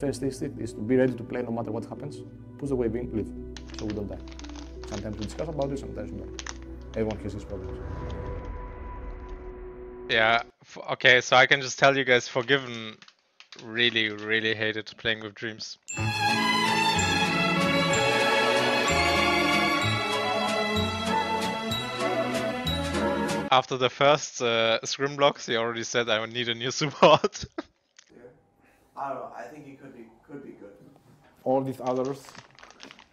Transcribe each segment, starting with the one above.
First instinct is to be ready to play no matter what happens. Push the wave in, leave, so we don't die. Sometimes we discuss about it, sometimes we don't. Everyone has his problems. Yeah, okay, so I can just tell you guys, Forgiven really, really hated playing with Dreams. After the first scrim blocks, he already said I would need a new support. Yeah. I don't know. I think he could be good. All these others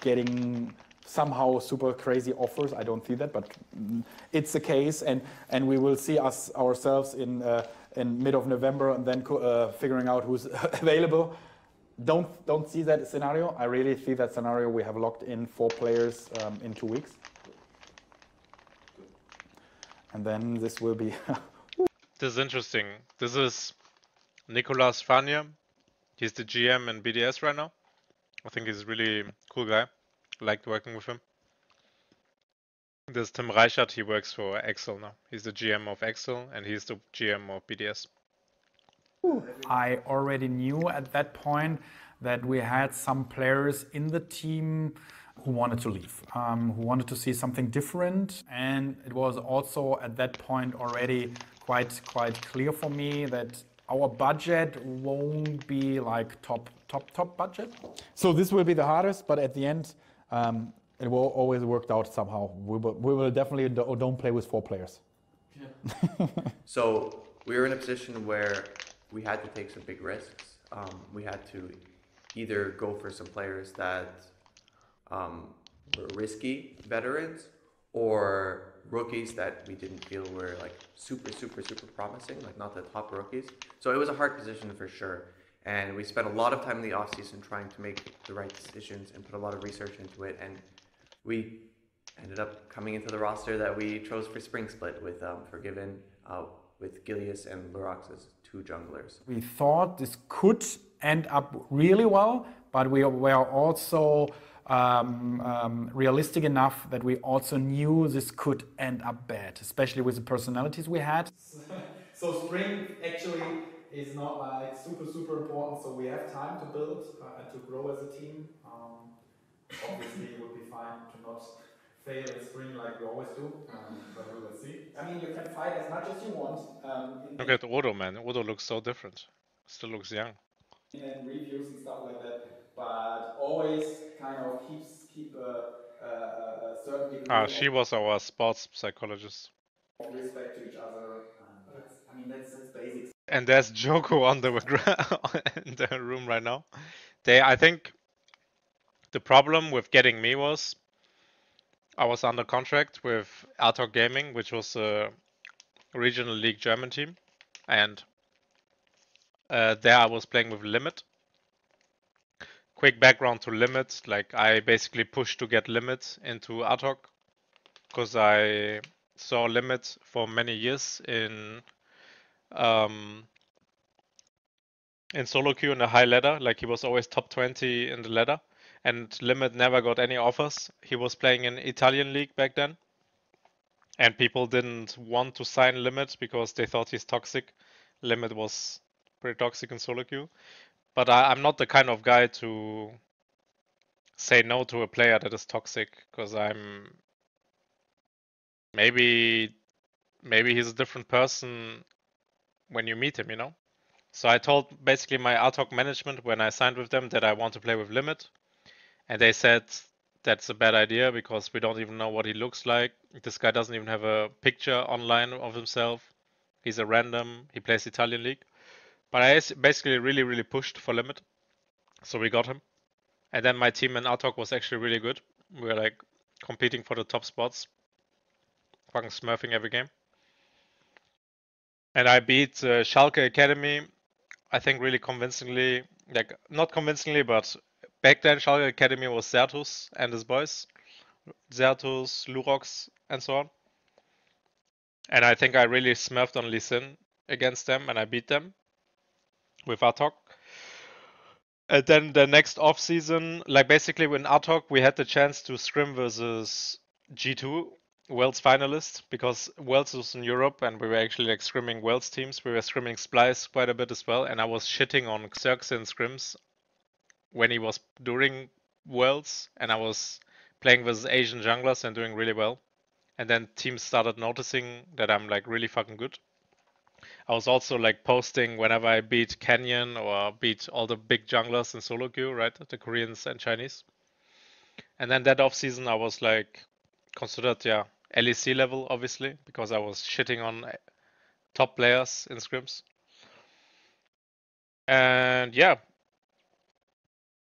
getting somehow super crazy offers. I don't see that, but it's the case, and we will see ourselves in mid of November, and then figuring out who's available. Don't see that scenario. I really see that scenario. We have locked in 4 players in 2 weeks, and then this will be. This is interesting. This is Nicolas Fania. He's the GM in BDS right now. I think he's a really cool guy. Liked working with him. There's Tim Reichert. He works for Excel now. He's the GM of Excel, and he's the GM of BDS. I already knew at that point that we had some players in the team who wanted to leave, who wanted to see something different, and it was also at that point already quite clear for me that our budget won't be like top budget. So this will be the hardest, but at the end, it will always work out somehow. We will definitely don't play with 4 players. Yeah. So we were in a position where we had to take some big risks. We had to either go for some players that were risky veterans, or rookies that we didn't feel were like super promising, like not the top rookies. So it was a hard position for sure. And we spent a lot of time in the off season trying to make the right decisions and put a lot of research into it. And we ended up coming into the roster that we chose for Spring Split with Forgiven, with Gilius and Lurox as 2 junglers. We thought this could end up really well, but we were also realistic enough that we also knew this could end up bad, especially with the personalities we had. So Spring actually is not like super important, so we have time to build and to grow as a team. Obviously it would be fine to not fail in Spring like we always do, but we will see. I mean, you can fight as much as you want. Look at Odo, man. Odo looks so different. Still looks young. And reviews and stuff like that, but always kind of keep a certain degree She was our sports psychologist. of respect to each other. I mean, that's basics. And there's Joko on the in the room right now. I think the problem with getting me was I was under contract with Artok Gaming, which was a regional league German team, and there I was playing with Limit. Quick background to Limit, like I basically pushed to get Limit into Artok because I saw Limit for many years in solo queue in the high ladder. Like he was always top 20 in the ladder, and Limit never got any offers. He was playing in Italian league back then, and people didn't want to sign Limit because they thought he's toxic. Limit was pretty toxic in solo queue, but I'm not the kind of guy to say no to a player that is toxic, because maybe he's a different person when you meet him, you know? So I told basically my Artok management when I signed with them that I want to play with Limit, and they said that's a bad idea because we don't even know what he looks like. This guy doesn't even have a picture online of himself. He's a random. He plays Italian league. But I basically really pushed for Limit, so we got him. And then my team in Artok was actually really good. We were like competing for the top spots, fucking smurfing every game. And I beat Shalke Academy, I think really convincingly. Like, not convincingly, but back then Shalke Academy was Zertus and his boys. Zertus, Lurox, and so on. And I think I really smurfed on Lee Sin against them, and I beat them with Artok. And then the next off season, like basically in Artok, we had the chance to scrim versus G2, Worlds finalist, because Worlds was in Europe and we were actually like scrimming Worlds teams. We were scrimming Splice quite a bit as well, and I was shitting on Xerxes in scrims when he was during Worlds, and I was playing with Asian junglers and doing really well. And then teams started noticing that I'm like really fucking good. I was also like posting whenever I beat Canyon or beat all the big junglers in solo queue, right? The Koreans and Chinese. And then that off season I was like considered, yeah, LEC level obviously, because I was shitting on top players in scrims. And yeah,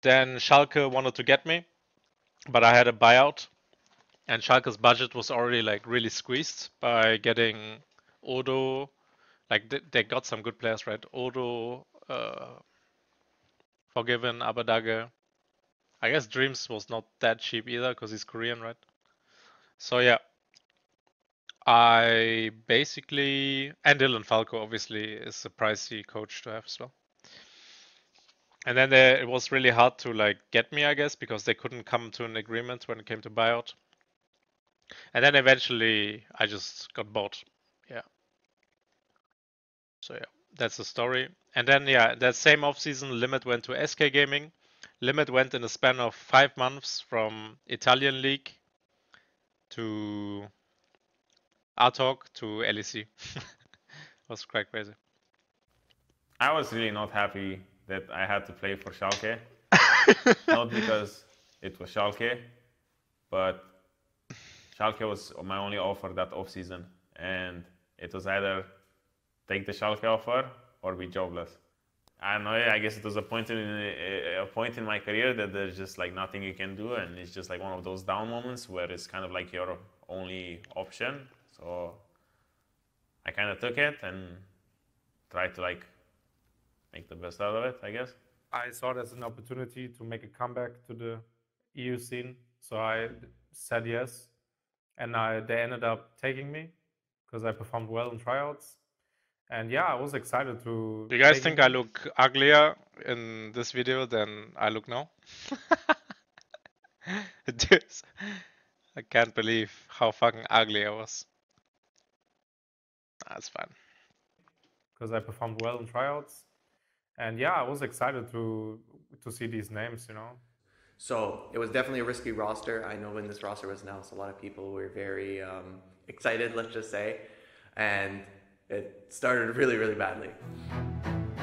then Schalke wanted to get me, but I had a buyout, and Schalke's budget was already like really squeezed by getting Odo. Like they got some good players, right? Odo, Forgiven, Abadage. I guess Dreams was not that cheap either because he's Korean, right? So yeah, I basically, and Dylan Falco obviously is a pricey coach to have as well. And then it was really hard to like get me, I guess, because they couldn't come to an agreement when it came to buyout. And then eventually I just got bought. Yeah. So yeah, that's the story. And then yeah, that same offseason, Limit went to SK Gaming. Limit went in a span of 5 months from Italian League to Artok to LEC. Was quite crazy. I was really not happy that I had to play for Shalke. Not because it was Shalke, but Shalke was my only offer that off-season. And it was either take the Shalke offer or be jobless. I don't know, I guess it was a point in my career that there's just like nothing you can do, and it's just like one of those down moments where it's kind of like your only option. So I kind of took it and tried to like make the best out of it, I guess. I saw it as an opportunity to make a comeback to the EU scene, so I said yes, and they ended up taking me because I performed well in tryouts. And yeah, I was excited to. Do you guys think I look uglier in this video than I look now? Dude, I can't believe how fucking ugly I was. That's fine. Because I performed well in tryouts. And yeah, I was excited to see these names, you know. So it was definitely a risky roster. I know when this roster was announced, a lot of people were very excited, let's just say. And it started really, really badly.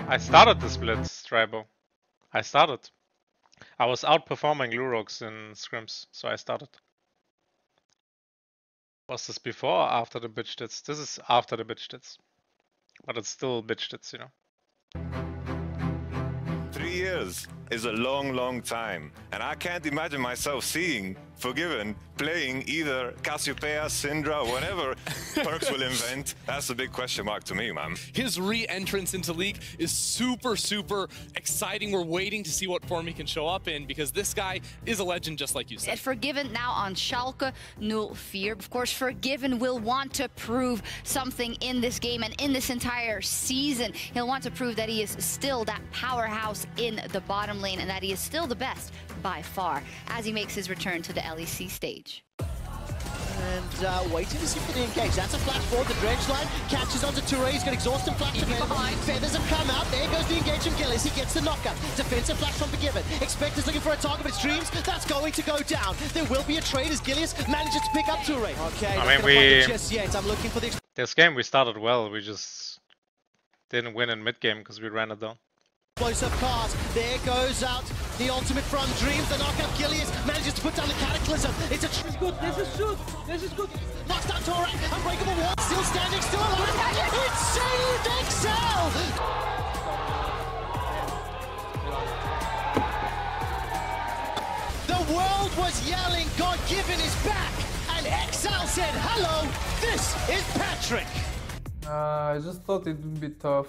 I started the split, Stribo. I started. I was outperforming Lurox in scrims, so I started. Was this before or after the bitch tits? This is after the bitch tits. But it's still bitch tits, you know. 3 years is a long, long time. And I can't imagine myself seeing Forgiven playing either Cassiopeia, Syndra, whatever Perks will invent. That's a big question mark to me, man. His re-entrance into League is super, super exciting. We're waiting to see what form he can show up in, because this guy is a legend, just like you said. Forgiven now on Schalke 04. Of course, Forgiven will want to prove something in this game and in this entire season. He'll want to prove that he is still that powerhouse in the bottom lane and that he is still the best by far as he makes his return to the LEC stage. And waiting to see for the engage. That's a flash forward. The dredge line catches onto Toure. He's got exhaust and flash available. Feathers have come out. There goes the engage from Gilius. He gets the knockup. Defensive flash from Forgiven. Expector's looking for a target, but Streams, that's going to go down. There will be a trade as Gilius manages to pick up Toure. Okay, I mean, just yet. I'm looking for the. This game we started well. We just didn't win in mid game because we ran it down. Close-up cars. There goes out the ultimate from Dreams. The knockup Gilius manages to put down the Cataclysm. It's a this is good. This is good. This is good. Knocks down Torak. Unbreakable wall. Still standing. Still alive. It's saved Excel. The world was yelling, God Given is back, and Excel said, "Hello, this is Patrick." I just thought it would be tough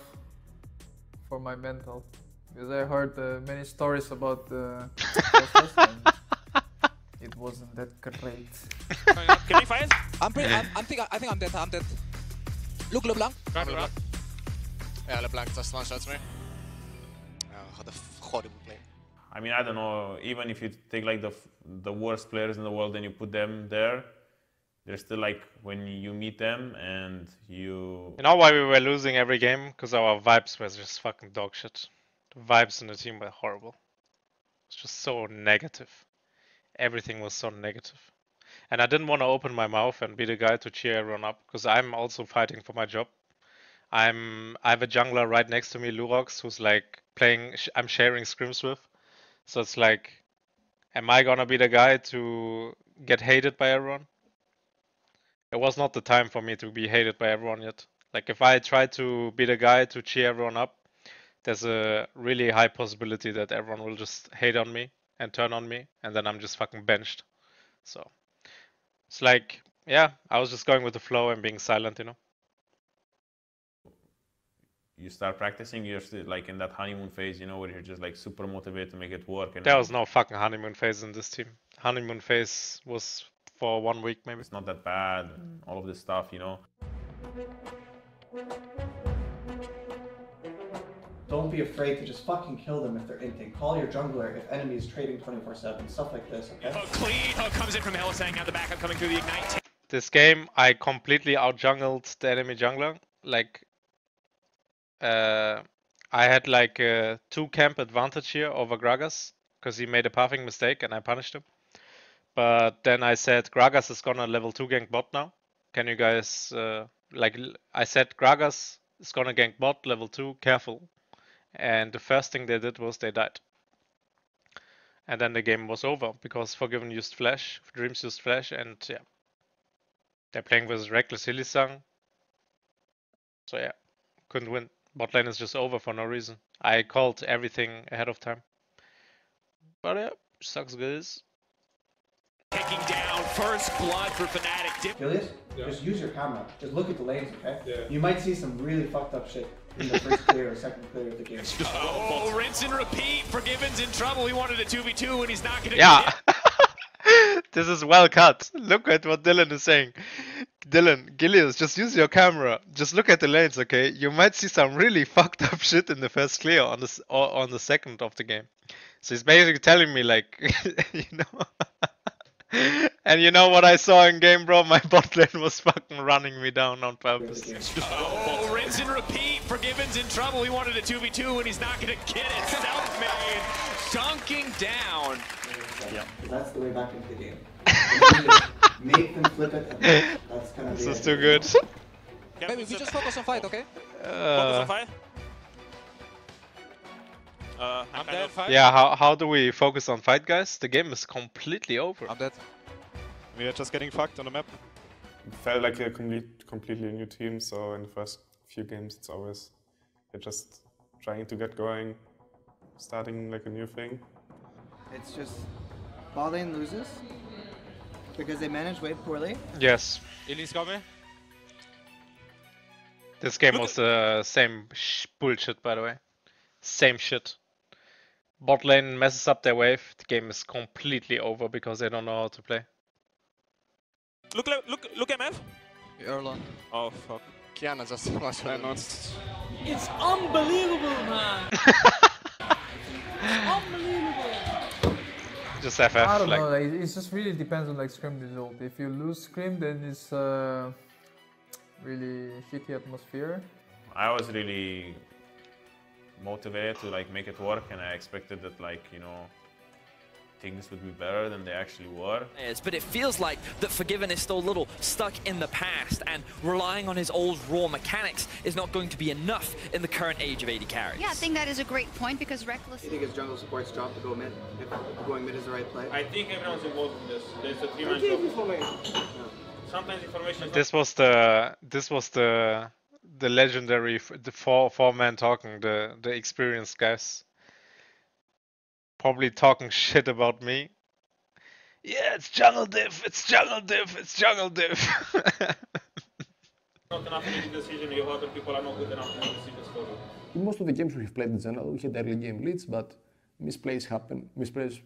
for my mental, because I heard many stories about the process and it wasn't that great. Can you find? I think I'm dead. I'm dead. Look, LeBlanc. Yeah, LeBlanc just one-shots me. Had a horrible play. I mean, I don't know, even if you take like the worst players in the world and you put them there, they're still like, when you meet them and you... You know why we were losing every game? Because our vibes were just fucking dog shit. The vibes in the team were horrible. It's just so negative. Everything was so negative. And I didn't want to open my mouth and be the guy to cheer everyone up, because I'm also fighting for my job. I have a jungler right next to me, Lurox, who's like playing, I'm sharing scrims with. So it's like, am I gonna be the guy to get hated by everyone? It was not the time for me to be hated by everyone yet. Like if I try to be the guy to cheer everyone up, there's a really high possibility that everyone will just hate on me and turn on me, and then I'm just fucking benched. So it's like, yeah, I was just going with the flow and being silent, you know. You start practicing, you're still like in that honeymoon phase, you know, where you're just like super motivated to make it work. And there was no fucking honeymoon phase in this team. Honeymoon phase was for 1 week maybe. It's not that bad, all of this stuff, you know. Don't be afraid to just fucking kill them if they're inting. Call your jungler if enemy is trading 24/7, stuff like this, okay? Clean hook comes in from Hellsang, now the backup coming through the Ignite. This game, I completely out-jungled the enemy jungler. Like, I had like a 2 camp advantage here over Gragas, because he made a pathing mistake and I punished him. But then I said, Gragas is gonna level 2 gank bot now. Can you guys, like, I said, Gragas is gonna gank bot level 2, careful. And the first thing they did was they died. And then the game was over, because Forgiven used Flash, Dreams used Flash, and yeah. They're playing with Reckless Hillisang. So yeah, couldn't win. Bot lane is just over for no reason. I called everything ahead of time. But yeah, sucks guys. Taking down first blood for Fnatic. Gilius, just use your camera. Just look at the lanes, okay? Yeah. You might see some really fucked up shit in the first clear or second clear of the game. Oh, rinse and repeat. Forgiven's in trouble. He wanted a 2v2 and he's not gonna get it. This is well cut. Look at what Dylan is saying. Dylan, Gilius, just use your camera. Just look at the lanes, okay? You might see some really fucked up shit in the first clear on the second of the game. So he's basically telling me like, you know. And you know what I saw in game, bro? My bot lane was fucking running me down on purpose. Oh, rinse and repeat. Forgiven's in trouble. He wanted a 2v2 and he's not gonna get it. Self-made. Dunking down. Yeah. That's the way back into the game. Make them flip it. That's kind of this is too good. Maybe we just focus on fight, okay? Focus on fight? I'm dead. Yeah, how do we focus on fight, guys? The game is completely over. I'm dead. We are just getting fucked on the map. It felt like a completely new team, so in the first few games it's always you're just trying to get going, starting like a new thing. It's just bot lane loses because they manage wave poorly. Yes. Elise got me. This game was the same bullshit, by the way. Same shit. Bot lane messes up their wave. The game is completely over because they don't know how to play. Look MF. You're alone. Oh fuck. Kiana just watched my notes. It's unbelievable, man. It's unbelievable. Just FF. I don't know. Like, it just really depends on like scrim result. If you lose scrim, then it's really shitty atmosphere. I was really motivated to like make it work, and I expected that like, you know, things would be better than they actually were. But it feels like that Forgiven is still a little stuck in the past, and relying on his old raw mechanics is not going to be enough in the current age of AD carries. Yeah, I think that is a great point because Reckless... You think it's jungle support's job to go mid, if going mid is the right play? I think everyone's involved in this. There's a 3-man job. Sometimes information is This was the legendary four-man talking, the experienced guys. Probably talking shit about me. Yeah, it's jungle diff, it's jungle diff, it's jungle diff. not enough to make a decision, you other people are not good enough to make decisions for you. In most of the games we've played in general, we had early game leads, but misplays happen. Misplays,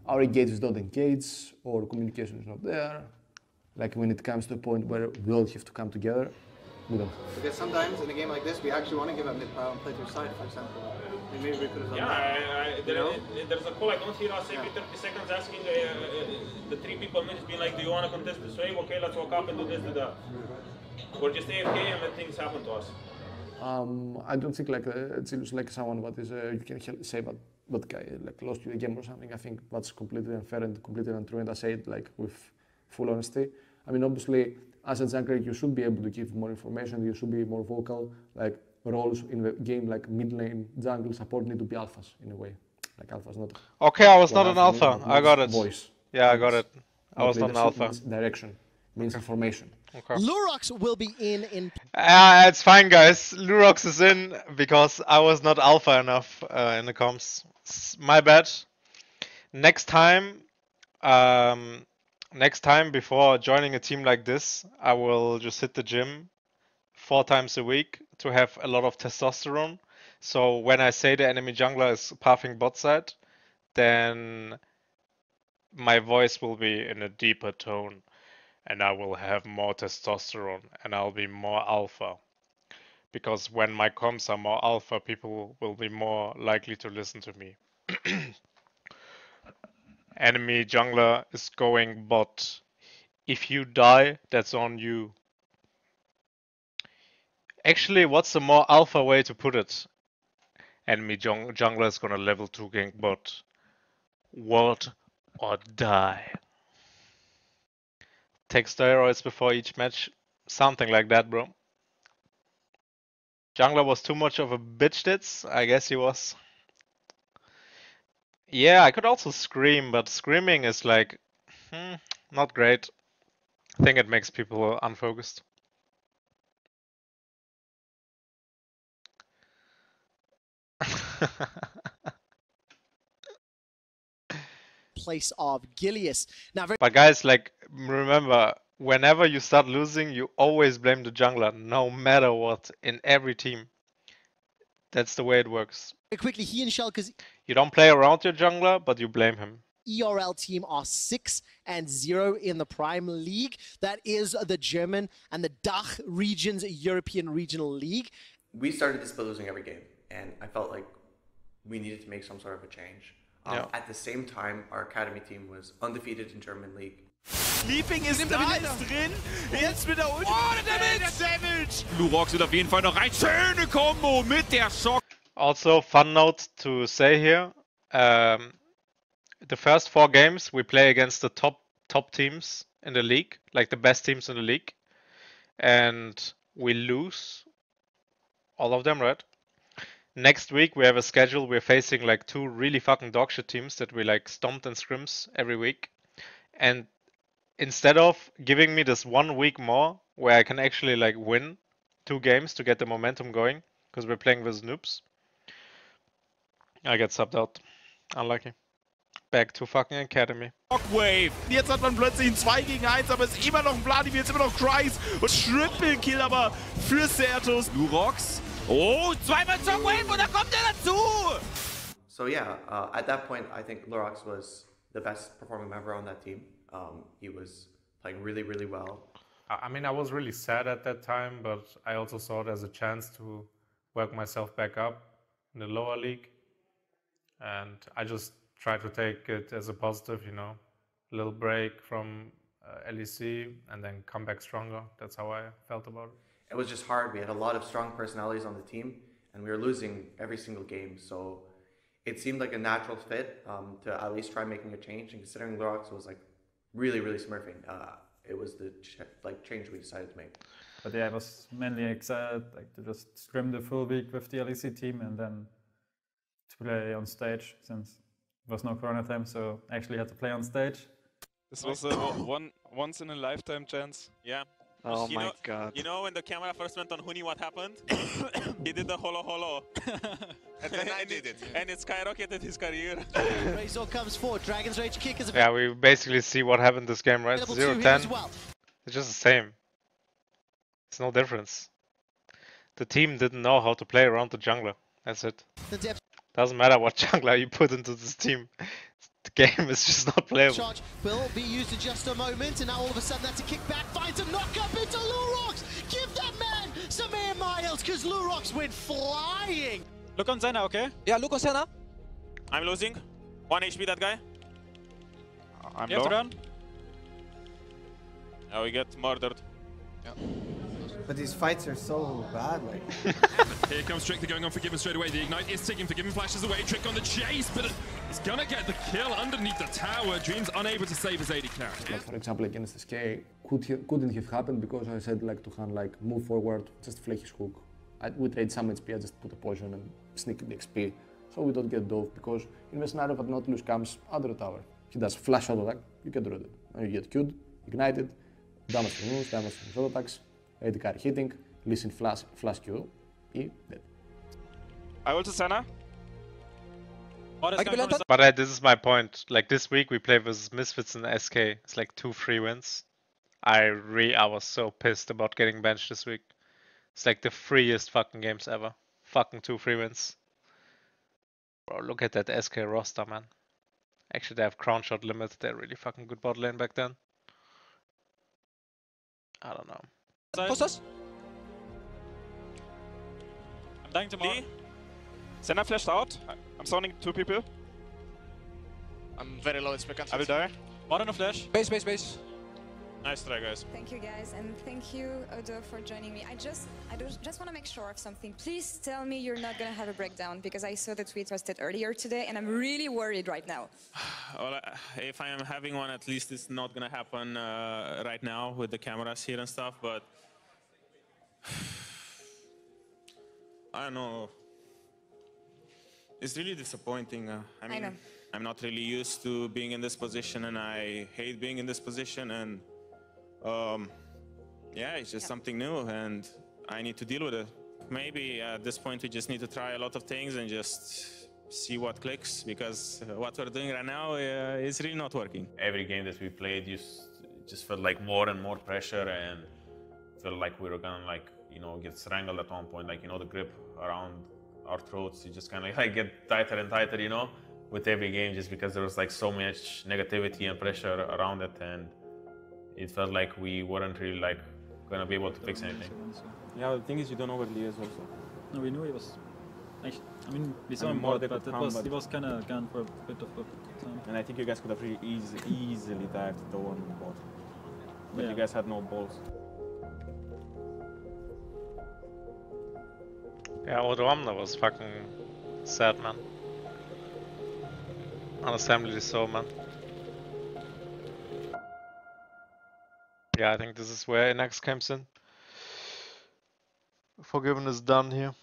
our engage is not engaged, or communication is not there. Like when it comes to a point where we all have to come together, we don't. Because sometimes in a game like this, we actually want to give up mid pile and play through side, for example. And maybe we could have done that. There's a call I don't hear us every 30 seconds asking the 3 people just being like, do you want to contest this wave? Okay, let's walk up and do this, do that. We're just AFK and let things happen to us. I don't think like Gilius like someone that is you can say that like lost you the game or something. I think that's completely unfair and completely untrue, and I say it like with full honesty. I mean, obviously, as a jungler, you should be able to give more information. You should be more vocal. Like roles in the game, like mid lane, jungle, support need to be alphas in a way. Like alphas, not. Okay, I was what not an alpha. means, I got it. Voice. Yeah, I got it. I was not an leadership, alpha. means direction, means information. Okay. Lurox will be in. It's fine, guys. Lurox is in because I was not alpha enough in the comms. It's my bad. Next time, before joining a team like this, I will just hit the gym 4 times a week to have a lot of testosterone. So when I say the enemy jungler is pathing bot side, then my voice will be in a deeper tone. And I will have more testosterone and I'll be more alpha. Because when my comms are more alpha, people will be more likely to listen to me. Enemy jungler is going bot. If you die, that's on you. Actually, what's a more alpha way to put it? Enemy jungler is gonna level 2 gank bot. World or die. Take steroids before each match. Something like that, bro. Jungler was too much of a bitch tits? I guess he was. Yeah, I could also scream, but screaming is like, not great. I think it makes people unfocused. Place of Gilius. Now, But guys, like, remember, whenever you start losing, you always blame the jungler, no matter what, in every team. That's the way it works. very quickly, he and Shalke's You don't play around your jungler, but you blame him. ERL team are 6-0 in the Prime League. That is the German and the DACH region's European Regional League. We started this by losing every game, and I felt like we needed to make some sort of a change. At the same time, our academy team was undefeated in German League. Sleeping ist da, ist drin. Jetzt mit der Ulti. Oh, der Damage! Lurox wird auf jeden Fall noch rein. Schöne Combo mit der Schock. Also, fun note to say here. The first 4 games we play against the top teams in the league, like the best teams in the league. And we lose all of them, right? Next week we have a schedule. We're facing like 2 really fucking dogshit teams that we like stomped in scrims every week. And instead of giving me this 1 week more where I can actually like win 2 games to get the momentum going, because we're playing with noobs, I get subbed out. Unlucky. Back to fucking Academy. Shockwave. Jetzt hat man plötzlich ein 2 gegen 1, aber es ist immer noch ein Vladimir, jetzt immer noch Kreis und Triple Kill aber für Certus. Lurox. Oh, 2-mal Shockwave und da kommt er dazu! So yeah, at that point, I think Lurox was the best performing member on that team. He was playing really, really well. I mean, I was really sad at that time, but I also saw it as a chance to work myself back up in the lower league. And I just tried to take it as a positive, you know, a little break from LEC and then come back stronger. That's how I felt about it. It was just hard. We had a lot of strong personalities on the team, and we were losing every single game. So it seemed like a natural fit to at least try making a change. And considering Lurox was like really, really smurfing, it was the change we decided to make. But yeah, I was mainly excited like to just scrim the full week with the LEC team and then to play on stage since there was no corona time, so I actually had to play on stage. This was a once in a lifetime chance. Yeah. Oh my god. You know when the camera first went on Huni, what happened? He did the holo holo. And then I did it. And it skyrocketed his career. Razor comes forward. Dragon's Rage kick is Yeah, we basically see what happened this game, right? 0-10. well. It's just the same. It's no difference. The team didn't know how to play around the jungler. That's it. Doesn't matter what jungler you put into this team. The game is just not playable. Charge will be used in just a moment, and now all of a sudden that's a kickback. Finds a knock up into Lurox. Give that man some air miles, because Lurox went flying. Look on Senna, okay? Yeah, look on Senna. I'm losing. 1 HP that guy. I'm You have to low. run. Oh, we get murdered. Yeah. But these fights are so bad, like. Here comes Trick, they're going on Forgiven straight away. The Ignite is taking Forgiven, flashes away. Trick on the chase, but he's gonna get the kill underneath the tower. Dream's unable to save his AD carry. Like for example, against SK, couldn't have happened because I said like to Han like move forward, just flick his hook. We trade some HP, I just put a poison and sneak the XP, so we don't get dove because in the scenario that Nautilus comes under the tower, he does flash auto attack, you get rooted, and you get queued, ignited, damage from moves, damage from his auto attacks, AD carry hitting, listen flash Q, E, dead. I will to Senna. But this is my point. Like this week we play versus Misfits and SK. It's like 2 free wins. I was so pissed about getting benched this week. It's like the freest fucking games ever. Fucking 2 free wins. Bro, look at that SK roster, man. Actually, they have crown shot limit. They're really fucking good bot lane back then. I don't know. Post us. I'm dying to Lee. Senna flashed out. I'm zoning 2 people. I'm very low in spec. I will die. One on a flash. Base. Nice try, guys. Thank you guys, and thank you, Odo, for joining me. I just want to make sure of something. Please tell me you're not gonna have a breakdown because I saw the tweet posted earlier today, and I'm really worried right now. Well, if I am having one, at least it's not gonna happen right now with the cameras here and stuff. But I don't know. It's really disappointing. I mean, I'm not really used to being in this position, and I hate being in this position. And yeah, it's just something new, and I need to deal with it. Maybe at this point we just need to try a lot of things and just see what clicks, because what we're doing right now is really not working. Every game that we played just felt like more and more pressure, and felt like we were gonna get strangled at one point. Like, the grip around our throats, you just kind of like get tighter and tighter, with every game, just because there was like so much negativity and pressure around it, and it felt like we weren't really gonna be able to fix anything. Yeah, the thing is, you don't know what Lee is also. No, we knew he was. I mean, we saw him more, but he was kind of gone for a bit of a time. And I think you guys could have really easily dived the one bot, but you guys had no balls. Yeah, Odoamna was fucking sad, man. Understandably so, man. Yeah, I think this is where NX comes in. Forgiven is done here.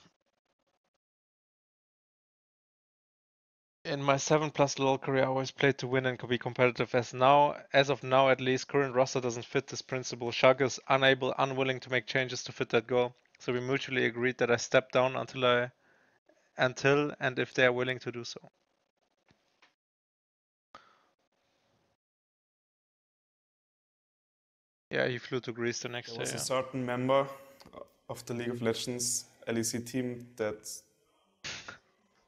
In my 7+ LoL career, I always played to win and be competitive. As of now, at least, current roster doesn't fit this principle. Shalke is unwilling to make changes to fit that goal. So we mutually agreed that I step down until and if they are willing to do so. Yeah, he flew to Greece the next day. There was a certain member of the League of Legends LEC team that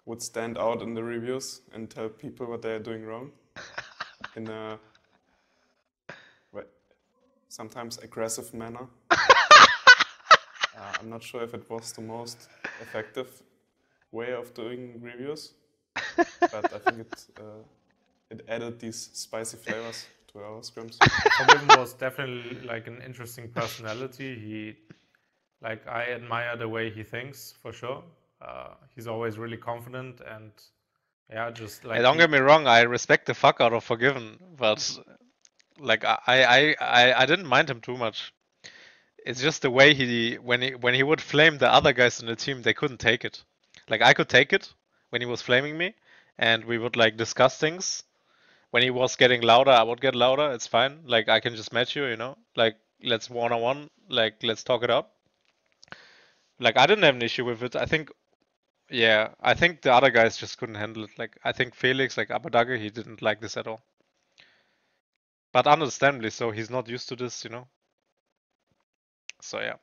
would stand out in the reviews and tell people what they are doing wrong in a sometimes aggressive manner. I'm not sure if it was the most effective way of doing reviews, but I think it added these spicy flavors to our scrims. Forgiven was definitely like an interesting personality. I admire the way he thinks, for sure. He's always really confident, and yeah, just like. Hey, don't get me wrong, I respect the fuck out of Forgiven, but like I didn't mind him too much. It's just the way when he would flame the other guys in the team, they couldn't take it. Like I could take it when he was flaming me, and we would like discuss things. When he was getting louder, I would get louder. It's fine. Like I can just match you, Like let's one-on-one. Like let's talk it out. Like I didn't have an issue with it. I think the other guys just couldn't handle it. Like I think Felix, like Abadage, he didn't like this at all. But understandably so. He's not used to this, So yeah.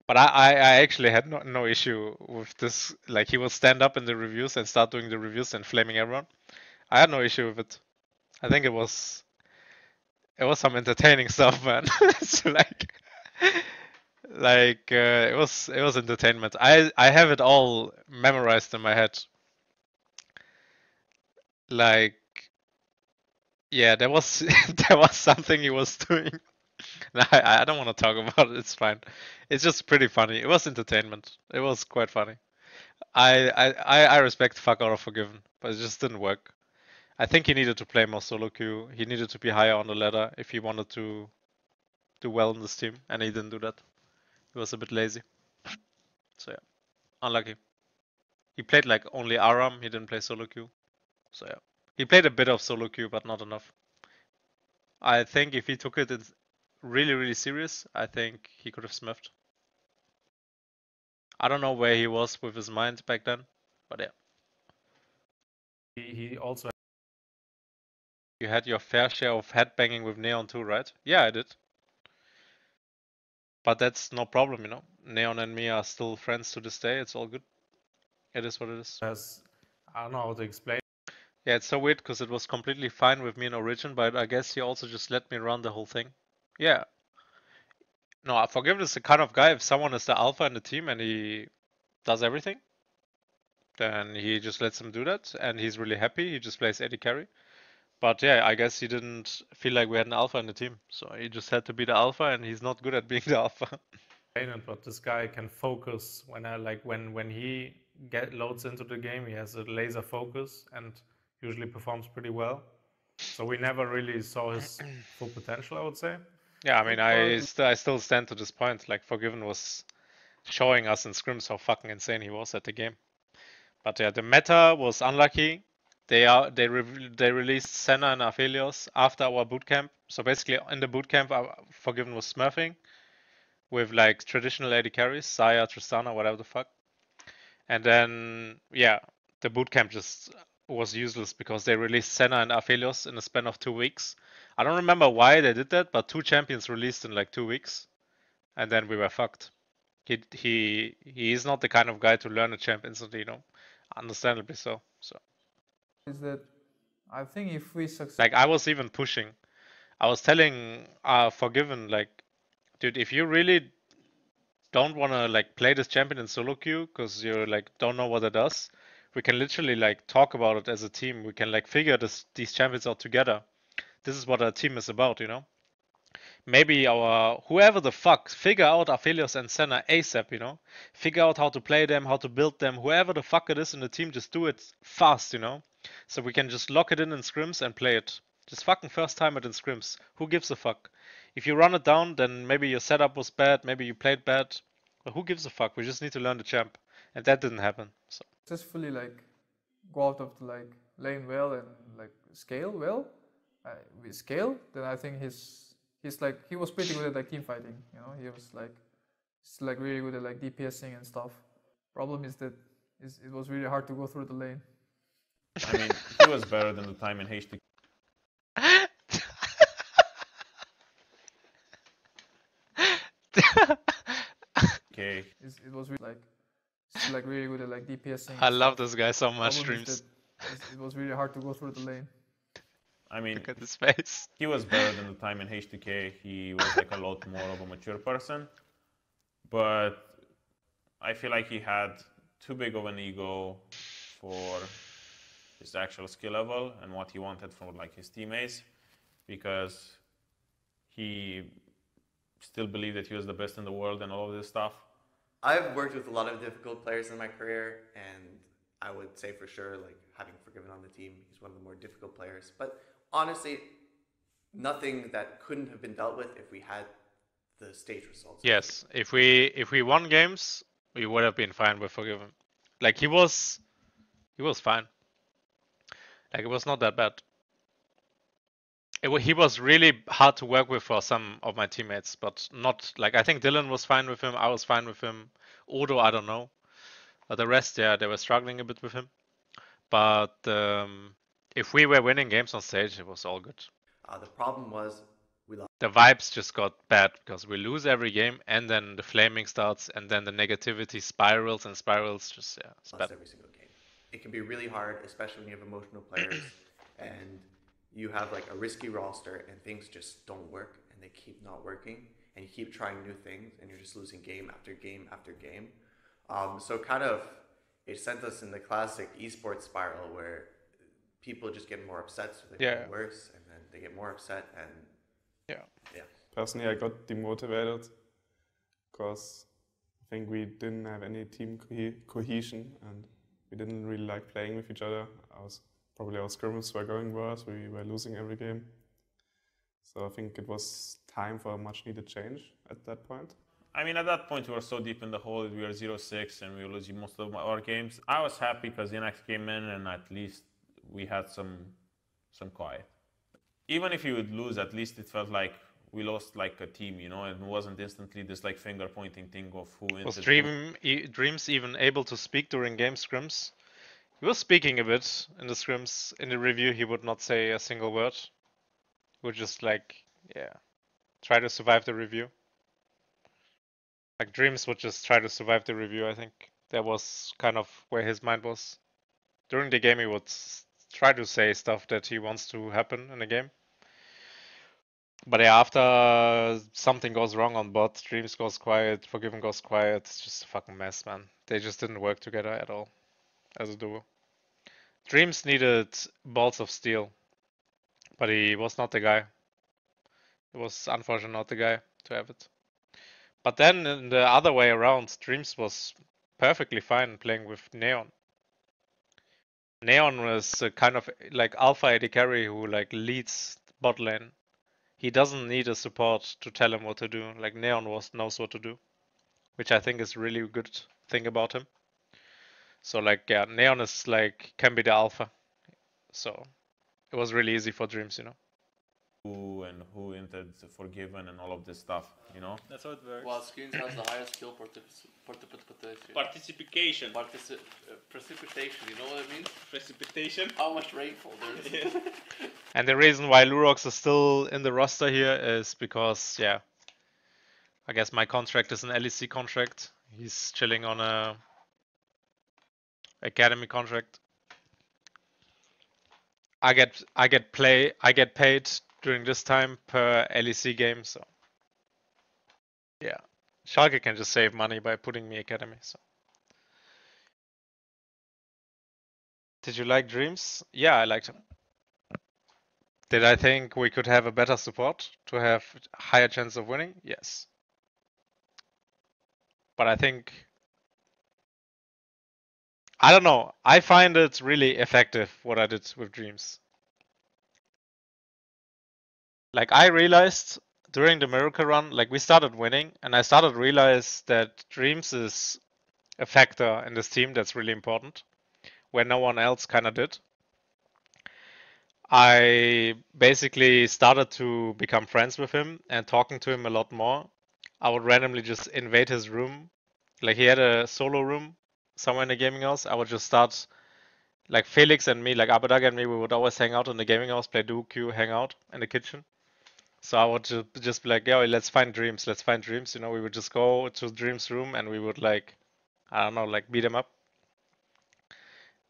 But I actually had no issue with this. Like he will stand up in the reviews and start doing the reviews and flaming everyone. I had no issue with it. I think it was some entertaining stuff, man. It's it was entertainment. I have it all memorized in my head. Like, yeah, there was something he was doing No, I don't want to talk about it. It's fine. It's just pretty funny. It was entertainment. It was quite funny. I respect the fuck out of Forgiven, but it just didn't work. I think he needed to play more solo queue. He needed to be higher on the ladder if he wanted to do well in this team, and he didn't do that. He was a bit lazy. So yeah, unlucky. He played like only Aram. He didn't play solo queue. So yeah, he played a bit of solo queue, but not enough. I think if he took it really serious, I think he could have smurfed. I don't know where he was with his mind back then, but yeah. He also. You had your fair share of headbanging with Neon too, right? Yeah, I did. But that's no problem, you know. Neon and me are still friends to this day. It's all good. It is what it is. I don't know how to explain. Yeah, it's so weird because it was completely fine with me in Origin, but I guess he also just let me run the whole thing. Yeah. No, Forgiven is the kind of guy, if someone is the alpha in the team and he does everything, then he just lets him do that, and he's really happy. He just plays AD carry. But yeah, I guess he didn't feel like we had an alpha in the team, so he just had to be the alpha, and he's not good at being the alpha. But this guy can focus when he loads into the game. He has a laser focus and usually performs pretty well. So we never really saw his full potential, I would say. Yeah, I mean, I still stand to this point. Like, Forgiven was showing us in scrims how fucking insane he was at the game. But yeah, the meta was unlucky. They released Senna and Aphelios after our bootcamp. So basically, in the bootcamp, Forgiven was smurfing with like traditional AD carries, Saya, Tristana, whatever the fuck. And then yeah, the bootcamp just was useless because they released Senna and Aphelios in a span of 2 weeks. I don't remember why they did that, but 2 champions released in like 2 weeks, and then we were fucked. He is not the kind of guy to learn a champ instantly, you know, understandably so. So is that I think if we succeed, like I was even pushing. I was telling Forgiven, like, dude, if you really don't want to like play this champion in solo queue because you like don't know what it does, we can literally like talk about it as a team. We can like figure these champions out together. This is what our team is about, you know. Maybe our whoever the fuck figure out Aphelios and Senna ASAP, you know. Figure out how to play them, how to build them. Whoever the fuck it is in the team, just do it fast, you know. So we can just lock it in scrims and play it. Just fucking first time it in scrims. Who gives a fuck? If you run it down, then maybe your setup was bad, maybe you played bad. But who gives a fuck? We just need to learn the champ, and that didn't happen. So successfully like go out of the like lane well and like scale well, we scale, then I think he's like he was pretty good at like team fighting. You know, he's like really good at like DPSing and stuff. Problem is that it was really hard to go through the lane. I mean, he was better than the time in HD. Okay. It was really like really good at like DPSing. I love this guy so much. Streams. It was really hard to go through the lane. I mean, look at his face. He was better than the time in H2K. He was like a lot more of a mature person. But I feel like he had too big of an ego for his actual skill level and what he wanted from like his teammates, because he still believed that he was the best in the world and all of this stuff. I've worked with a lot of difficult players in my career, and I would say for sure, like, having Forgiven on the team, he's one of the more difficult players. But honestly, nothing that couldn't have been dealt with if we had the stage results. Yes, if we won games, we would have been fine with Forgiven. Like he was fine. Like it was not that bad. He was really hard to work with for some of my teammates, but not like I think Dylan was fine with him. I was fine with him. Odo, I don't know. But the rest, yeah, they were struggling a bit with him. But if we were winning games on stage, it was all good. The problem was we lost. The vibes just got bad because we lose every game, and then the flaming starts, and then the negativity spirals and spirals. Just yeah, it's bad. Every single game. It can be really hard, especially when you have emotional players and you have like a risky roster and things just don't work and they keep not working and you keep trying new things and you're just losing game after game after game. So kind of it sent us in the classic esports spiral where people just get more upset, so they get worse, and then they get more upset, and yeah. personally I got demotivated because I think we didn't have any team cohesion and we didn't really like playing with each other. Probably our scrims were going worse, we were losing every game. So I think it was time for a much needed change at that point. I mean, at that point we were so deep in the hole, we were 0-6 and we were losing most of our games. I was happy because Inax came in and at least we had some quiet. Even if you would lose, at least it felt like we lost like a team, you know, and it wasn't instantly this like finger pointing thing of who Was entered. Dreams even able to speak during game scrims? He was speaking a bit in the scrims. In the review, he would not say a single word. He would just like, yeah, try to survive the review. Like Dreams would just try to survive the review, I think. That was kind of where his mind was. During the game, he would try to say stuff that he wants to happen in the game. But yeah, after something goes wrong on bot, Dreams goes quiet, Forgiven goes quiet, it's just a fucking mess, man. They just didn't work together at all as a duo. Dreams needed balls of steel, but he was not the guy. He was unfortunately not the guy to have it. But then in the other way around, Dreams was perfectly fine playing with Neon. Neon was a kind of like alpha AD carry who like leads bot lane. He doesn't need a support to tell him what to do. Like Neon knows what to do, which I think is really a good thing about him. So like yeah, Neon is like can be the alpha. So it was really easy for Dreams, you know. Who entered Forgiven and all of this stuff, you know? That's how it works. Well, Skins has the highest skill participation. Precipitation, you know what I mean? Precipitation? How much rainfall there is. And the reason why Lurox is still in the roster here is because, yeah, I guess my contract is an LEC contract. He's chilling on a academy contract. I get paid during this time per LEC game, so yeah. Shalke can just save money by putting me academy, so. Did you like Dreams? Yeah, I liked him. Did I think we could have a better support to have a higher chance of winning? Yes. But I think, I don't know, I find it really effective what I did with Dreams. Like I realized during the Miracle Run, like we started winning and I started to realize that Dreams is a factor in this team that's really important, where no one else kind of did. I basically started to become friends with him and talking to him a lot more. I would randomly just invade his room. Like he had a solo room somewhere in the gaming house. I would just start, like Felix and me, like Abadag and me, we would always hang out in the gaming house, play duo queue, hang out in the kitchen. So I would just be like, yo, let's find Dreams, let's find Dreams. You know, we would just go to Dreams' room and we would like, I don't know, like beat him up.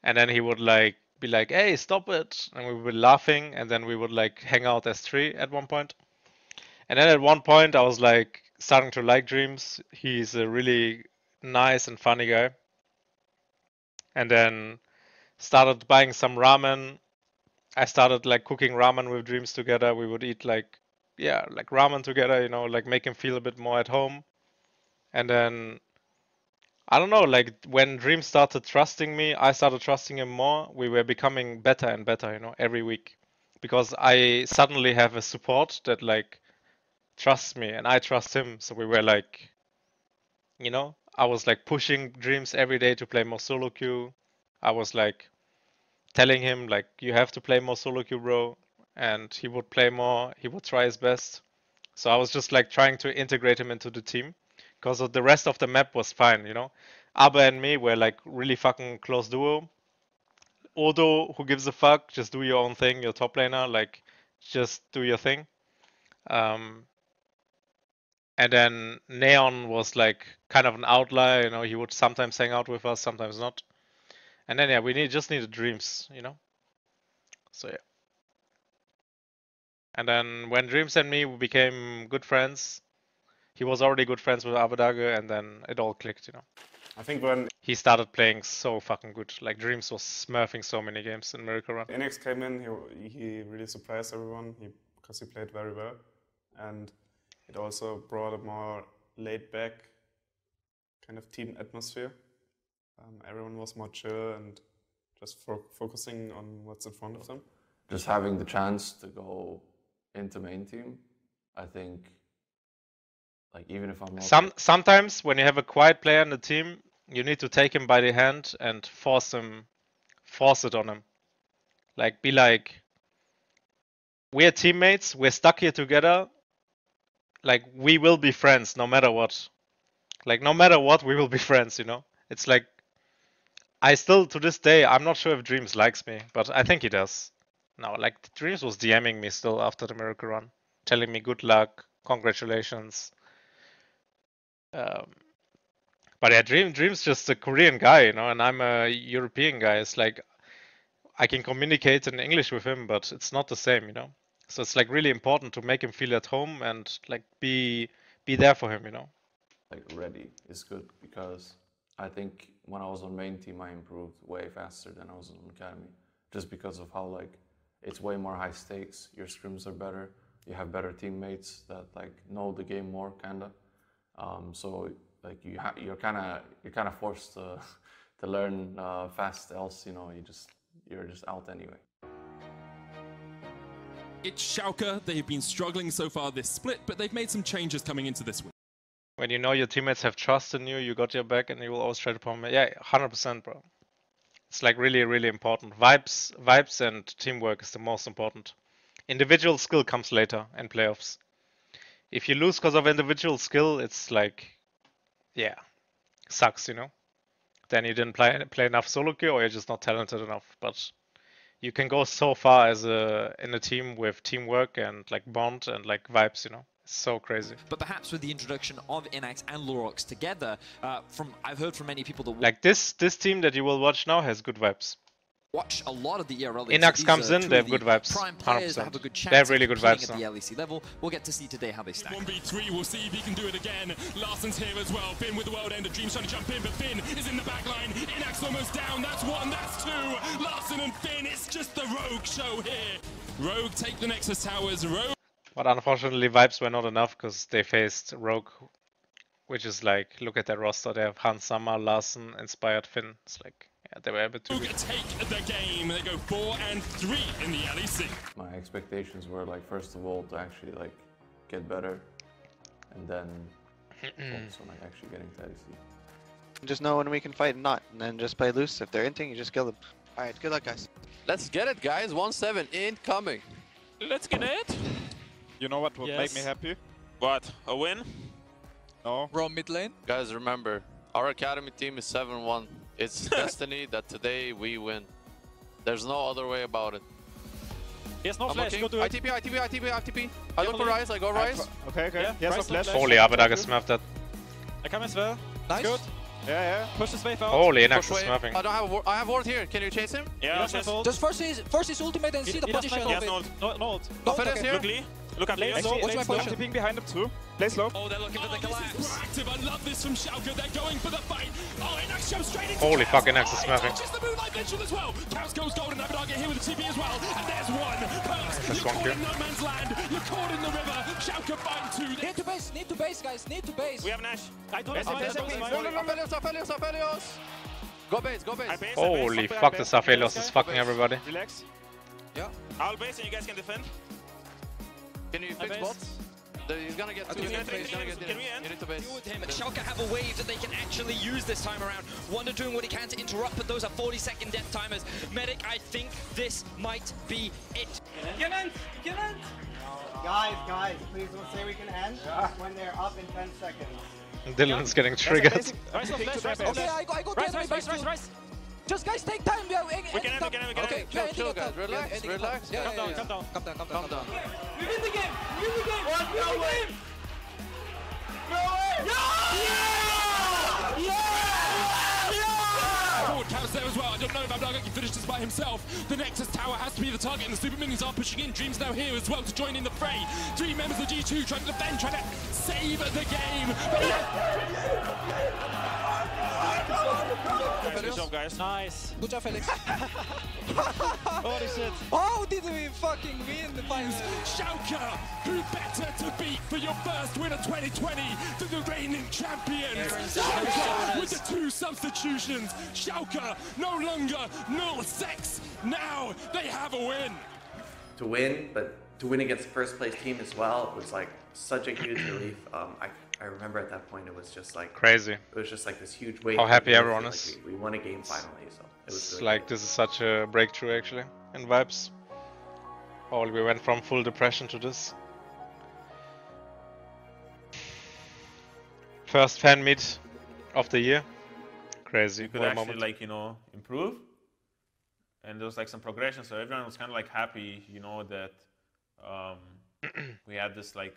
And then he would like be like, hey, stop it. And we would be laughing and then we would like hang out as three at one point. And then at one point I was like starting to like Dreams. He's a really nice and funny guy. And then started buying some ramen. I started like cooking ramen with Dreams together. We would eat like, yeah, like ramen together, you know, like make him feel a bit more at home. And then, I don't know, like when Dreams started trusting me, I started trusting him more. We were becoming better and better, you know, every week. Because I suddenly have a support that like trusts me and I trust him. So we were like, you know, I was like pushing Dreams every day to play more solo queue. I was like telling him like, you have to play more solo queue, bro. And he would play more, he would try his best. So I was just like trying to integrate him into the team. Because the rest of the map was fine, you know. Abba and me were like really fucking close duo. Odo, who gives a fuck, just do your own thing, you're top laner, like just do your thing. And then Neon was like kind of an outlier, you know, he would sometimes hang out with us, sometimes not. And then yeah, we just needed Dreams, you know. So yeah. And then when Dreams and me became good friends, he was already good friends with Abadage, and then it all clicked, you know. I think when he started playing so fucking good, like Dreams was smurfing so many games in Miracle Run. Inex came in, he really surprised everyone because he played very well. And it also brought a more laid-back kind of team atmosphere. Everyone was more chill and just focusing on what's in front of them. Just having the chance to go into main team, I think, like even if I'm not... Sometimes when you have a quiet player in the team, you need to take him by the hand and force it on him. Like, be like, we're teammates, we're stuck here together, like, we will be friends no matter what. Like, no matter what, we will be friends, you know? It's like, I still, to this day, I'm not sure if Dreams likes me, but I think he does. No, like, Dreams was DMing me still after the Miracle Run, telling me good luck, congratulations. But yeah, Dream's just a Korean guy, you know, and I'm a European guy. It's like, I can communicate in English with him, but it's not the same, you know? So it's like really important to make him feel at home and like be there for him, you know? Like ready is good, because I think when I was on main team I improved way faster than I was on academy, just because of how like it's way more high stakes, your scrims are better, you have better teammates that like know the game more kinda. So like you're kind of forced to learn fast, else you know you're just out anyway. It's Shalke. They've been struggling so far this split, but they've made some changes coming into this week. When you know your teammates have trust in you, you got your back, and you will always try to perform. Yeah, 100%, bro. It's like really, really important. Vibes and teamwork is the most important. Individual skill comes later in playoffs. If you lose because of individual skill, it's like, yeah, sucks, you know? Then you didn't play enough solo queue, or you're just not talented enough. But you can go so far in a team with teamwork and like bond and like vibes, you know? It's so crazy. But perhaps with the introduction of Inax and Lurox together, I've heard from many people that like this team that you will watch now has good vibes. Watch a lot of the ERL. Inax comes in, they have good vibes. Prime players that have a good chance they have really good vibes at the LEC level. We'll get to see today how they stack. 1v3, we'll see if he can do it again. Larsen's here as well. Finn with the world ender. Dreams trying to jump in, but Finn is in the back line. Inax almost down. That's one, that's two. Larsen and Finn, it's just the Rogue show here. Rogue take the Nexus Towers. Rogue. But unfortunately, vibes were not enough because they faced Rogue, which is like, look at their roster. They have Hans Sammer, Larsen, Inspired, Finn. It's like, yeah, they were able to take the game. They go 4 and 3 in the LEC. My expectations were like, first of all, to actually like get better, and then focus on like actually getting to LEC. Just know when we can fight and not, and then just play loose. If they're inting, you just kill them. All right, good luck, guys. Let's get it, guys. 1-7 incoming. Let's get it. You know what would make me happy? What? A win? No. Raw mid lane? Guys, remember, our academy team is 7-1. It's destiny that today we win. There's no other way about it. He has no flash, go do it. ITP. I look for Rise, I go Rise. Okay. Yeah, he has no flash. Holy, Abedag is smurfed that. I come as well. Nice. Good. Yeah. Push this wave out. Holy, Inax is smurfing. I have ward here. Can you chase him? Yeah, just first his ultimate and see the position. He has no ult. Look at Leo. What's my position? Tipping behind him too. Play slow. Oh, they're looking for the collapse. This is proactive. I love this from Shalke. They're going for the fight. Oh, Inax jumps straight into holy fuck, Inax is smurfing. Just the moonlight vigil as well. Chaos goes golden. Abedag here with the TP as well. And there's one. You're caught in no man's land. You're caught in the river. Shalke find two. Need to base, guys. Need to base. We have Nash. I don't Aphelios. Go base. Holy fuck, this Aphelios is fucking everybody. Relax. Yeah. I'll base and you guys can defend. Can you fix bots? He's gonna get 2 hits. You need to base. Shalke have a wave that they can actually use this time around. Wonder doing what he can to interrupt, but those are 40-second death timers. Medic, I think this might be it. Get in! Guys, please don't say we can end when they're up in 10 seconds. Dylan's getting triggered. Okay, I go Rise. Just guys, take time. We can. Okay, chill, guys. Relax. Calm down. We win the game. No way. Forward counts there as well. I don't know if Abedag can finish this by himself. The Nexus Tower has to be the target, and the Super Minions are pushing in. Dreams now here as well to join in the fray. 3 members of G2 trying to defend, trying to save the game. Good job, guys. Nice. Good job, Felix. Holy shit. Oh, did we fucking win the finals? Shalke, who better to beat for your first win of 2020 than the reigning champions? Shalke with the 2 substitutions. Shalke no longer 0-6. Now they have a win. To win, but to win against the first place team as well was like such a huge relief. I remember at that point it was just like crazy. It was just like this huge weight. How happy everyone is. Like we won a game finally, so it was It's really like this is such a breakthrough actually in vibes. Oh, we went from full depression to this. First fan meet of the year. Crazy. You could What a actually moment. like, you know, improve. And there was like some progression, so everyone was kind of like happy, you know, that we had this like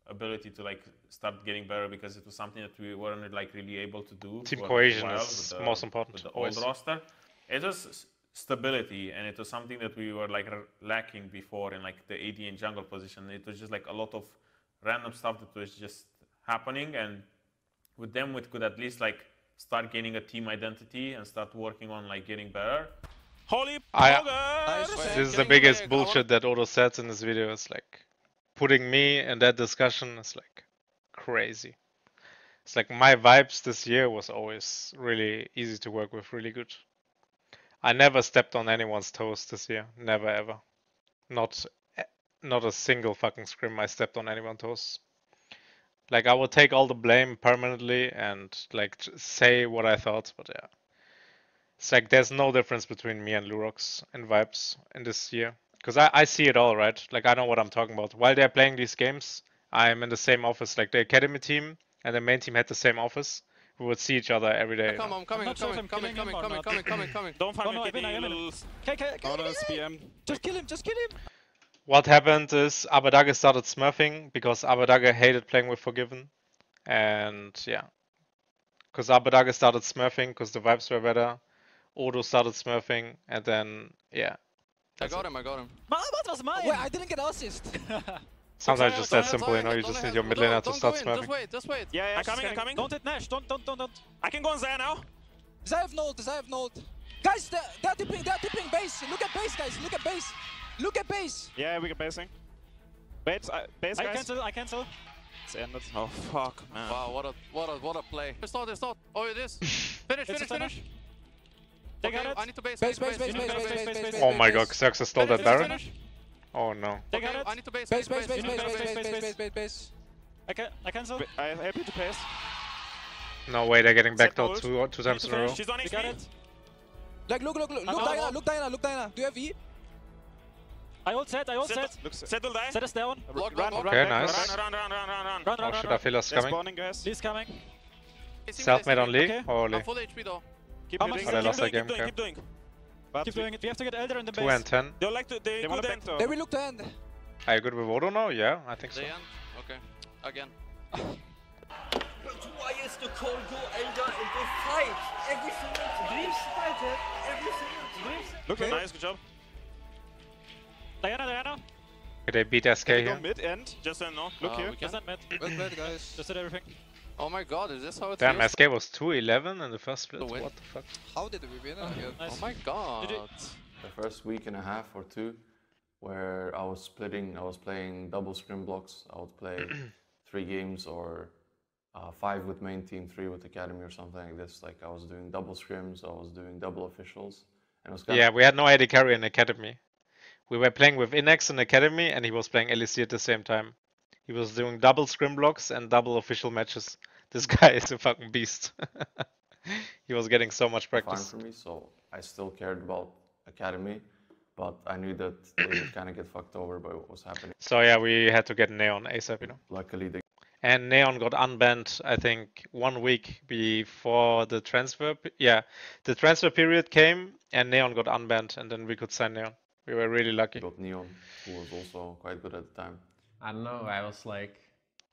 ability to like start getting better, because it was something that we weren't like really able to do. Team for a cohesion while is with the, most important, with the always. old roster. It was stability, and it was something that we were like lacking before in like the AD and jungle position. It was just like a lot of random stuff that was just happening, and with them we could at least like start gaining a team identity and start working on like getting better. Holy This is the biggest bullshit that Odo said in this video. It's like putting me in that discussion is like crazy. It's like my vibes this year was always really easy to work with, really good. I never stepped on anyone's toes this year, never ever. Not a single fucking scrim I stepped on anyone's toes. Like I would take all the blame permanently and like say what I thought, but yeah. It's like there's no difference between me and Lurox in vibes in this year. Because I see it all, right? Like I know what I'm talking about. While they're playing these games, I'm in the same office. Like the academy team and the main team had the same office. We would see each other every day. Come on, coming. Don't find me kidney, little bonus BM. Just kill him, just kill him. What happened is Abadage started smurfing because Abadage hated playing with Forgiven. And yeah. Because Abadage started smurfing because the vibes were better. Odo started smurfing, and then, yeah. I got him. What was mine? Wait, I didn't get assist. Sometimes just that simple, you know, you just need your mid laner to start smurfing. Just wait. Yeah, I'm coming. Don't hit Nash, don't. I can go on Zaya now. Zaya have node. Guys, they're tipping base. Look at base, guys, look at base. Yeah, we can basing. Wait, base guys. I cancel. It's ended. Oh fuck, man. Wow, what a play. It's not. Oh, it is. Finish. Okay, I need to base. Oh my god, Xerxes stole that Baron? Oh no. Okay, I need to base. I cancel. I'm happy to pass. No way, they're getting backed out two times in a row. She's on XP. Like, look, Diana. Do you have E? I ult set. Settle die. Set us down. Run. Okay, nice. Run. Oh shit, Aphila's coming. Spawning, guys. He's coming. Self-made on Lee? Okay. Holy. I'm full HP though. Keep Oh, they lost that game, okay. Keep doing. Keep doing it. We have to get Elder in the base. 2 and 10. They like to. They want to end. They will look to end. Are you good with Odo now? Yeah, I think so. They end? Okay. Again. But why is the call go Elder in the fight? Every single dreams fighter. Every single dreams. Look, nice, good job. Diana. They beat SK Can we here. go mid end? Just no. Look here. Just not mid. Well played, guys. Just did everything. Oh my god, is this how it Damn, feels? SK was 2-11 in the first split. What the fuck? How did we win it again? Oh my god. The first week and a half or two, where I was playing double scrim blocks. I would play 3 games or 5 with main team, 3 with academy or something like this. Like I was doing double scrims, I was doing double officials. And it was kind Yeah, we had no AD carry in academy. We were playing with Inex in academy, and he was playing LEC at the same time. He was doing double scrim blocks and double official matches. This guy is a fucking beast. He was getting so much practice. fine for me, so I still cared about academy, but I knew that they would kind of get fucked over by what was happening. So yeah, we had to get Neon ASAP, you know. Luckily, they And Neon got unbanned, I think, 1 week before the transfer. Yeah, the transfer period came, and Neon got unbanned, and then we could sign Neon. We were really lucky. got Neon, who was also quite good at the time. I don't know, I was like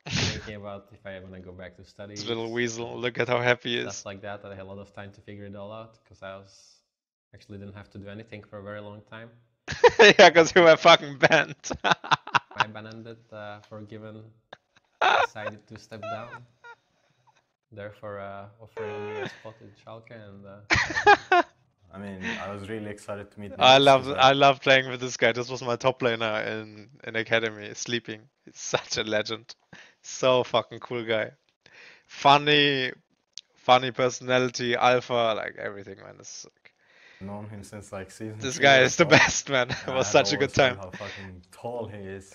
thinking about if I want to go back to study. This little weasel, look at how happy he is. Stuff like that, I had a lot of time to figure it all out, because I actually didn't have to do anything for a very long time. Yeah, because you were fucking banned. I banned it, Forgiven decided to step down, therefore offering me a spot in Shalke, and I mean, I was really excited to meet. I Gilius, love I love playing with this guy. This was my top laner in academy. Sleeping. He's such a legend. So fucking cool guy. Funny personality, alpha, like everything, man. It's like, known him since like season this 3 guy or is the so, best, man. It and was I had such a good always heard time. how fucking tall he is.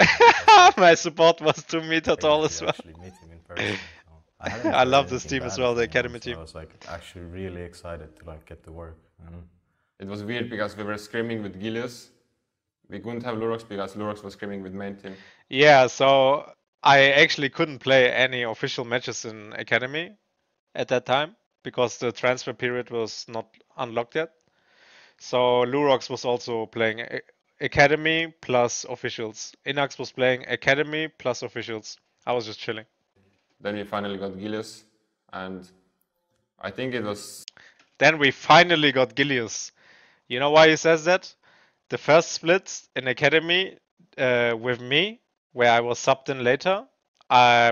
My support was 2 meter tall as well. Actually meet him in person. So I hadn't I heard love this anything team as bad well, of the him, academy so team. I was like actually really excited to like get to work. It was weird because we were scrimming with Gilius. We couldn't have Lurox because Lurox was scrimming with main team. Yeah, so I actually couldn't play any official matches in academy at that time because the transfer period was not unlocked yet. So Lurox was also playing academy plus officials. Inax was playing academy plus officials. I was just chilling. Then we finally got Gilius, and I think it was... Then we finally got Gilius. You know why he says that? The first split in academy with me, where I was subbed in later,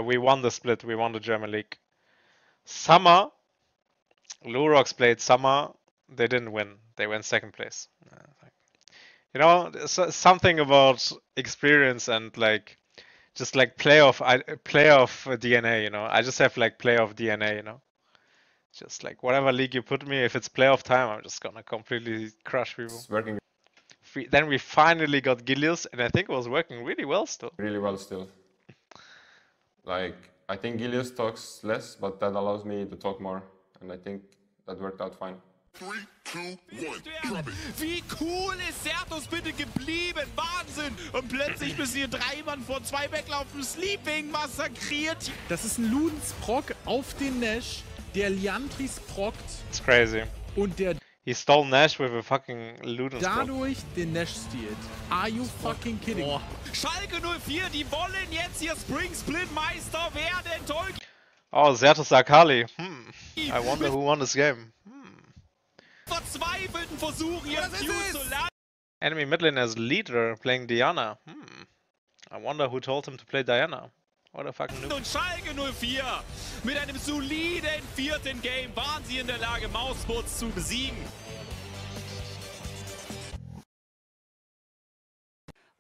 we won the split. We won the German League. Summer, Lurox played Summer. They didn't win. They went second place. You know, something about experience and like just like playoff DNA. You know, I just have like playoff DNA. You know, just like whatever league you put me, if it's playoff time, I'm just gonna completely crush people. It's working Then we finally got Gilius, and I think it was working really well still. really well still. Like, I think Gilius talks less, but that allows me to talk more, and I think that worked out fine. 3, 2, 1, wie cool ist Sertus bitte geblieben? Wahnsinn! Und plötzlich müssen hier 3 Mann vor 2 weglaufen. Sleeping massakriert. Das ist ein Ludens Proc auf den Nash, der Liantris prockt. It's crazy. Und der He stole Nash with a fucking Ludens proc. dadurch den Nash stealt. Are you fucking kidding? Oh. Schalke 04, die wollen jetzt hier Spring Split Meister werden. Toll. Oh, Zertus Akali. I wonder who won this game. Verzweifelten Versuchen hier zu landen. Enemy mid lane as leader playing Diana. I wonder who told him to play Diana. What a fucking noob. Und Schalke 04 mit einem soliden 4. Game waren sie in der Lage, Mausbots zu besiegen.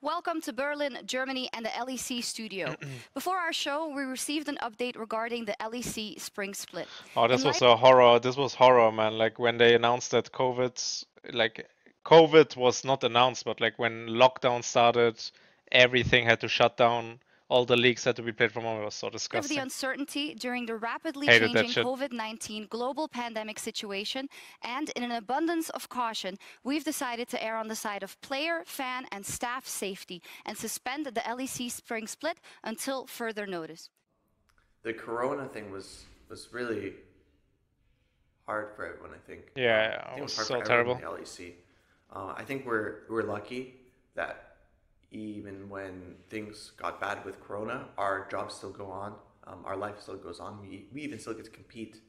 Welcome to Berlin, Germany and the LEC studio. Before our show, we received an update regarding the LEC spring split. Oh, this was a horror. This was horror, man. Like when they announced that COVID was not announced, but like when lockdown started, everything had to shut down. All the leagues had to be played from home. It was so disgusting. Of the uncertainty during the rapidly Hated changing COVID-19 global pandemic situation, and in an abundance of caution, we've decided to err on the side of player, fan, and staff safety and suspend the LEC spring split until further notice. The Corona thing was really hard for everyone, I think. Yeah, it was so terrible. In the LEC. I think we're lucky that even when things got bad with Corona, our jobs still go on, our life still goes on. We even still get to compete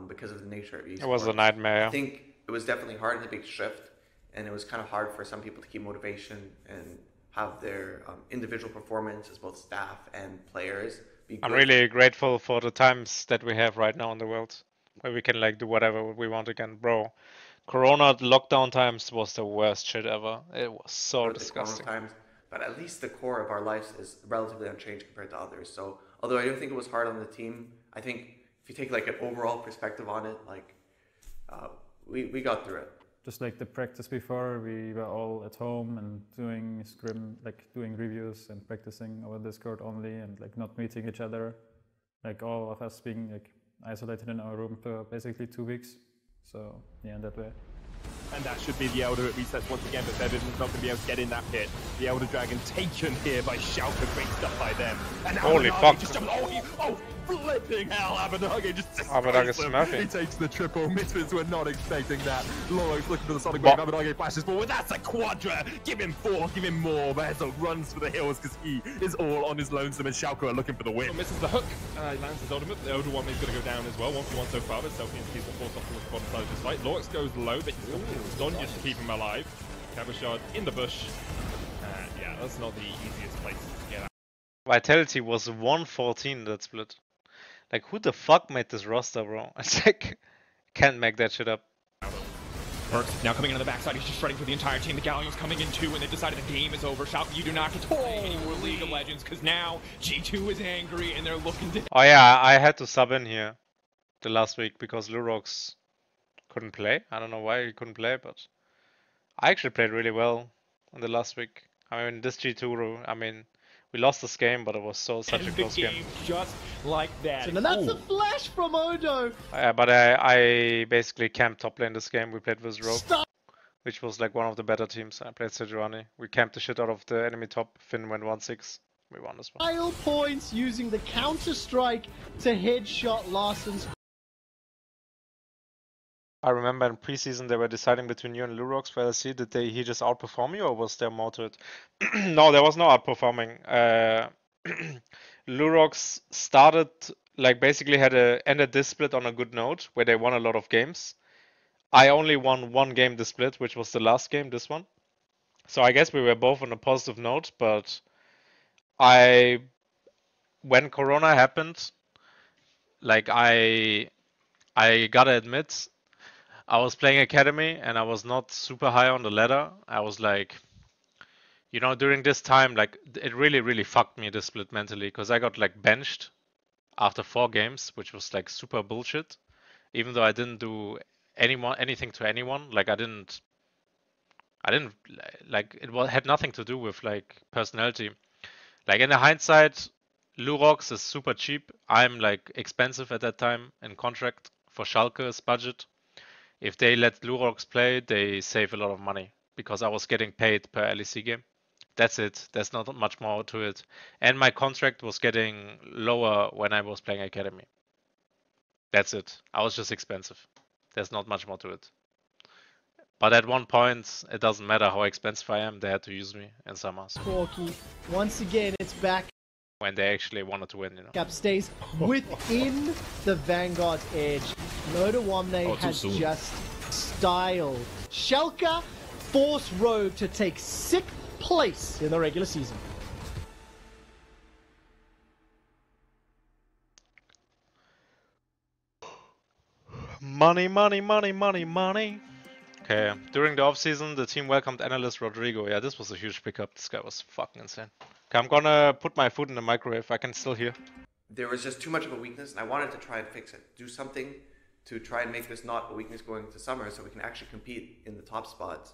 because of the nature of esports. It was a nightmare. I think it was definitely hard in the big shift, and it was kind of hard for some people to keep motivation and have their individual performance as both staff and players be good. I'm really grateful for the times that we have right now in the world, where we can like do whatever we want again, bro. Corona lockdown times was the worst shit ever. It was so disgusting. But at least the core of our lives is relatively unchanged compared to others. So although I don't think it was hard on the team, I think if you take like an overall perspective on it, like we got through it. Just like the practice before, we were all at home and doing doing reviews and practicing over Discord only, and like not meeting each other. Like all of us being like isolated in our room for basically 2 weeks. So yeah, in that way. And that should be the Elder at resets once again, but Devin is not going to be able to get in that pit. The Elder Dragon taken here by Shalke, great stuff by them. And holy Abernage fuck. Just flipping hell, Abernage just Abernage smurfing. He takes the triple. Misfits were not expecting that. Loros looking for the Sonic Wave. Abernage flashes forward. That's a quadra. Give him 4, give him more. Bezo runs for the hills because he is all on his lonesome, and Shalke are looking for the win. So misses the hook. He lands his ultimate. The Elder one is going to go down as well. 1v1 so far, but Selfie and Keys will force off to the bottom side of this fight. Lorax goes low, but he's got Stun just to keep him alive. Cabochard in the bush. Yeah, that's not the easiest place to get out. Vitality was 114 that split. Like, who the fuck made this roster, bro? It's like, can't make that shit up. Perks now coming in on the backside. He's just shredding for the entire team. The Galleon's coming in too, and they've decided the game is over. Shalke, you do not get to play any more League of Legends because now G2 is angry and they're looking to. Oh yeah, I had to sub in here the last week because Lurox couldn't play. I don't know why he couldn't play, but I actually played really well in the last week. I mean, this G2, I mean, we lost this game, but it was such a close game. Just like that. And that's a flash from Odo. Yeah, but I basically camped top lane this game. We played with Rogue, which was like one of the better teams. I played Sejuani. We camped the shit out of the enemy top. Finn went 1-6. We won this one. Trial points using the counter strike to headshot Larsen's. I remember in preseason they were deciding between you and Lurox whether he just outperform you or was there more to it? No, there was no outperforming. Lurox started like basically ended this split on a good note where they won a lot of games. I only won one game this split, which was the last game, this one. So I guess we were both on a positive note, but when Corona happened, like I gotta admit, I was playing Academy and I was not super high on the ladder. I was like, you know, during this time, like it really fucked me this split mentally because I got like benched after 4 games, which was like super bullshit. Even though I didn't do anything to anyone, like I didn't like had nothing to do with like personality. Like in the hindsight, Lurox is super cheap. I'm like expensive at that time in contract for Schalke's budget. If they let Lurox play, they save a lot of money because I was getting paid per LEC game. That's it. There's not much more to it. And my contract was getting lower when I was playing Academy. That's it. I was just expensive. There's not much more to it. But at one point, it doesn't matter how expensive I am. They had to use me in summer. So. Corky, once again, it's back. When they actually wanted to win, you know. Up stays within the Vanguard's edge. Nodawamne has just styled Shalke force Rogue to take 6th place in the regular season. Money, money, money, money, money. Okay, during the offseason, the team welcomed analyst Rodrigo. Yeah, this was a huge pickup. This guy was fucking insane. Okay, I'm gonna put my food in the microwave. I can still hear. There was just too much of a weakness, and I wanted to try and fix it. Do something to try and make this not a weakness going into summer so we can actually compete in the top spots.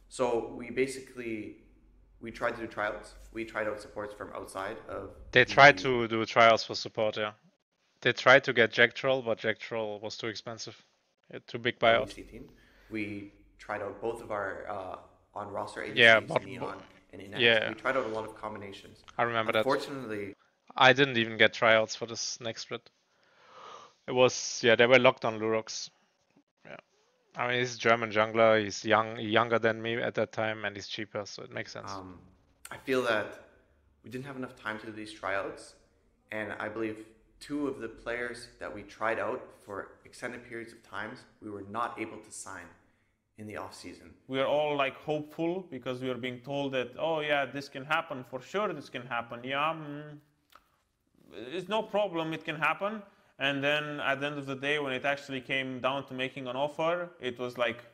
So we tried to do trials. We tried out supports from outside of... They tried to do trials for support, yeah. They tried to get Jack Troll, but Jack Troll was too expensive. Too big buyout. We tried out both of our on roster agencies, yeah, but, Neon and Inex. Yeah. We tried out a lot of combinations. I remember that. Unfortunately, I didn't even get tryouts for this next split. It was, yeah, they were locked on Lurox. Yeah. I mean, he's a German jungler, he's younger than me at that time, and he's cheaper, so it makes sense. I feel that we didn't have enough time to do these tryouts, and I believe 2 of the players that we tried out for extended periods of times, we were not able to sign in the off season. We are all like hopeful because we are being told that, oh yeah, this can happen, for sure this can happen. Yeah, it's no problem, it can happen. And then at the end of the day, when it actually came down to making an offer, it was like,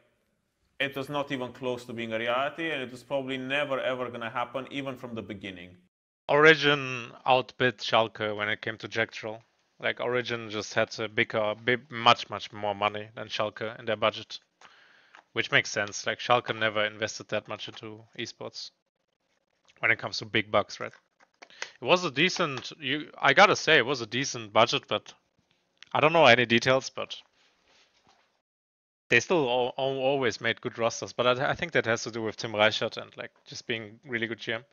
it was not even close to being a reality, and it was probably never ever gonna happen, even from the beginning. Origin outbid Schalke when it came to Jack Troll. Like Origin just had much more money than Schalke in their budget, which makes sense. Like Schalke never invested that much into esports when it comes to big bucks, right? It was a decent. I gotta say, it was a decent budget, but I don't know any details. But they still always made good rosters. But I think that has to do with Tim Reichert and like just being really good GM.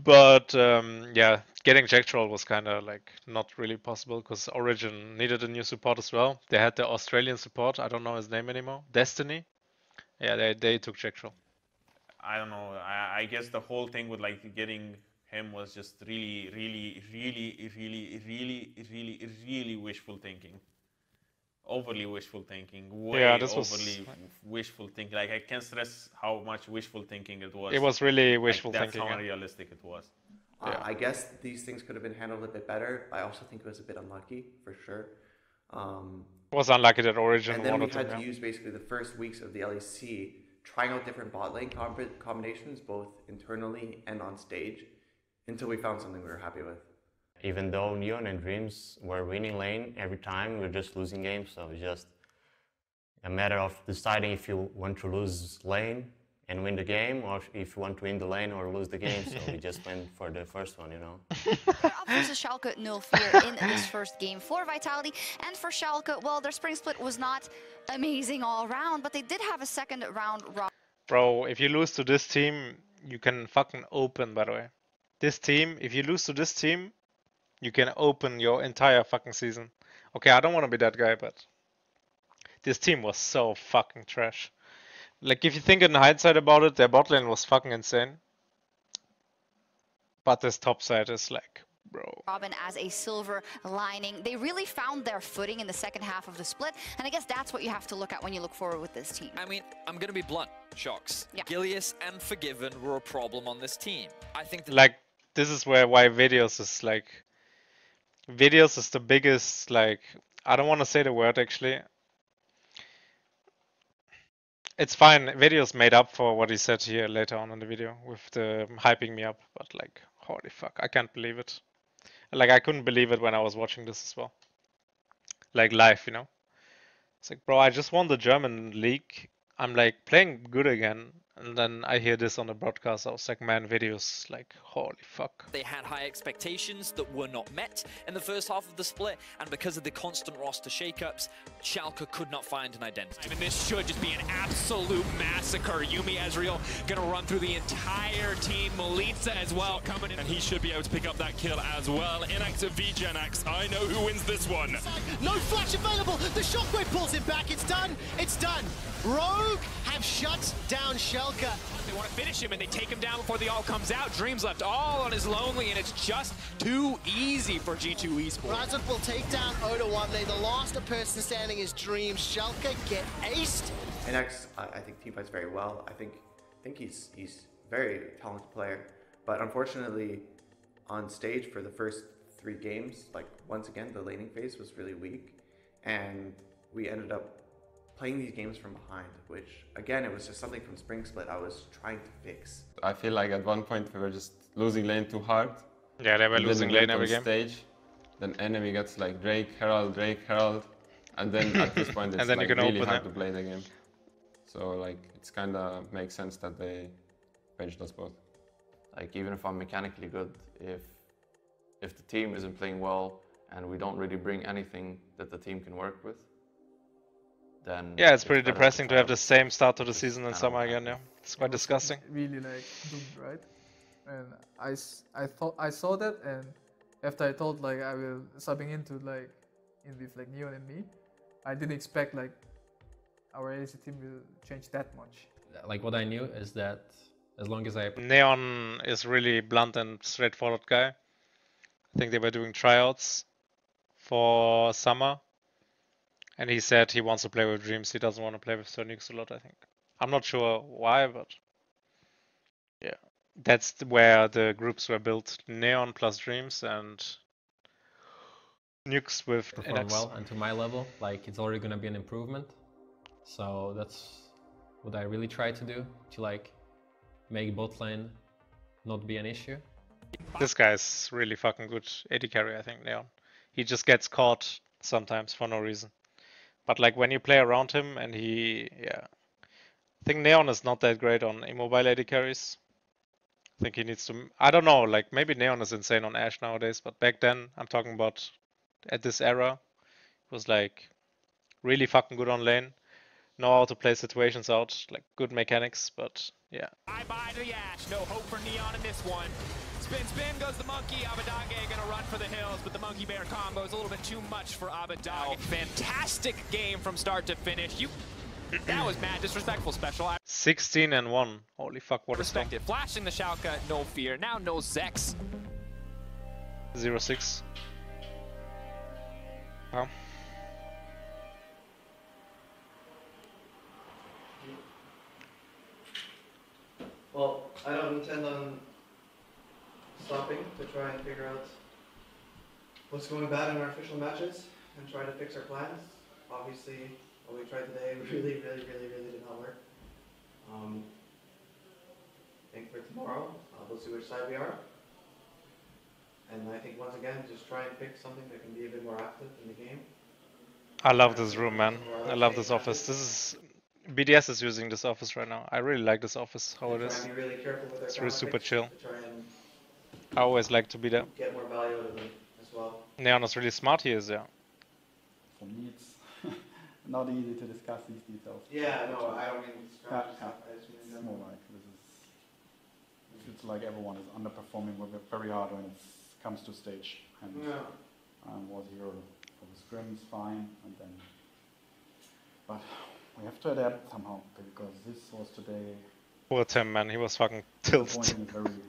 But yeah, getting Jack Troll was kind of like not really possible because Origin needed a new support as well. They had the Australian support. I don't know his name anymore. Destiny. Yeah, they took Jack Troll. I don't know. I guess the whole thing with like getting him was just really wishful thinking. Overly wishful thinking. Way overly wishful thinking. Like I can't stress how much wishful thinking it was. It was really wishful thinking. That's how unrealistic it was. I guess these things could have been handled a bit better. I also think it was a bit unlucky, for sure. Was unlucky that Origin and then we wanted had them, to yeah. use basically the first weeks of the LEC trying out different bot lane combinations, both internally and on stage, until we found something we were happy with. Even though Neon and Dreams were winning lane every time, we were just losing games, so it's just a matter of deciding if you want to lose lane and win the game, or if you want to win the lane or lose the game, so we just went for the first one, you know. Up versus Shalke, no fear in this first game for Vitality. And for Shalke, well, their spring split was not amazing all around, but they did have a second round run. Bro, if you lose to this team, you can fucking open, by the way. This team, if you lose to this team, you can open your entire fucking season. Okay, I don't want to be that guy, but this team was so fucking trash. Like, if you think in hindsight about it, their bot lane was fucking insane. But this top side is like, bro. Robin as a silver lining. They really found their footing in the second half of the split, and I guess that's what you have to look at when you look forward with this team. I mean, I'm going to be blunt, Shocks. Yeah. Gilius and Forgiven were a problem on this team. I think that Like, this is why Videos is like... Videos is the biggest, like... I don't want to say the word, actually. It's fine. Videos made up for what he said here later on in the video with the hyping me up, but like, holy fuck, I can't believe it. Like, I couldn't believe it when I was watching this as well. Like, live, you know? It's like, bro, I just won the German league. I'm like playing good again. And then I hear this on the broadcast. I was like, man, Videos, like, holy fuck. they had high expectations that were not met in the first half of the split, and because of the constant roster shakeups, Shalke could not find an identity. And this should just be an absolute massacre. Yumi Ezreal gonna run through the entire team. Melitza as well coming in. And he should be able to pick up that kill as well. Inactive VGenax. I know who wins this one. No flash available. The shockwave pulls him back. It's done. It's done. Rogue have shut down Shalke. They want to finish him and they take him down before the all comes out. Dreams left all on his lonely, and it's just too easy for G2 Esports. Razak will take down Oda one. The last person standing is Dreams. Shalke get aced. Inex, I think team fights very well. I think he's a very talented player, but unfortunately, on stage for the first 3 games, like once again the laning phase was really weak, and we ended up playing these games from behind, which again it was just something from Spring Split I was trying to fix. I feel like at one point we were just losing lane too hard. Yeah, they were losing lane every game. Stage, then enemy gets like Drake, Herald, and then at this point it's and then like you can really open hard it. to play the game. So like it's kind of makes sense that they benched us both. Like even if I'm mechanically good, if the team isn't playing well and we don't really bring anything that the team can work with, then yeah, it's pretty depressing to have the same start to the season in summer again. Yeah, it's quite disgusting. Really like doomed, right? And I saw that, and after I thought like I will subbing into like in with like Neon and me, I didn't expect like our AC team will change that much. Like what I knew is that as long as I Neon is really blunt and straightforward guy. I think they were doing tryouts for summer. And he said he wants to play with Dreams. He doesn't want to play with Sonics a lot, I think. I'm not sure why, but yeah. That's where the groups were built. Neon plus Dreams and Nukes with perform NX. well and to my level. Like it's already gonna be an improvement. So that's what I really try to do, to like make bot lane not be an issue. This guy's really fucking good AD carry, I think, Neon. He just gets caught sometimes for no reason. But like when you play around him and yeah. I think Neon is not that great on immobile AD carries. I think he needs to, I don't know, like maybe Neon is insane on Ashe nowadays, but back then, I'm talking about at this era, it was like really fucking good on lane. Know how to play situations out, like good mechanics, but yeah. Bye-bye to the Ashe. No hope for Neon in this one. Spin goes the monkey. Abadage gonna run for the hills, but the monkey bear combo is a little bit too much for Abadage. Fantastic game from start to finish. That was mad disrespectful, Special. 16-1. Holy fuck, what a stomp. Flashing the Shalke, no fear. Now no Zex. 0-6. Wow. Well, I don't intend on stopping to try and figure out what's going bad in our official matches. and try to fix our plans. Obviously, what we tried today really did not work. I think for tomorrow, we'll see which side we are. And I think once again, just try and pick something that can be a bit more active in the game. I love this room, man. I love this office. This is BDS is using this office right now. I really like this office, how it Try is. and be really careful with our It's really counter super picks chill. to try and I always like to be there. get more value out of them as well. Neon is really smart, he is, yeah. For me, it's not easy to discuss these details. Yeah, no, I don't mean strategy stuff. I just mean It's more like it's like everyone is underperforming very hard when it comes to stage. And was here for the scrims fine, and then, but we have to adapt somehow because this was today. Poor Tim, man, he was fucking tilted. Disappointing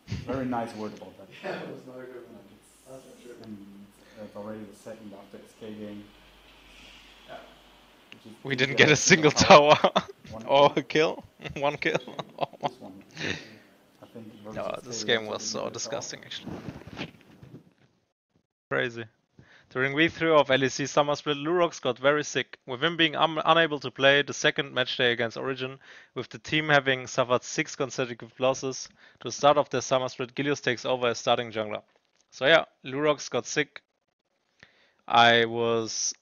is very nice word about that. Yeah, it was not a good one. That's not true. And it's already the second after SK game. Yeah. We didn't get a single tower or a kill. One kill. This one. I think No, this game was so disgusting actually. Crazy. During week 3 of LEC Summer Split, Lurox got very sick, with him being unable to play the second match day against Origin, with the team having suffered 6 consecutive losses. To the start of their Summer Split, Gilius takes over as starting jungler. So yeah, Lurox got sick. I was,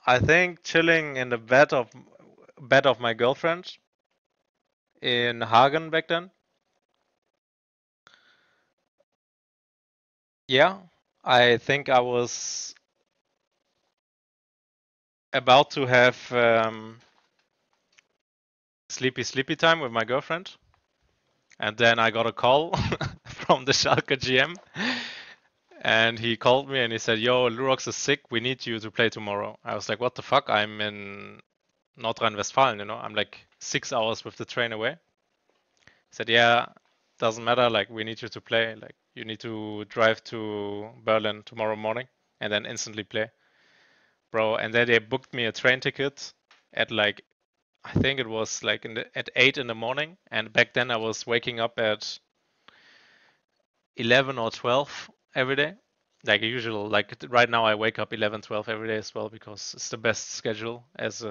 I think, chilling in the bed of my girlfriend in Hagen back then. Yeah, I think I was about to have sleepy time with my girlfriend, and then I got a call from the Shalke GM, and he called me and he said, "Yo, Lurox is sick. We need you to play tomorrow." I was like, "What the fuck? I'm in Nordrhein-Westfalen, you know. I'm like 6 hours with the train away." He said, "Yeah, doesn't matter. Like, we need you to play. Like, you need to drive to Berlin tomorrow morning and then instantly play." Bro, and then they booked me a train ticket at like, I think it was like at 8 in the morning, and back then I was waking up at 11 or 12 every day, like usual. Like right now I wake up 11, 12 every day as well because it's the best schedule as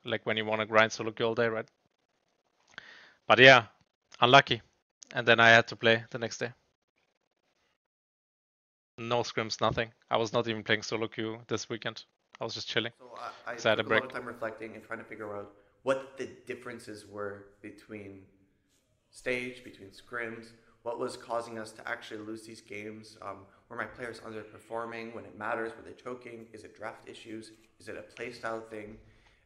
like when you want to grind solo queue all day, right? But yeah, unlucky, and then I had to play the next day. No scrims, nothing. I was not even playing solo queue this weekend. I was just chilling. So I had took a a break. lot of time reflecting and trying to figure out what the differences were between stage, between scrims, what was causing us to actually lose these games. Were my players underperforming when it matters? Were they choking? Is it draft issues? Is it a playstyle thing?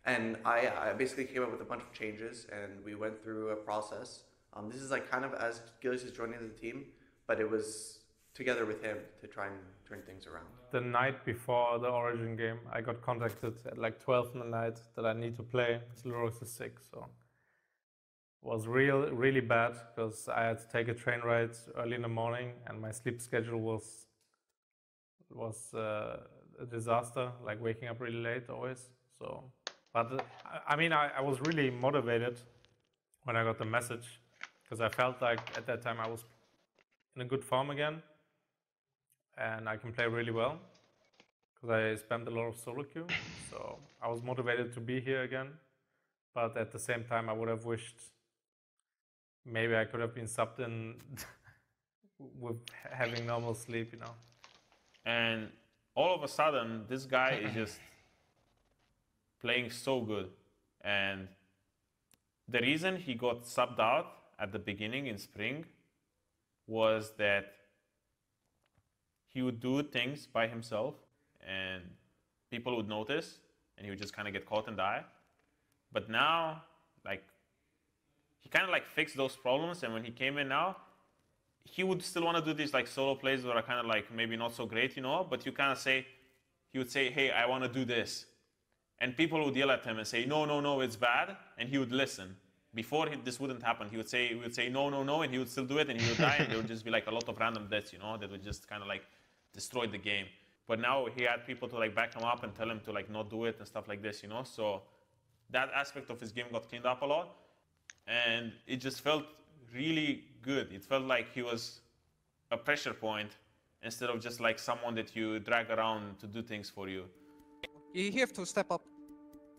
And I basically came up with a bunch of changes, and we went through a process. This is like kind of as Gilius is joining the team, but it was together with him to try and turn things around. The night before the Origin game, I got contacted at like 12 in the night that I need to play. Lurox is sick, so it was really bad because I had to take a train ride early in the morning, and my sleep schedule was a disaster. Like waking up really late always. So, but I mean, I was really motivated when I got the message because I felt like at that time I was in a good form again. And I can play really well because I spent a lot of solo queue, so I was motivated to be here again. But at the same time, I would have wished maybe I could have been subbed in with having normal sleep, you know. And all of a sudden, this guy is just playing so good. And the reason he got subbed out at the beginning in spring was that he would do things by himself and people would notice and he would just kind of get caught and die. But now, like, he kind of like fixed those problems, and when he came in now, he would still want to do these like solo plays that are kind of like maybe not so great, you know, but you kind of say, he would say, "Hey, I want to do this." And people would yell at him and say, no, it's bad. And he would listen. Before this wouldn't happen, he would say, no, and he would still do it, and he would die, and there would just be like a lot of random deaths, you know, that would just kind of like destroy the game. But now he had people to like back him up and tell him to like not do it and stuff like this, you know. So that aspect of his game got cleaned up a lot, and it just felt really good. It felt like he was a pressure point instead of just like someone that you drag around to do things for you. You have to step up.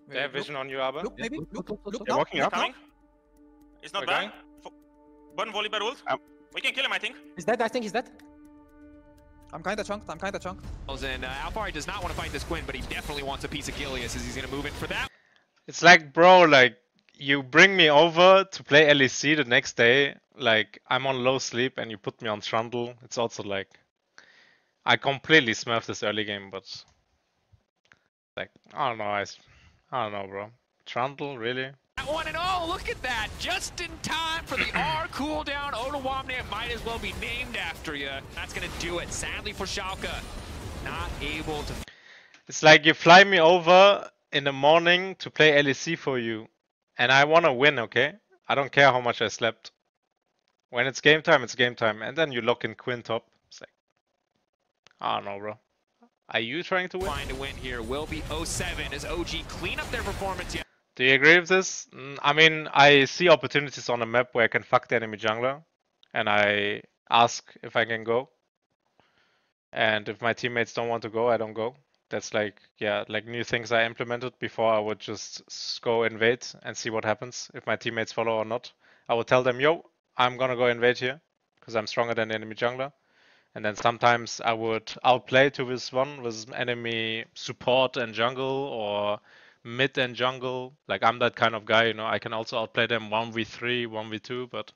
They have vision on you, Abe. Look, maybe. Look. They're walking up. Coming. It's not bad. Button volley by ult. We can kill him, I think. He's dead. I think he's dead. I'm kinda chunked. And Alpari does not want to fight this Quinn, but he definitely wants a piece of Gilius as he's going to move in for that. It's like, bro, like, you bring me over to play LEC the next day, like, I'm on low sleep and you put me on Trundle. It's also like, I completely smurfed this early game, but, like, I don't know, bro. Trundle, really? That one and all, look at that! Just in time for the R cooldown. Otawamne might as well be named after you. That's gonna do it. Sadly for Shalke, not able to. It's like you fly me over in the morning to play LEC for you, and I wanna win, okay? I don't care how much I slept. When it's game time, and then you lock in Quinn top. It's like, I don't know, bro. Are you trying to win? Find a win here will be 07 as OG clean up their performance. Do you agree with this? I mean, I see opportunities on the map where I can fuck the enemy jungler, and I ask if I can go. And if my teammates don't want to go, I don't go. That's like, yeah, like new things I implemented. Before I would just go invade and see what happens, if my teammates follow or not. I would tell them, yo, I'm gonna go invade here, because I'm stronger than the enemy jungler. And then sometimes I would outplay 2v1 with enemy support and jungle, or mid and jungle. Like, I'm that kind of guy, you know. I can also outplay them 1v3, 1v2, but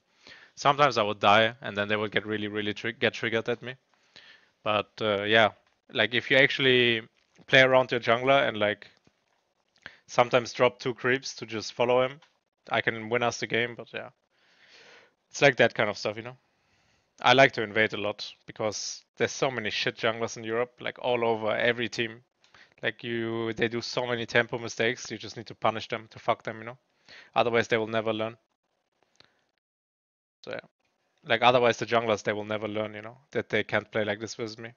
sometimes I would die and then they would get really get triggered at me. But yeah, like, if you actually play around your jungler and like sometimes drop 2 creeps to just follow him, I can win us the game. But yeah, it's like that kind of stuff, you know. I like to invade a lot because there's so many shit junglers in Europe, like all over every team. Like, they do so many tempo mistakes, you just need to punish them, to fuck them, you know. Otherwise they will never learn. So yeah. Like, otherwise the junglers, they will never learn, you know, that they can't play like this with me.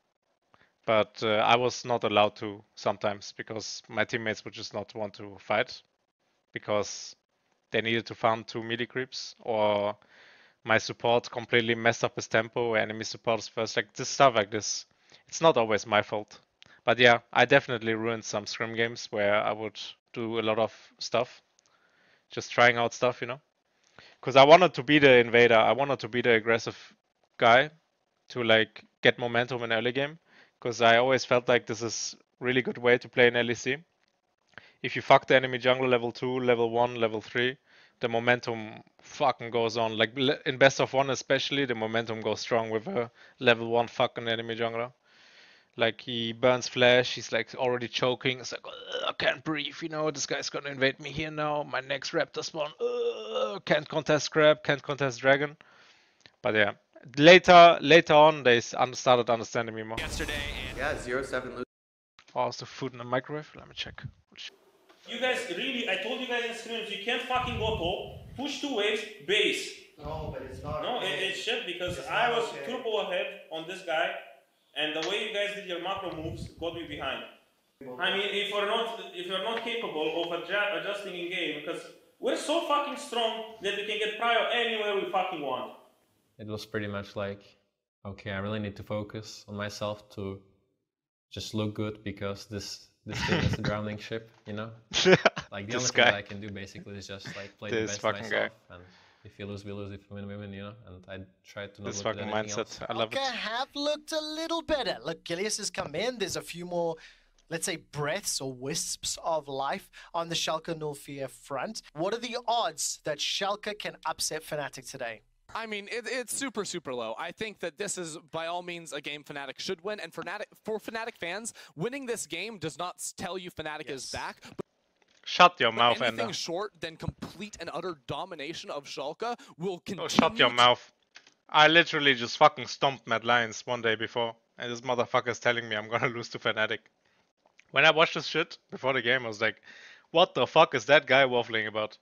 But I was not allowed to sometimes because my teammates would just not want to fight because they needed to farm 2 melee creeps, or my support completely messed up his tempo, enemy support is first, like this stuff like this. It's not always my fault. But yeah, I definitely ruined some scrim games where I would do a lot of stuff. Just trying out stuff, you know. Because I wanted to be the invader, I wanted to be the aggressive guy to like get momentum in early game. Because I always felt like this is really good way to play in LEC. If you fuck the enemy jungle level 2, level 1, level 3, the momentum fucking goes on. Like in best of 1 especially, the momentum goes strong with a level 1 fucking enemy jungler. Like, he burns flash, he's like already choking. It's like, I can't breathe, you know, this guy's gonna invade me here now. My next raptor spawn, can't contest grab, can't contest dragon. But yeah, later on they started understanding me more. Yesterday and yeah, 0-7 lose. Oh, is the food in the microwave? Let me check. You guys really, I told you guys in scrims, you can't fucking go top, push 2 waves, base. No, but it's not. No, it's shit because I was turbo ahead on this guy, and the way you guys did your macro moves got me behind. I mean, if you're not capable of adjusting in game, because we're so fucking strong that we can get prio anywhere we fucking want. It was pretty much like, okay, I really need to focus on myself to just look good because this thing is a drowning ship, you know? Like, the only thing that I can do basically is just like play the best myself. And if you lose, we lose. If you win, we win, you know? And I try to not this look at fucking anything mindset, else. I love it. Have looked a little better. Look, Gilius has come in. There's a few more, let's say, breaths or wisps of life on the Shalke Nulfia front. What are the odds that Shalke can upset Fnatic today? I mean, it's super low. I think that this is, by all means, a game Fnatic should win. And for Fnatic fans, winning this game does not tell you Fnatic is back. Shut your mouth, anything Ender. short than complete and utter domination of Schalke will continue. Oh, shut your mouth. I literally just fucking stomped Mad Lions one day before, and this motherfucker's telling me I'm gonna lose to Fnatic. When I watched this shit before the game, I was like, what the fuck is that guy waffling about?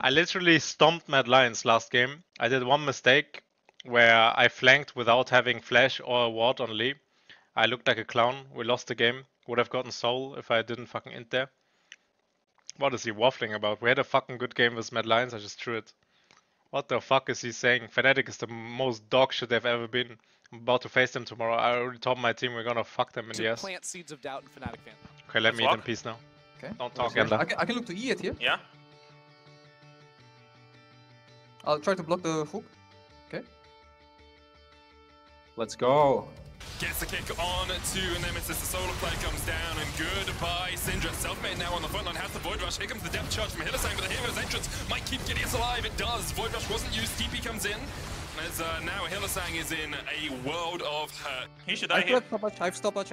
I literally stomped Mad Lions last game. I did one mistake where I flanked without having flash or a ward on Lee. I looked like a clown. We lost the game. Would have gotten soul if I didn't fucking int there. What is he waffling about? We had a fucking good game with Mad Lions. I just threw it. What the fuck is he saying? Fnatic is the most dog shit they've ever been. I'm about to face them tomorrow. I already told my team we're gonna fuck them in the To ass. plant seeds of doubt in Fnatic fans. Okay, let me eat in peace now. Okay. Don't talk, I Enda. can look to E it here. Yeah. I'll try to block the hook. Okay. Let's go. Gets the kick on to Nemesis, the solar play comes down, and goodbye Syndra. Selfmade now on the front line, has the Void Rush. Here comes the depth charge from Hillesang, but the hero's entrance might keep Gilius alive. It does. Void Rush wasn't used, TP comes in. As now Hillesang is in a world of hurt. He should die here. I have stopwatch.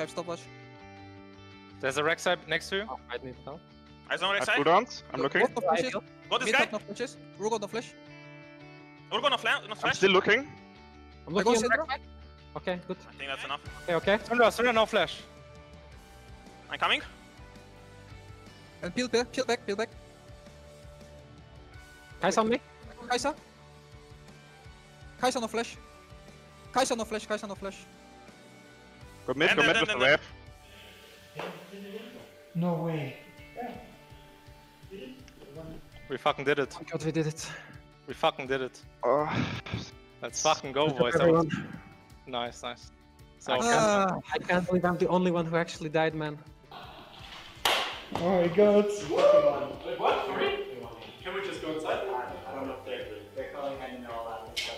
There's a Rek'Sai next to you. I need help. I saw Rek'Sai. Cooldowns. I'm looking. Got this guy. Urgot no flash. Urgot no flash. I'm still looking. I'm looking at Rek'Sai. Okay, good. I think that's enough. Okay. Syndra, no flash. I'm coming. And peel back. Kai'Sa on me. Kai'Sa no flash. Kai'Sa no flash. Go mid with the web. No way. We fucking did it. Oh god, we did it. We fucking did it. Oh. Let's fucking go, boys. Nice. So I can't believe I'm the only one who actually died, man. Oh my god. Wait, what? Sorry? Can we just go inside? I don't know if they're calling I know all that stuff.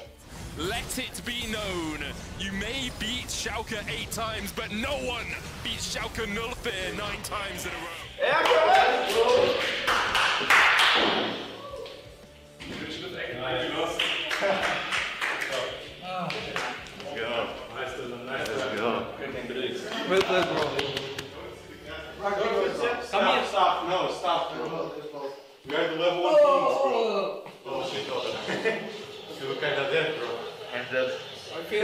Let it be known, you may beat Shalke 8 times, but no one beats Shalke Nullfair 9 times in a row. Well played, bro. Stop, bro. We are the level 1 teams, bro. Oh shit, you look kinda dead, bro. I'm dead. Okay.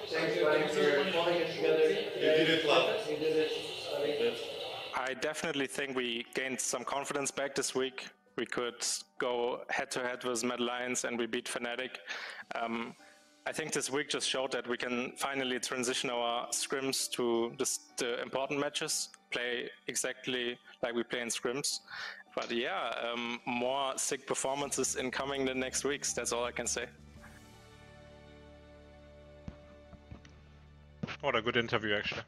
Thanks for pulling it together. You did it, lad. You did it. I definitely think we gained some confidence back this week. We could go head-to-head with Mad Lions and we beat Fnatic. I think this week just showed that we can finally transition our scrims to the important matches, play exactly like we play in scrims. But yeah, more sick performances incoming the next weeks, that's all I can say. What a good interview, actually.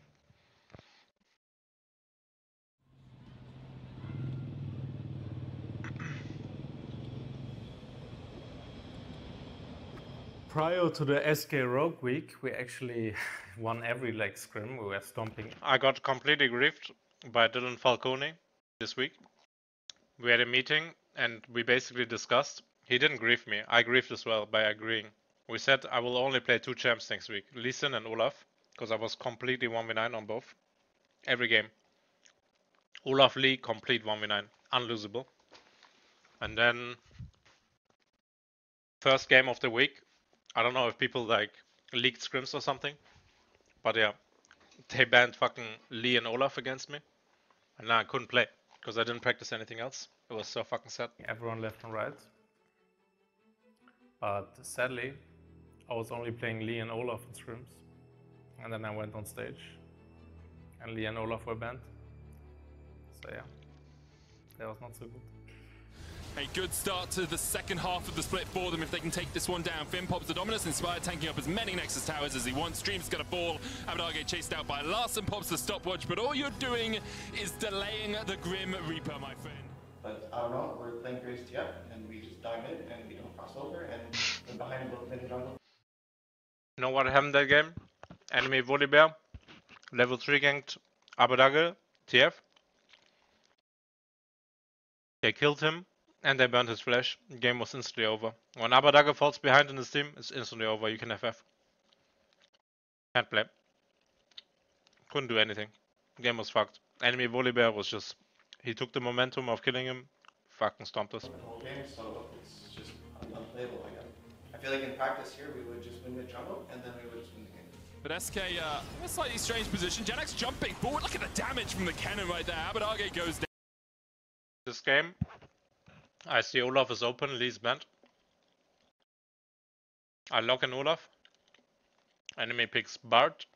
Prior to the SK Rogue week, we actually won every like scrim. We were stomping. I got completely griefed by Dylan Falcone this week. We had a meeting and we basically discussed. He didn't grief me. I griefed as well by agreeing. We said I will only play 2 champs next week, Lee Sin and Olaf, because I was completely 1v9 on both. Every game. Olaf Lee, complete 1v9, unlosable. And then first game of the week, I don't know if people like leaked scrims or something, but yeah, they banned fucking Lee and Olaf against me, and now I couldn't play because I didn't practice anything else. It was so fucking sad. Everyone left and right. But sadly, I was only playing Lee and Olaf in scrims, and then I went on stage, and Lee and Olaf were banned. So yeah, that was not so good. A good start to the second half of the split for them if they can take this one down. Finn pops the dominance, Inspired tanking up as many Nexus towers as he wants. Dream's got a ball. Abadage chased out by Larson, pops the stopwatch, but all you're doing is delaying the Grim Reaper, my friend. But I don't know, we're playing Grace TF, and we just dive in, and we don't cross over, and we're behind both mid and jungle. You know what happened that game? Enemy Volibear, level 3 ganked Abadage, TF. They killed him. And they burned his flash. The game was instantly over. When Abadage falls behind in his team, it's instantly over. You can FF. Can't play. Couldn't do anything. The game was fucked. Enemy Volibear was just... He took the momentum of killing him. Fucking stomped us. The whole game, so it's just unplayable, I guess. I feel like in practice here, we would just win mid jungle, and then we would just win the game. But SK in a slightly strange position. Janax jumping forward. Look at the damage from the cannon right there. Abadage goes down. This game... I see Olaf is open, Lee's banned. I lock in Olaf. Enemy picks Bart.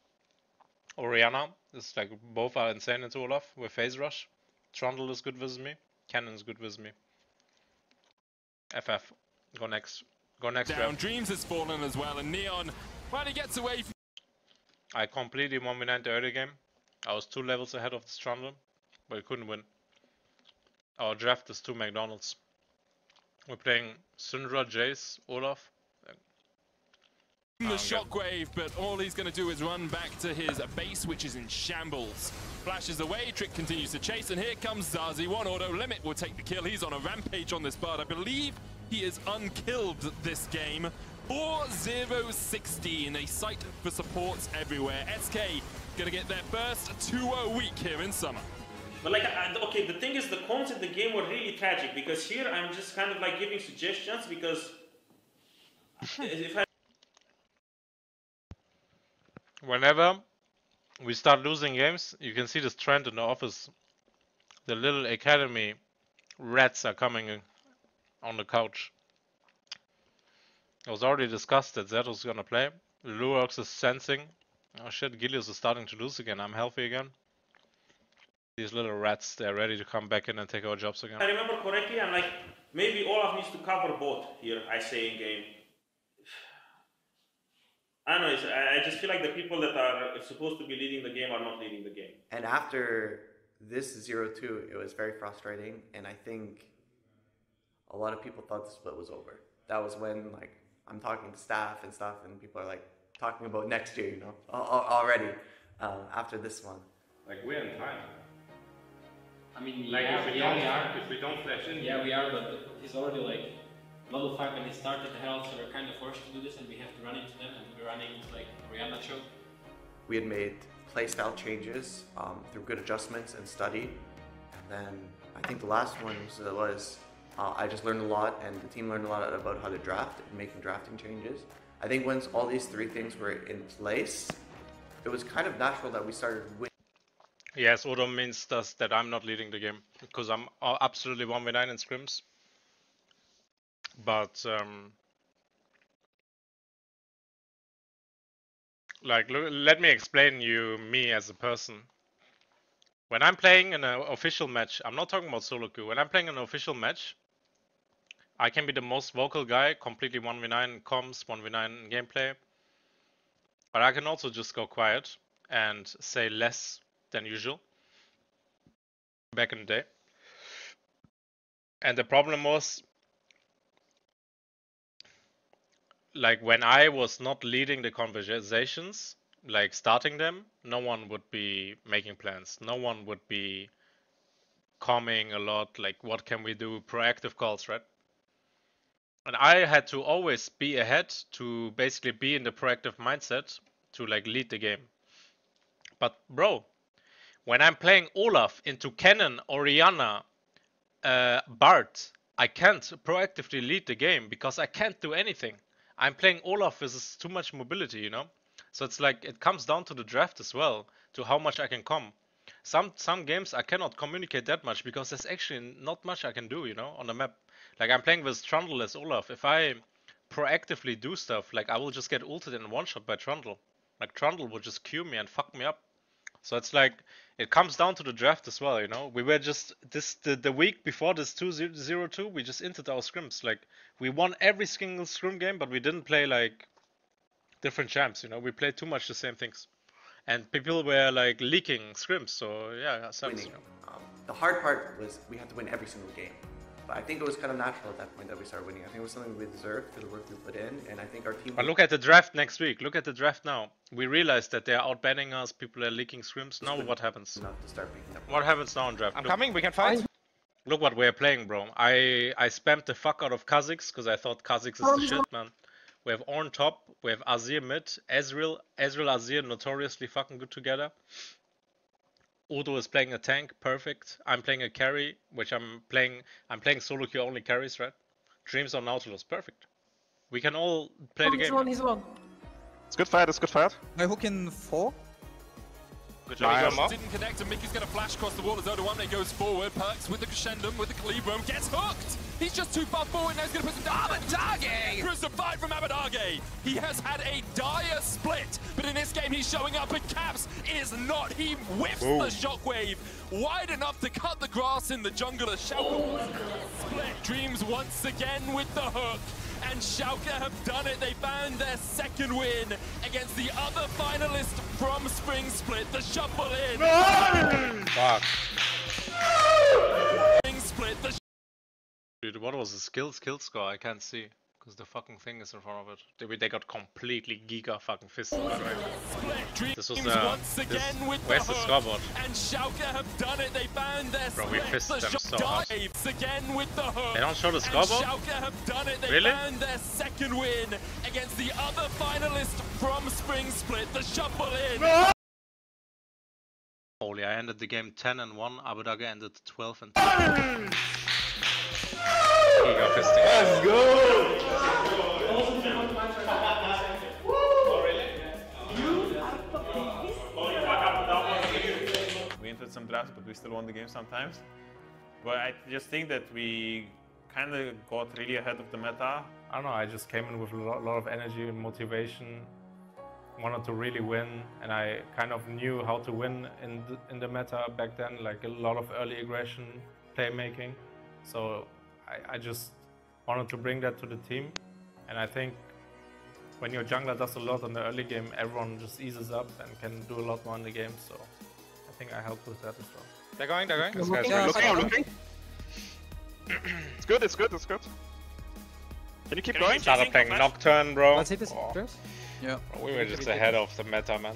Orianna. It's like both are insane into Olaf with phase rush. Trundle is good with me. Cannon is good with me. FF. Go next. Go next down. round. Dreams has fallen as well, and Neon finally gets away. I completely 1v9 the early game. I was 2 levels ahead of this Trundle, but we couldn't win. Our draft is 2 McDonald's. We're playing Syndra, Jace, Olaf. The shockwave, but all he's going to do is run back to his base, which is in shambles. Flashes away, Trick continues to chase, and here comes Zazi. 1 auto limit will take the kill. He's on a rampage on this Bard. I believe he is unkilled this game. 4-0-16, a sight for supports everywhere. SK going to get their first 2-0 week here in summer. But like, okay, the thing is, the comms in the game were really tragic, because here I'm just kind of like giving suggestions, because if I... Whenever we start losing games, you can see this trend in the office. The little academy rats are coming in on the couch. It was already discussed that Zeto's gonna play. Lurox is sensing. Oh shit, Gilius is starting to lose again. I'm healthy again. These little rats, they're ready to come back in and take our jobs again. I remember correctly, I'm like, maybe Olaf needs to cover both here, I say in game. I don't know, I just feel like the people that are supposed to be leading the game are not leading the game. And after this 0-2, it was very frustrating, and I think a lot of people thought the split was over. That was when, like, I'm talking to staff and stuff, and people are like talking about next year, you know, already after this one. Like, we're in time. I mean, like, yeah, if we don't flash in. Yeah, we are, but he's already like level 5 when he started the health, so we're kind of forced to do this, and we have to run into them, and we're running like Rihanna show. We had made playstyle changes through good adjustments and study, and then I think the last one was I just learned a lot, and the team learned a lot about how to draft and making drafting changes. I think once all these 3 things were in place, it was kind of natural that we started winning. Yes, Odo means that I'm not leading the game, because I'm absolutely 1v9 in scrims. But like, let me explain me as a person. When I'm playing in an official match, I'm not talking about solo queue. When I'm playing an official match, I can be the most vocal guy, completely 1v9 in comms, 1v9 in gameplay. But I can also just go quiet and say less than usual back in the day. And the problem was, like, when I was not leading the conversations, like starting them, no one would be making plans. No one would be coming a lot, like, what can we do? Proactive calls, right? And I had to always be ahead to basically be in the proactive mindset to, like, lead the game. But bro, when I'm playing Olaf into Cannon, Orianna, Bart, I can't proactively lead the game because I can't do anything. I'm playing Olaf with too much mobility, you know? So it's like, it comes down to the draft as well, to how much I can come. Some games I cannot communicate that much because there's actually not much I can do, you know, on the map. Like, I'm playing with Trundle as Olaf. If I proactively do stuff, like, I will just get ulted in one shot by Trundle. Like, Trundle would just Q me and fuck me up. So it's like, it comes down to the draft as well, you know? We were just, the week before this 2-0-2, we just entered our scrims. Like, we won every single scrim game, but we didn't play, like, different champs, you know? We played too much the same things. And people were, like, leaking scrims, so yeah, that sucks, you know? The hard part was we had to win every single game. But I think it was kind of natural at that point that we started winning. I think it was something we deserved for the work we put in, and I think our team... But look at the draft next week. Look at the draft now. We realized that they're outbanning us, people are leaking scrims. Now what happens? Enough to start picking up. What happens now in draft? I'm coming, we can fight. Look what we're playing, bro. I spammed the fuck out of Kha'Zix, because I thought Kha'Zix is the shit, man. We have Ornn top, we have Azir mid, Ezreal, Azir notoriously fucking good together. Udo is playing a tank, perfect. I'm playing a carry, which I'm playing solo queue only carries, right? Dreams on Nautilus, perfect. We can all play the game. He's one. It's good fight, it's good fight. I hook in 4. Good job, didn't connect, and Mickey's gonna flash across the wall as Odo1 goes forward. Perks with the Crescendum, with the Calibrum, gets hooked! He's just too far forward, now he's gonna put some down. Abadage! Crucified from Abadage! He has had a dire split, but in this game he's showing up, and Caps is not. He whiffs the shockwave wide enough to cut the grass in the jungle as Shalke split. Dreams once again with the hook. and Shalke have done it. They found their second win against the other finalist from Spring Split, the Shuffle In. Fuck. Spring Split, the Dude, what was the kill score? I can't see. Because the fucking thing is in front of it. They got completely giga fucking fisted. Right? This was once again with where's the the hook, scoreboard? and Shalke have done it. They found their Bro, we fisted them so hard. Again with the hook. They don't show the And scoreboard? Shalke have done it. They Really? found their second win against the other finalist from Spring Split, the Shuffle In. Holy, I ended the game 10-1. Abu ended 12-2. Giga fisting. Let's go! We entered some drafts, but we still won the game sometimes. But I just think that we kind of got really ahead of the meta. I don't know, I just came in with a lot of energy and motivation, wanted to really win, and I kind of knew how to win in the meta back then, like a lot of early aggression, playmaking. So I just wanted to bring that to the team, and I think when your jungler does a lot in the early game, everyone just eases up and can do a lot more in the game, so I think I helped with that as well. They're going. This guy's I'm looking. It's good. Can you keep going? Started playing Nocturne, bro. Let's hit this first. Yeah. We were just ahead of the meta, man.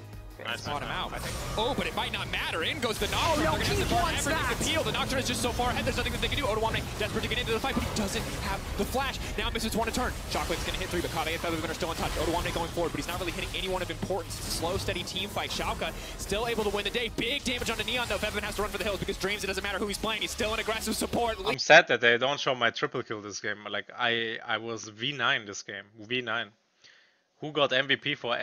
Spot him out, I think. Oh, but it might not matter. In goes the Nocturne. They're gonna have to burn everything to peel. The Nocturne is just so far ahead, there's nothing that they can do. Odoamne desperate to get into the fight, but he doesn't have the flash. Now misses one to turn. Shockwave's gonna hit 3, but Kave and Featherwing are still in touch. Odoamne going forward, but he's not really hitting anyone of importance. It's a slow, steady team fight. Shalke still able to win the day. Big damage onto Neon, though. Featherwing has to run for the hills because Dreams, it doesn't matter who he's playing. He's still an aggressive support. I'm sad that they don't show my triple kill this game. Like, I was V9 this game. V9. Who got MVP for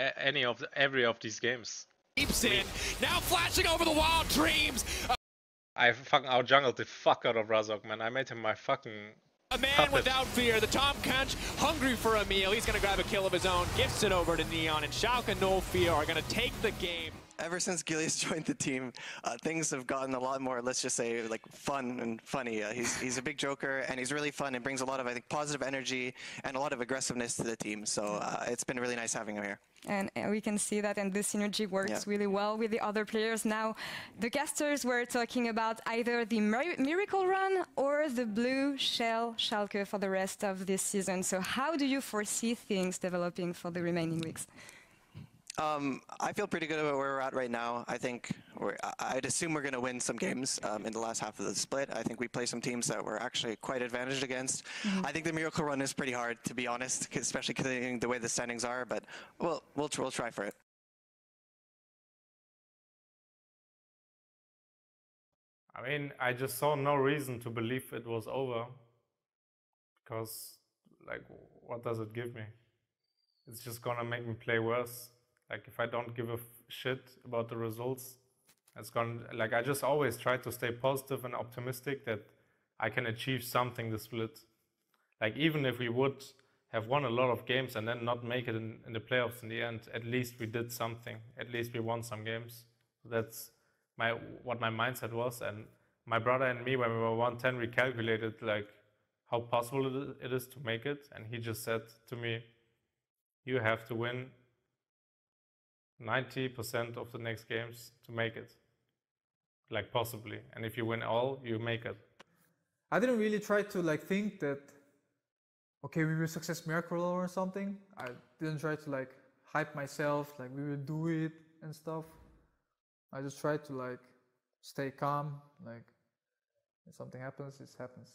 every of these games? Keeps in. Now flashing over the Wild Dreams. I fucking out-jungled the fuck out of Razok, man. I made him my fucking A man puppet. without fear. The Tom Kunch, hungry for a meal. He's going to grab a kill of his own. Gifts it over to Neon. And Shalke, no fear, are going to take the game. Ever since Gilius joined the team, things have gotten a lot more, let's just say, like fun and funny. He's a big joker, and he's really fun and brings a lot of, I think, positive energy and a lot of aggressiveness to the team. So it's been really nice having him here. And we can see that, and the synergy works really well with the other players. Now, the casters were talking about either the Miracle Run or the Blue Shell Shalke for the rest of this season. So how do you foresee things developing for the remaining weeks? I feel pretty good about where we're at right now. I think I'd assume we're going to win some games in the last half of the split. I think we play some teams that we're actually quite advantaged against. I think the Miracle Run is pretty hard, to be honest, especially considering the way the standings are, but we'll try for it. I mean, I just saw no reason to believe it was over, because, like, what does it give me? It's just gonna make me play worse. Like, if I don't give a shit about the results, it's gonna, like, I just always try to stay positive and optimistic that I can achieve something this split. Like, even if we would have won a lot of games and then not make it in the playoffs in the end, at least we did something. At least we won some games. That's what my mindset was. And my brother and me, when we were 110, we calculated, like, how possible it is to make it. And he just said to me, you have to win 90% of the next games to make it, like, possibly. And if you win all, you make it. I didn't really try to, like, think that, okay, we will success Miracle or something. I didn't try to, like, hype myself, like, we will do it and stuff. I just tried to, like, stay calm, like, if something happens, it happens.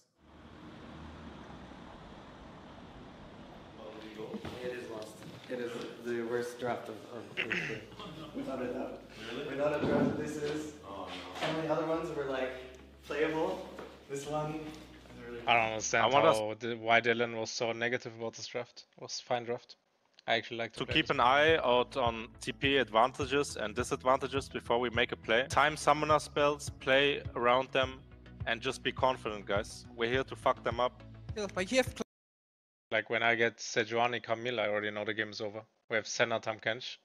It is lost. It is the worst draft of this year. Without a doubt. Really? Without a draft, this is. Oh, no. Some of the other ones were like playable. This one is really. I don't understand why Dylan was so negative about this draft. It was a fine draft. I actually like to keep an eye out on TP advantages and disadvantages before we make a play. Time summoner spells, play around them, and just be confident, guys. We're here to fuck them up. Like, when I get Sejuani Camille, I already know the game is over. We have Senna Tam Kench.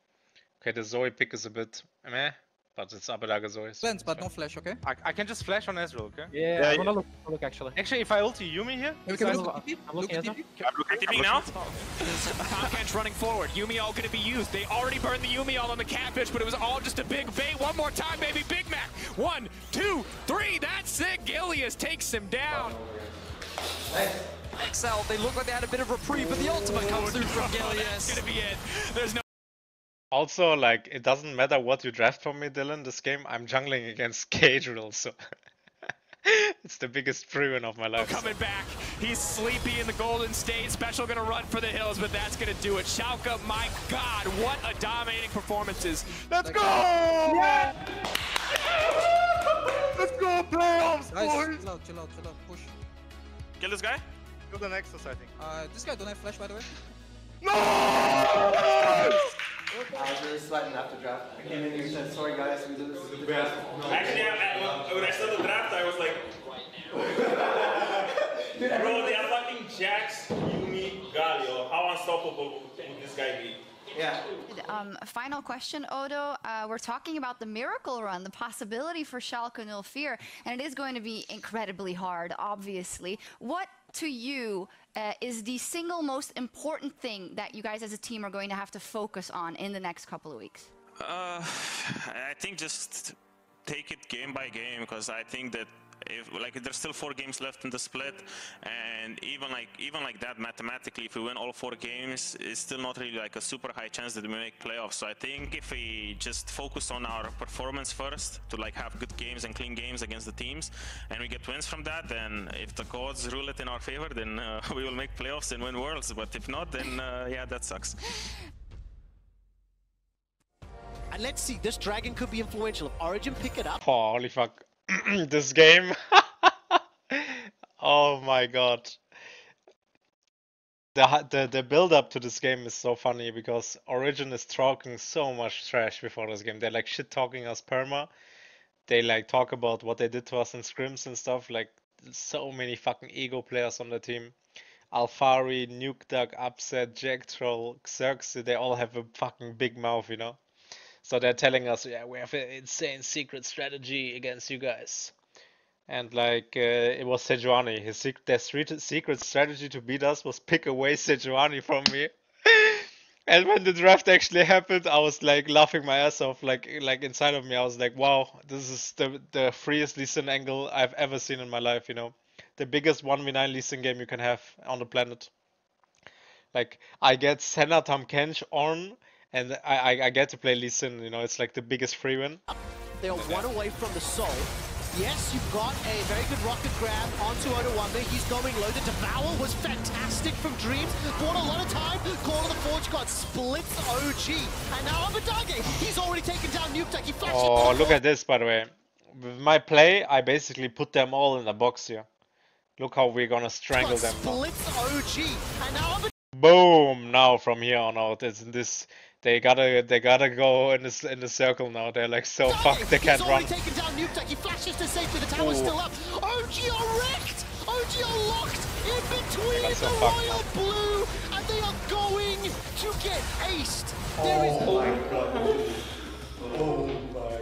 Okay, the Zoe pick is a bit meh, But it's Abedag so. Cleanse, but don't flash, okay? I can just flash on Ezreal, okay? Yeah, I wanna look actually. Actually, if I ulti Yumi here, we can look TP. I'm looking TP. I'm TPing now. Tomcatch running forward. Yumi all gonna be used. They already burned the Yumi all on the catfish, but it was all just a big bait. One more time, baby. Big Mac. 1, 2, 3. That's it. Gilius takes him down. XL, they look like they had a bit of reprieve, but the ultimate comes through from Gilius. That's gonna be it. There's no. Also, like, it doesn't matter what you draft from me, Dylan, this game, I'm jungling against Cadriel, so it's the biggest free win of my life. Coming back, he's sleepy in the Golden State, Special gonna run for the hills, but that's gonna do it. Shalke, my God, what a dominating performances. Let's go! Yeah! Let's go, playoffs, Guys, boys! chill out, push. Kill this guy? Kill the Nexus, I think. This guy don't have flash, by the way. No! I was really sweating after draft. I came in here and said, sorry guys, we did this is the draft. Actually, when I started the draft, I was like, bro, they are fucking Jax, Yumi, Galio. How unstoppable would this guy be? Yeah. Final question, Odo. We're talking about the miracle run, the possibility for Schalke 04, and it is going to be incredibly hard, obviously. What, to you, is the single most important thing that you guys as a team are going to have to focus on in the next couple of weeks? I think just take it game by game, because I think that if there's still 4 games left in the split, and even like that mathematically, if we win all 4 games, it's still not really like a super high chance that we make playoffs. So I think if we just focus on our performance first, to like have good games and clean games against the teams, and we get wins from that, then if the gods rule it in our favor, then we will make playoffs and win worlds. But if not, then yeah, that sucks. And let's see, this dragon could be influential. If Origin pick it up. Oh, holy fuck. This game. Oh my god. The build up to this game is so funny because Origin is talking so much trash before this game. They're like shit talking us perma. They like talk about what they did to us in scrims and stuff. Like so many fucking ego players on the team. Alfari, Nuke Duck, Upset, Jack Troll, Xerxes, they all have a fucking big mouth, you know? So they're telling us, yeah, we have an insane secret strategy against you guys. And like, it was Sejuani. Their secret strategy to beat us was pick away Sejuani from me. And when the draft actually happened, I was like laughing my ass off. Like inside of me, I was like, wow, this is the freest Lee Sin angle I've ever seen in my life, you know? The biggest 1v9 Lee Sin game you can have on the planet. Like, I get Senna, Tam Kench, Ornn, and I get to play Lee Sin, you know, it's like the biggest free win. They are one away from the soul. Yes, you've got a very good rocket grab onto Odawambe. He's going low. The Devour was fantastic from Dreams. Bought a lot of time. Call of the Forge God splits OG. And now Abadage, he's already taken down Nuke Duck. He flashed it. Oh, look at this, by the way. With my play, I basically put them all in a box here. Look how we're gonna strangle them. Splits OG. And now boom! Now from here on out, it's this. They gotta go in the circle now. They're like so fucked they can't run. Taken down Nuke Duck. He flashes to safety. The tower's still up. OG are wrecked. OG are locked in between the Royal Blue, and they are going to get aced. There is my god. Oh my.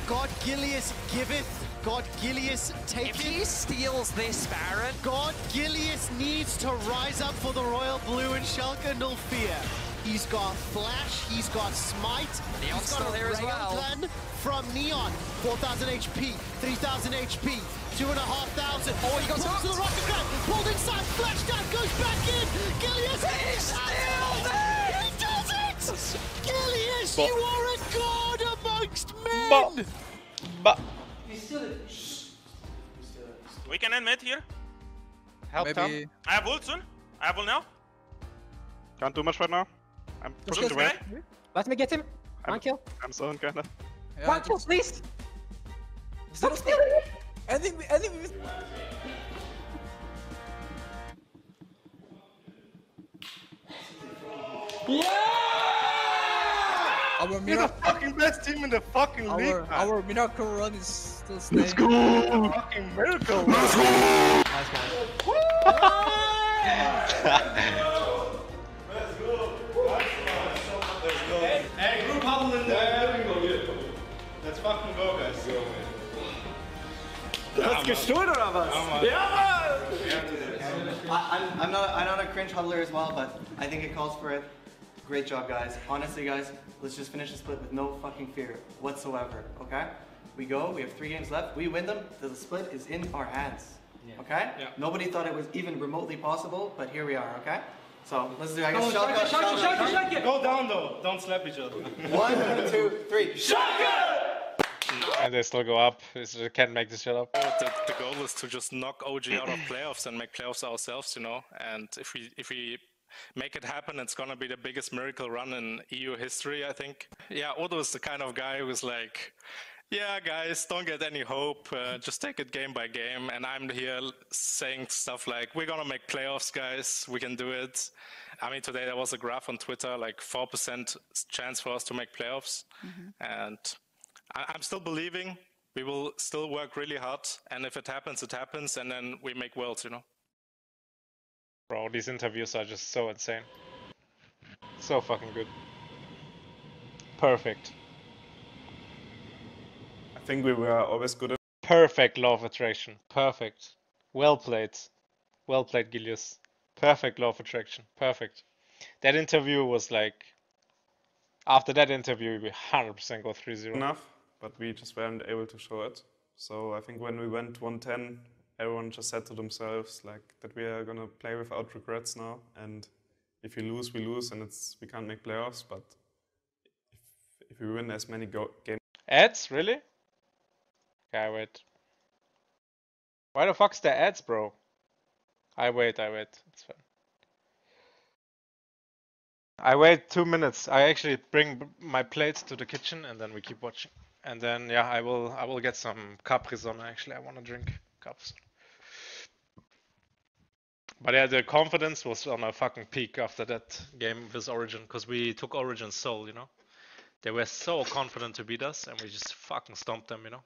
God Gilius giveth. God Gilius taketh. If he steals this Baron, God Gilius needs to rise up for the Royal Blue and Schalke 04. He's got Flash, he's got Smite, Neon's he's got still there as well. Railgun from Neon, 4,000 HP, 3,000 HP, 2,500. Oh, he goes to the rocket grab, pulled inside, Flash down, goes back in. Gilius, he steals it! He does it! Gilius, you are a god amongst men! We can end mid here. Help Tom. I have ult soon. I have ult now. Can't do much right now. I'm pushing away. Let me get him. One kill. I'm so kinda. Yeah, one kill, please. Stop stealing it. Ending. Yeah! We're the fucking best team in the fucking league. Our miracle run is still staying. Let's go! Fucking miracle. Let's go! Nice guys. Hey, group huddle in there. Hast gestohlen oder was? Ja, I'm not a cringe huddler as well, but I think it calls for it. Great job, guys. Honestly, guys, let's just finish the split with no fucking fear whatsoever, okay? We go, we have 3 games left, we win them, the split is in our hands, okay? Yeah. Nobody thought it was even remotely possible, but here we are, okay? So, let's do it. I guess Go, Shalke. Go down though, don't slap each other. 1, 2, 3, Shalke! And they still go up. They can't make this shit up. The goal is to just knock OG out of playoffs and make playoffs ourselves, you know. And if we make it happen, it's gonna be the biggest miracle run in EU history, I think. Yeah, Odo is the kind of guy who's like, yeah, guys, don't get any hope. Just take it game by game. And I'm here saying stuff like, we're gonna make playoffs, guys. We can do it. I mean, today there was a graph on Twitter, like 4% chance for us to make playoffs, and I'm still believing. We will still work really hard, and if it happens, it happens, and then we make worlds, you know. Bro, these interviews are just so insane. So fucking good. Perfect. I think we were always good at. Perfect law of attraction. Perfect. Well played. Well played, Gilius. Perfect law of attraction. Perfect. That interview was like. After that interview, we 100% go 3-0. Enough, but we just weren't able to show it. So I think when we went 110, everyone just said to themselves like that we are gonna play without regrets now. And if we lose, we lose, and we can't make playoffs. But if we win as many games. Ads? Really? Okay, wait. Why the fuck's the ads, bro? I wait. It's fine. I wait 2 minutes. I actually bring my plates to the kitchen and then we keep watching. And then yeah, I will get some Capri-Sonne. Actually, I want to drink Capri-Sonne. But yeah, the confidence was on a fucking peak after that game with Origin, because we took Origin's soul, you know. They were so confident to beat us, and we just fucking stomped them, you know.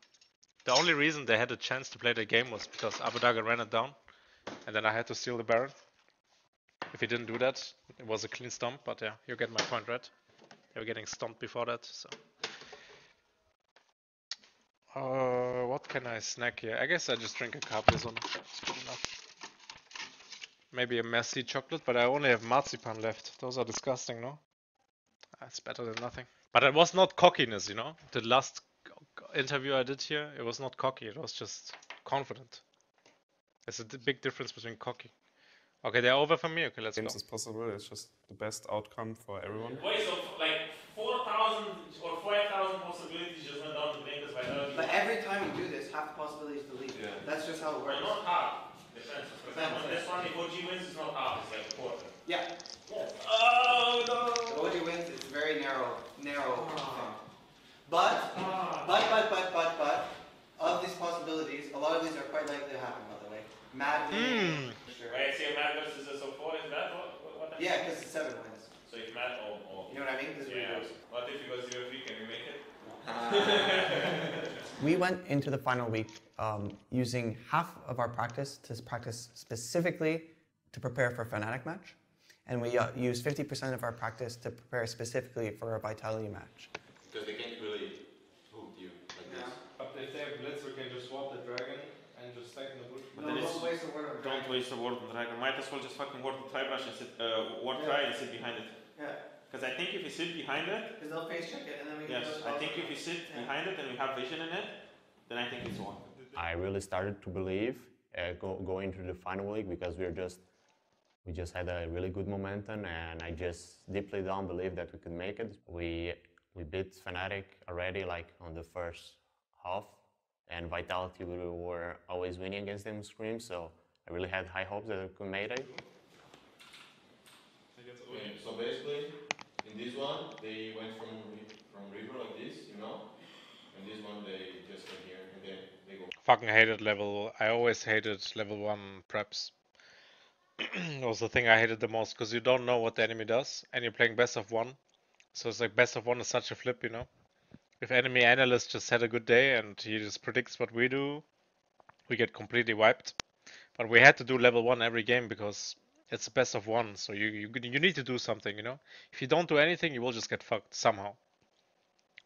The only reason they had a chance to play the game was because Abudaga ran it down, and then I had to steal the Baron. If he didn't do that, it was a clean stomp, but yeah, you get my point, right? They were getting stomped before that, so. What can I snack here? I guess I just drink a Capri-Sonne. It's good enough. Maybe a messy chocolate, but I only have marzipan left. Those are disgusting, no? It's better than nothing. But it was not cockiness, you know? The last interview I did here, it was not cocky, it was just confident. There's a big difference between cocky. Okay, they're over for me. Okay, let's go. Games is possible. It's just the best outcome for everyone. Wait, so like 4,000 or 5,000 possibilities just went down to Lakers by Vitality. But every time you do this, half the possibilities to leave. Yeah. That's just how it works. Not half. Depends. For example, this one, if OG wins, it's not half. It's like a quarter. Yeah. Oh no! The OG wins. It's very narrow thing. But of these possibilities, a lot of these are quite likely to happen. By the way, Mad winning. Sure. Right, so Mad versus a support, is that what Yeah, because it's 7 wins. So if Mad You know what I mean? Yeah. What if it was 0-3? Can we make it? We went into the final week using half of our practice to practice specifically to prepare for a Fnatic match, and we used 50% of our practice to prepare specifically for a Vitality match. Because they can't really hook you like this. But if they have Blitz, we can just swap the dragon and just stack in the bush. But don't waste the word on Dragon. Don't waste the word on Dragon. Might as well just fucking ward the Tribrush and sit, try and sit behind it. Yeah. Because I think if you sit behind it... Because they'll face check it and then we can... Yes, I think if you sit behind it and we have vision in it, then I think it's one. I really started to believe going to the final week because we just had a really good momentum, and I just deeply down believe that we could make it. We beat Fnatic already like on the first half, and Vitality we were always winning against them Scream, so I really had high hopes that we could make it. Okay, so basically, in this one, they went from river like this, you know, and this one they just came here and then they go. Fucking hated I always hated level 1 preps. That was the thing I hated the most, because you don't know what the enemy does, and you're playing best of 1. So it's like best of 1 is such a flip, you know. If enemy analyst just had a good day and he just predicts what we do, we get completely wiped. But we had to do level 1 every game because it's the best of 1, so you need to do something, you know. If you don't do anything, you will just get fucked somehow.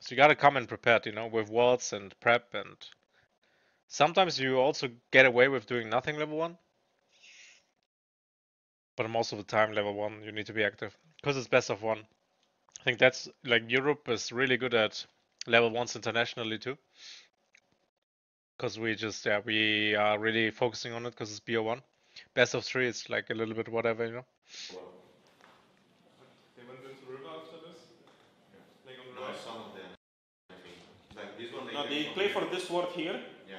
So you gotta come in prepared, you know, with wards and prep, and sometimes you also get away with doing nothing level 1. But most of the time, level 1, you need to be active. Because it's best of 1. I think that's, like, Europe is really good at level 1s internationally too. Because we just, yeah, we are really focusing on it because it's BO1. Best of 3 is like a little bit whatever, you know. They went into river after this? Yeah. Like on the No, right? some of them, I think. Like this one, No, came they from play the- for this ward here. Yeah.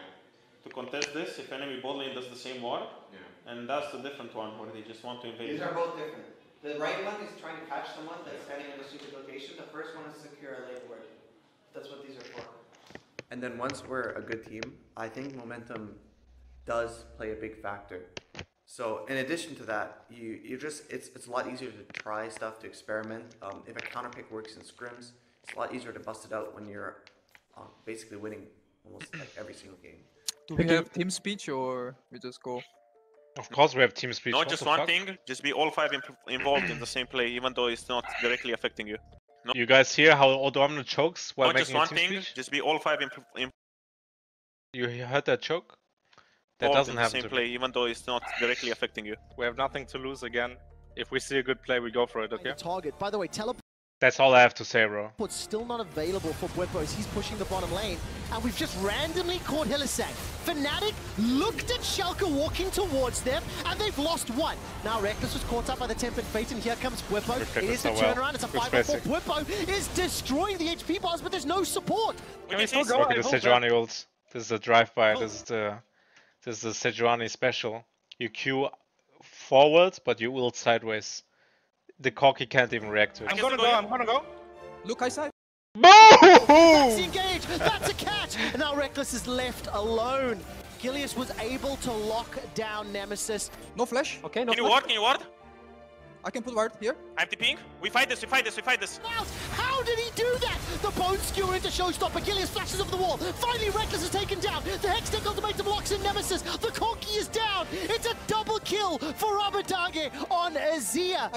To contest this, if enemy bot lane does the same ward. Yeah. And that's the different one where they just want to invade. These are both different. The right one is trying to catch someone that's standing in a stupid location. The first one is secure a lane ward. That's what these are for. And then once we're a good team, I think momentum does play a big factor. So in addition to that, it's a lot easier to try stuff, to experiment. If a counter pick works in scrims, it's a lot easier to bust it out when you're basically winning almost like every single game. Do we have team speech or we just go? Of course we have team speech. Not just one thing, just be all 5 involved in the same play, even though it's not directly affecting you. No. You guys hear how Odomno chokes while Not making just one a team thing, speech? just be all 5 You heard that choke? That involved doesn't in the happen same to play, me. even though it's not directly affecting you. We have nothing to lose again. If we see a good play, we go for it, okay? Target. By the way, teleport. That's all I have to say, bro. Still not available for Bwipo as he's pushing the bottom lane, and we've just randomly caught Hillisang. Fnatic looked at Shalke walking towards them, and they've lost one. Now Reckless was caught up by the Tempered Fate, and here comes Bwipo. It is the turnaround, it's a 5-4. Bwipo is destroying the HP bars, but there's no support. Can we still go? Look at the Sejuani ult. This is a drive-by, this is the Sejuani special. You queue forward, but you ult sideways. The Corki can't even react to it. I'm gonna go. Look, I said. That's engage, that's a catch! And now Reckless is left alone. Gilius was able to lock down Nemesis. No flash. Okay, no Can you ward? Can you ward? I can put ward here. I have the ping. We fight this, we fight this, we fight this. How did he do that? The bone skewer into Showstopper. Gilius flashes over the wall. Finally, Reckless is taken down. The Hextech ultimatum locks in Nemesis. The Corki is down. It's a double kill for Abadage on Azia.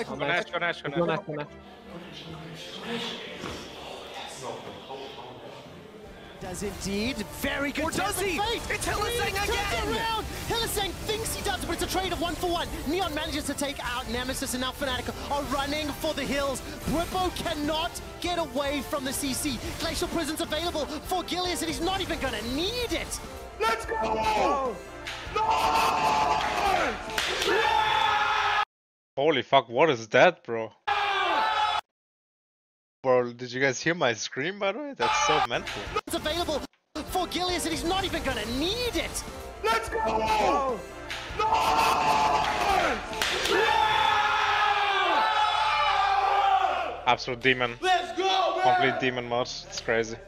Does indeed. Very good. Or does he? It's Hillisang again! Hillisang thinks he does, but it's a trade of 1-for-1. Neon manages to take out Nemesis, and now Fnatic are running for the hills. Bwipo cannot get away from the CC. Glacial Prison's available for Gilius, and he's not even gonna need it. Let's go! Holy fuck, what is that, bro? Bro, did you guys hear my scream, by the way? That's so mental. It's available for Gilius, and he's not even gonna need it. Let's go! Absolute demon. Let's go, man! Complete demon mode. It's crazy.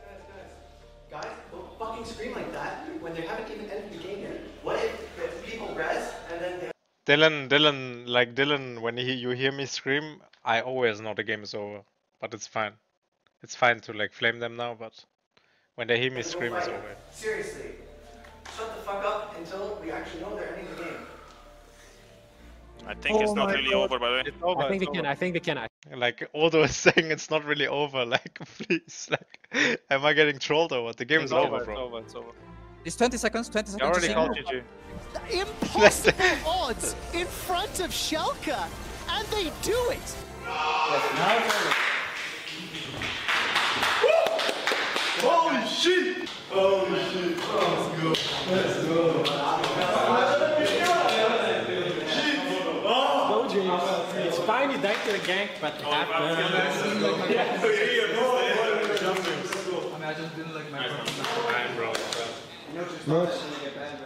Guys, don't fucking scream like that when they haven't even ended the game yet. What if people res and then they... Dylan, when you hear me scream, I always know the game is over. But it's fine. It's fine to like flame them now, but when they hear me scream, it's over. Seriously, shut the fuck up until we actually know they're ending the game. I think it's not really over, by the way. It's over, I think they can. Like Odo is saying it's not really over, like please, like am I getting trolled or what? The game is over, bro. It's over. It's 20 seconds, 20 seconds. I already called GG. Impossible odds in front of Shalke, and they do it. Holy shit! Holy shit! Let's go! It's fine, you died to the gank, but you have to. I just didn't like my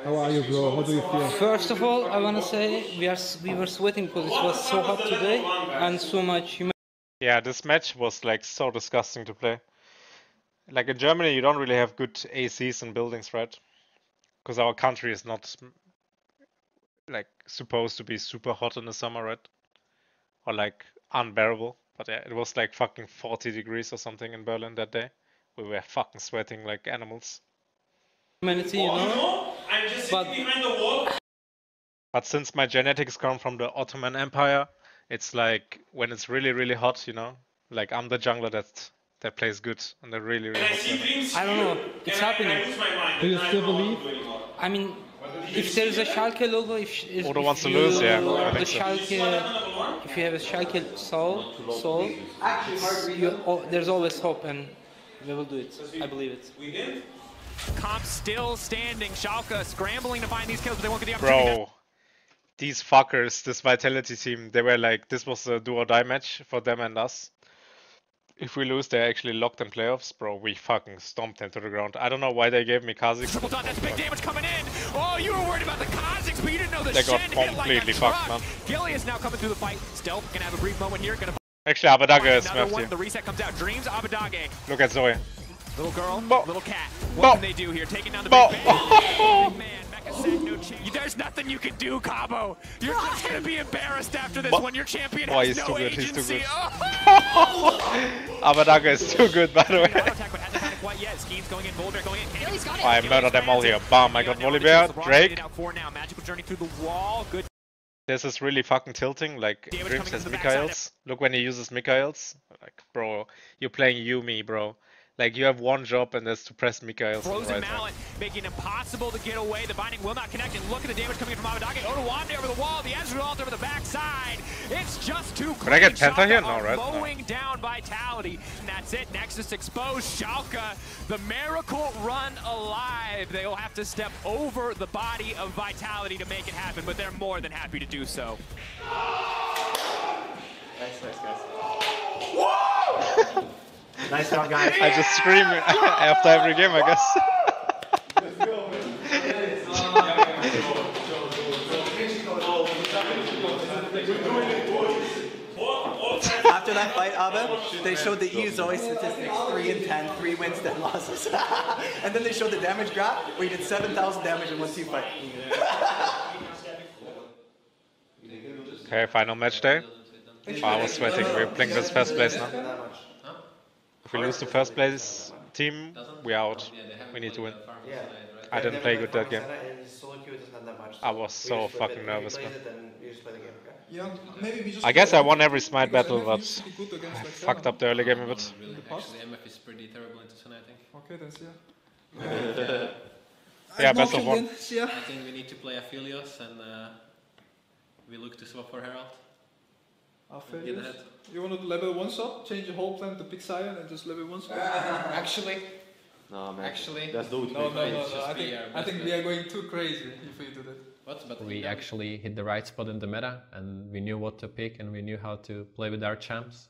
How are you, bro? How do you feel? First of all, I want to say we were sweating because it was so hot today and so much humidity. Yeah, this match was like so disgusting to play. Like in Germany, you don't really have good ACs and buildings, right? Because our country is not like supposed to be super hot in the summer, right? Or like unbearable. But yeah, it was like fucking 40 degrees or something in Berlin that day. We were fucking sweating like animals. Humanity, you know? I'm just sitting behind the wall. But since my genetics come from the Ottoman Empire, it's like when it's really, really hot, you know? Like I'm the jungler that that plays good and they're really, really hot. I don't know. It's happening. Do you still believe? I mean, if there's a Shalke logo, if Odo wants to you lose, yeah. have I the think so. Shalke, if you have a Shalke soul, there's always hope, and we will do it. I believe it. Comp still standing. Shalke scrambling to find these kills, but they won't get the opportunity. Bro, these fuckers, this Vitality team, they were like, this was a do or die match for them and us. If we lose, they're actually locked in playoffs, bro. We fucking stomped them to the ground. I don't know why they gave me Kha'Zix. Triple dot, that's big damage coming in. Oh, you were worried about the Kha'Zix, but you didn't know the They got Shen hit like a completely truck. fucked, man. Gilius now coming through the fight. Stealth gonna have a brief moment here. Gonna Actually, Abadage is another smurfed one. here. The reset comes out. Dreams, Abadage. Look at Zoe. Little girl, little cat. What can they do here? Taking down the big man. Big man. Mecha said no cheat. There's nothing you can do, Cabo. You're just gonna be embarrassed after this when your champion Boy, has he's no too good, agency. he's too good. Abadage is too good, by the way. Quite yet. Skeens going in, Volbear going in. Gilius got it. I murdered them all here. Bam, I got Volibear, Drake. Magical journey through the wall. Good. This is really fucking tilting, like Dreams has Mikaels. Look when he uses Mikaels. Like, bro, you're playing Yumi, bro. Like, you have one job and that's to press Mikaels. Frozen Mallet, making it impossible to get away. The binding will not connect, and look at the damage coming in from Abadage. Odoamne over the wall, the Ezreal ult over the backside. It's just too clean. Can I get Penta Shalke here? No, are right? Mowing down Vitality. And that's it. Nexus exposed. Shalke, the miracle run alive. They'll have to step over the body of Vitality to make it happen, but they're more than happy to do so. Nice, guys. Whoa! Nice job, guys. I just scream after every game, I guess. After that fight, Abba, they showed the E Zoe statistics, 3 and 10, 3 wins, 10 losses. And then they showed the damage graph, where he did 7,000 damage in one team fight. Okay, final match day. Oh, I was sweating. We're playing this first place now. If we lose to first place team, we're out. We need to win. I didn't play good that game. I was so fucking nervous, man. I guess I won every smite battle, but I fucked up the early game a bit. Actually, MF is pretty terrible into Sun, I think. Okay, then see ya. Yeah, best of one. I think we need to play Aphelios and we look to swap for Herald. Get ahead. You want to level 1 shot? Change your whole plan to pick Sion and just level 1 shot? Actually, No, man. Actually, Let's do it. No. just I think we are going too crazy if we do that. What? But We actually hit the right spot in the meta, and we knew what to pick, and we knew how to play with our champs.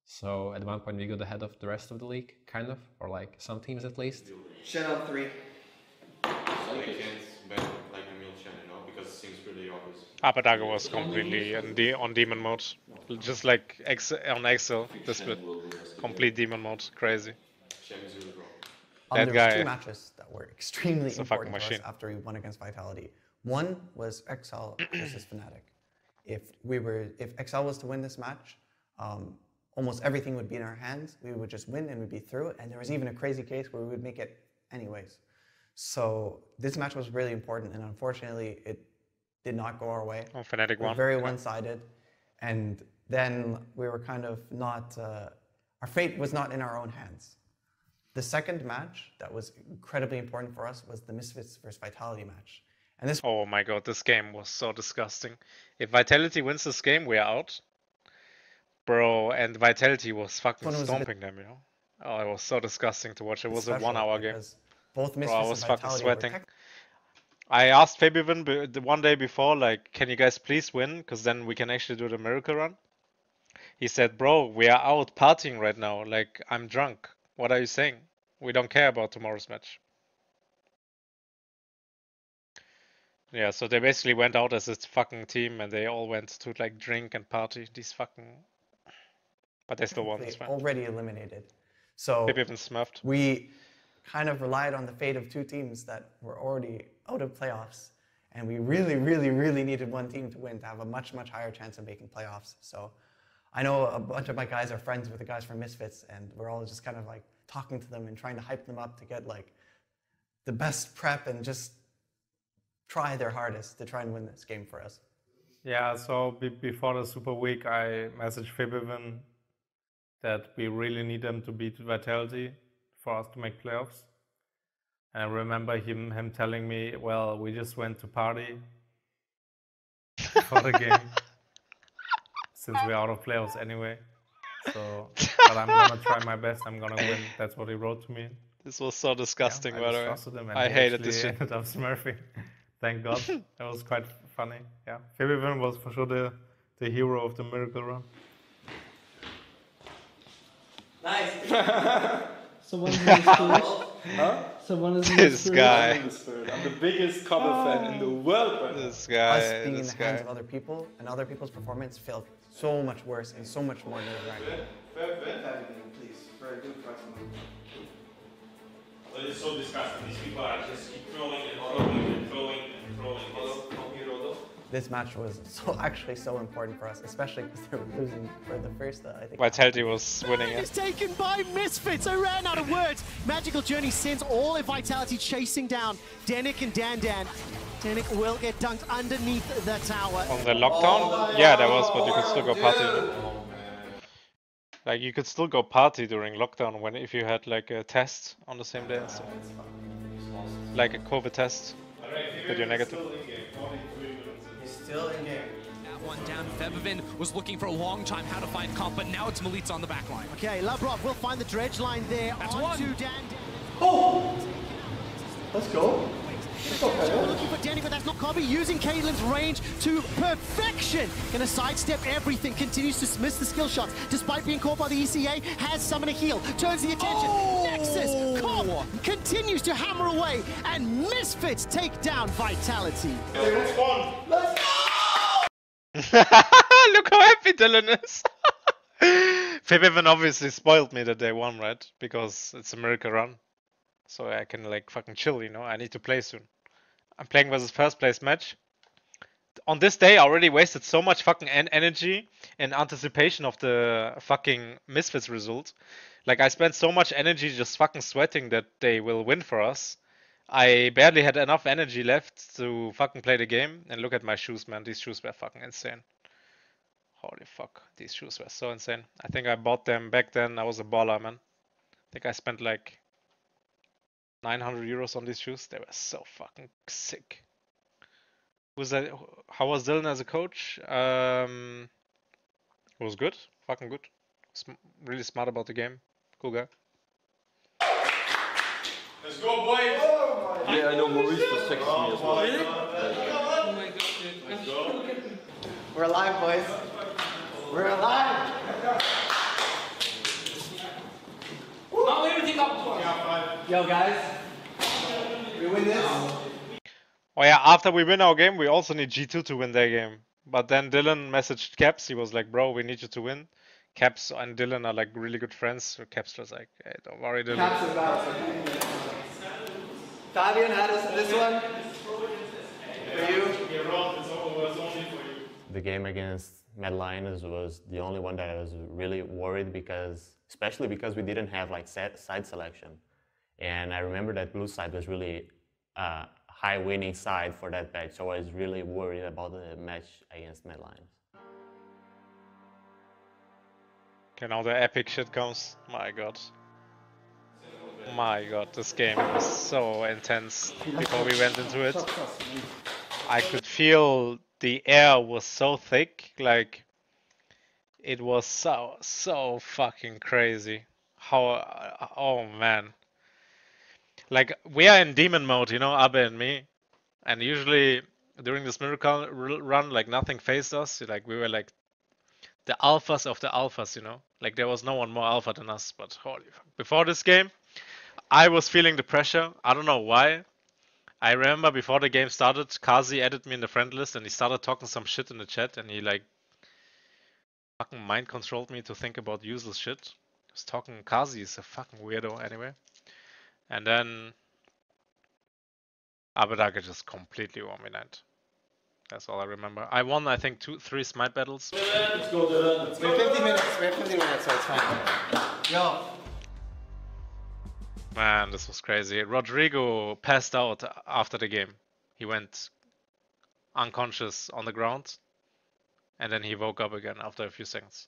So at one point we got ahead of the rest of the league, kind of, or like some teams at least. Shen on 3. So I can't bet like a meal Shen, you know, because it seems pretty obvious. Abadage was completely on demon mode. Just like on Excel, this bit. Complete demon mode. Crazy. That There guy. was 2 matches that were extremely It's a important fucking to us machine. after we won against Vitality. One was XL versus Fnatic. If XL was to win this match, almost everything would be in our hands. We would just win and we'd be through it. And there was even a crazy case where we would make it anyways. So this match was really important, and unfortunately, it did not go our way. Oh, Fnatic We were won. very Okay. one-sided, and then we were kind of not. Our fate was not in our own hands. The second match that was incredibly important for us was the Misfits versus Vitality match. And this Oh my god, this game was so disgusting. If Vitality wins this game, we're out. Bro, and Vitality was fucking one was a bit- stomping them, you know? Oh, it was so disgusting to watch. It was a special 1-hour game. because both Bro, Misfits I and was fucking Vitality were sweating. I asked Fabivin the one day before, like, can you guys please win? Because then we can actually do the miracle run. He said, bro, we are out partying right now. Like, I'm drunk. What are you saying? We don't care about tomorrow's match. Yeah, so they basically went out as a fucking team and they all went to like drink and party. These fucking... But they still won, that's fine. already eliminated. So Maybe even smurfed. we kind of relied on the fate of 2 teams that were already out of playoffs. And we really, really, really needed one team to win to have a much, much higher chance of making playoffs. So I know a bunch of my guys are friends with the guys from Misfits, and we're all just kind of like talking to them and trying to hype them up to get like the best prep and just try their hardest to try and win this game for us. Yeah, so before the Super Week, I messaged Fabivin that we really need them to beat Vitality for us to make playoffs. And I remember him telling me, well, we just went to party for the game since we're out of playoffs anyway. So, but I'm gonna try my best. I'm gonna win. That's what he wrote to me. This was so disgusting, Yeah, by the way. trusted him, and I he hated this actually shit. ended up smurfing. Thank God. That was quite funny. Yeah, Fabian was for sure the hero of the miracle run. Nice. Someone in the spirit. Huh? Someone is in This the guy. I'm the biggest cover fan in the world right now. This guy. Us being in This the hands guy. of other people and other people's performance felt so much worse and so much more nerve-wracking. Please, for a good freshman. But it's so disgusting. These people are just keep throwing and throwing and throwing and throwing. This match was actually so important for us, especially because they were losing for the first, I think. Vitality was winning It's it. taken by Misfits. I ran out of words. Magical Journey sends all of Vitality chasing down Denik and Dan. Denik will get dunked underneath the tower. On the lockdown? Yeah, there was, but you could still go party. Like, you could still go party during lockdown when if you had like a test on the same day and stuff. Like a COVID test, that you're negative. He's still in game. That one down. Febivin was looking for a long time how to find comp, but now it's Melitza on the back line. Okay, Labrov will find the dredge line there. That's on one. to Dan. Oh! Let's go. We're looking for Danny, but that's not Kobe. Using Caitlin's range to perfection. Gonna sidestep everything. Continues to miss the skill shots. Despite being caught by the ECA, has someone a heal. Turns the attention. Nexus. Cobb continues to hammer away. And Misfits take down Vitality. Let's go! Look how happy Dylan is. Fabian obviously spoiled me that they won, right? Because it's a miracle run. So I can like fucking chill, you know? I need to play soon. I'm playing versus first place match. On this day, I already wasted so much fucking energy in anticipation of the fucking Misfits result. Like, I spent so much energy just fucking sweating that they will win for us. I barely had enough energy left to fucking play the game. And look at my shoes, man. These shoes were fucking insane. Holy fuck. These shoes were so insane. I think I bought them back then. I was a baller, man. I think I spent like 900 euros on these shoes. They were so fucking sick. Was that? How was Dylan as a coach? It was good. Fucking good. Really smart about the game. Cool guy. Let's go, boys! Yeah, I know Maurice was texting me as well. Really? Oh my god, dude. Let's go. We're alive, boys. We're alive. Now everything up to us. Yo, guys. We win this. Oh yeah, after we win our game, we also need G2 to win their game. But then Dylan messaged Caps. He was like, bro, we need you to win. Caps and Dylan are like really good friends. So Caps was like, hey, don't worry, Dylan. Caps is about Fabian had us in this one. For you. The game against Mad Lions was the only one that I was really worried because, especially because we didn't have like side selection. And I remember that blue side was really high winning side for that patch, so I was really worried about the match against Mad Lions. Okay, now the epic shit comes. My god. My god, this game was so intense before we went into it. I could feel the air was so thick, like it was so fucking crazy. How, oh man. Like, we are in demon mode, you know, Abe and me. And usually during this miracle run, like nothing phased us. Like, we were like the alphas of the alphas, you know. Like, there was no one more alpha than us. But holy fuck. Before this game, I was feeling the pressure. I don't know why. I remember before the game started, Kazi added me in the friend list and he started talking some shit in the chat and he like fucking mind controlled me to think about useless shit. He was talking, Kazi is a fucking weirdo anyway. And then Abedaka just completely won me night. That's all I remember. I won, I think, 3 smite battles. Let's go, Dylan. We have 50 minutes. We have 50 minutes, so it's fine. Yo. Man, this was crazy. Rodrigo passed out after the game. He went unconscious on the ground. And then he woke up again after a few seconds.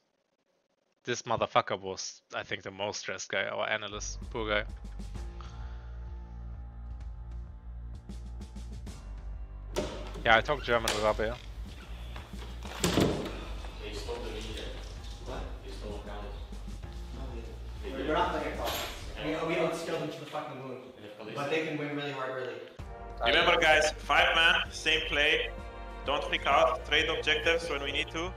This motherfucker was, I think, the most stressed guy, our analyst. Poor guy. Yeah, I talk German with Abe. They stole the leader. What? They stole Galius. They're not like a call. We don't steal them to the fucking moon. But they can win really hard, really. Remember guys, 5 man, same play. Don't freak out, trade objectives when we need to.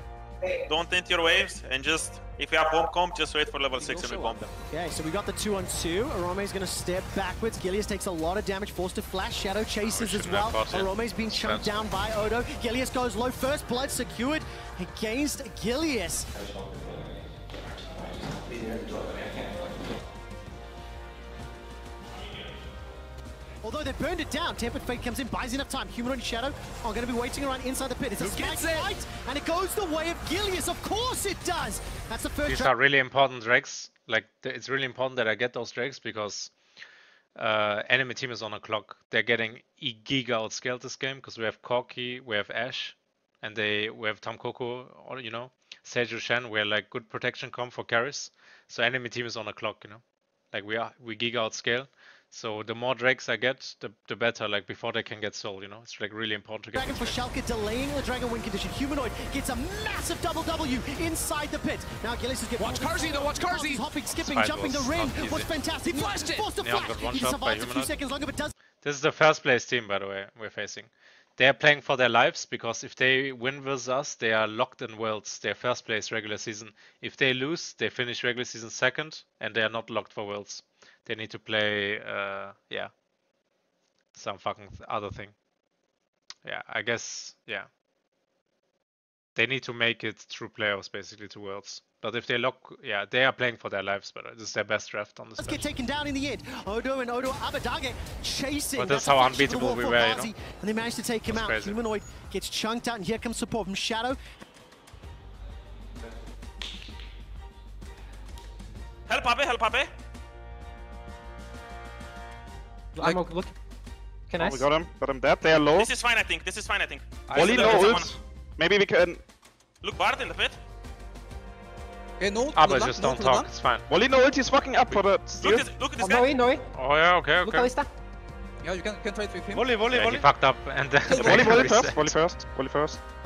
Don't int your waves, and just, if you have bomb comp, just wait for level 6 and we bomb them. Okay, so we got the 2-on-2. Arome's going to step backwards. Gilius takes a lot of damage, forced to flash. Shadow chases as well. Arome's being chunked down by Odo. Gilius goes low. First blood secured against Gilius. Although they burned it down, Tempered Fate comes in, buys enough time. Humanoid Shadow are going to be waiting around inside the pit. It's a spike fight, and it goes the way of Gilius. Of course it does. That's the first. These are really important drakes. Like, it's really important that I get those drakes because enemy team is on a clock. They're getting giga outscaled this game because we have Corki, we have Ash, and we have Tom Coco, or you know, Seju Shen. We're like good protection comp for carries. So enemy team is on a clock, you know. Like we giga outscale. So the more drakes I get, the better, like before they can get sold, you know? It's like really important to get Dragon for Shalke delaying the Dragon win condition. Humanoid gets a massive double W inside the pit. Now Gilius is getting... Watch Karzi though, watch Karzi! Hopping, skipping, jumping the ring. What's fantastic. He flashed it! Forced to Neon flash. got one He shot by survives a few Humanoid. seconds longer, but does... This is the first place team, by the way, we're facing. They're playing for their lives because if they win versus us, they are locked in Worlds. They're first place regular season. If they lose, they finish regular season second, and they are not locked for Worlds. They need to play, yeah, some fucking other thing. Yeah, I guess, yeah. They need to make it through playoffs, basically, to Worlds. But if they lock, yeah, they are playing for their lives, but this is their best draft on this Let's match. get taken down in the end. Odo and Odo Abadage chasing. But that's how unbeatable we were, you know? And they managed to take him out. Crazy. Humanoid gets chunked out, and here comes support from Shadow. Help Abe, help Abe! I'm okay. Look. Can I? We got him dead. They are low. This is fine, I think. This is fine, I think. Wally no ult. Maybe we can. Look, Bard in the pit. Okay, no. But just don't talk, it's fine. Wally no ult, he's fucking up for the steal. Look at this guy. No way. Oh yeah, okay, Look, okay. Kalista. Yeah, you can trade with him. Yeah, he fucked up and then... Volley first.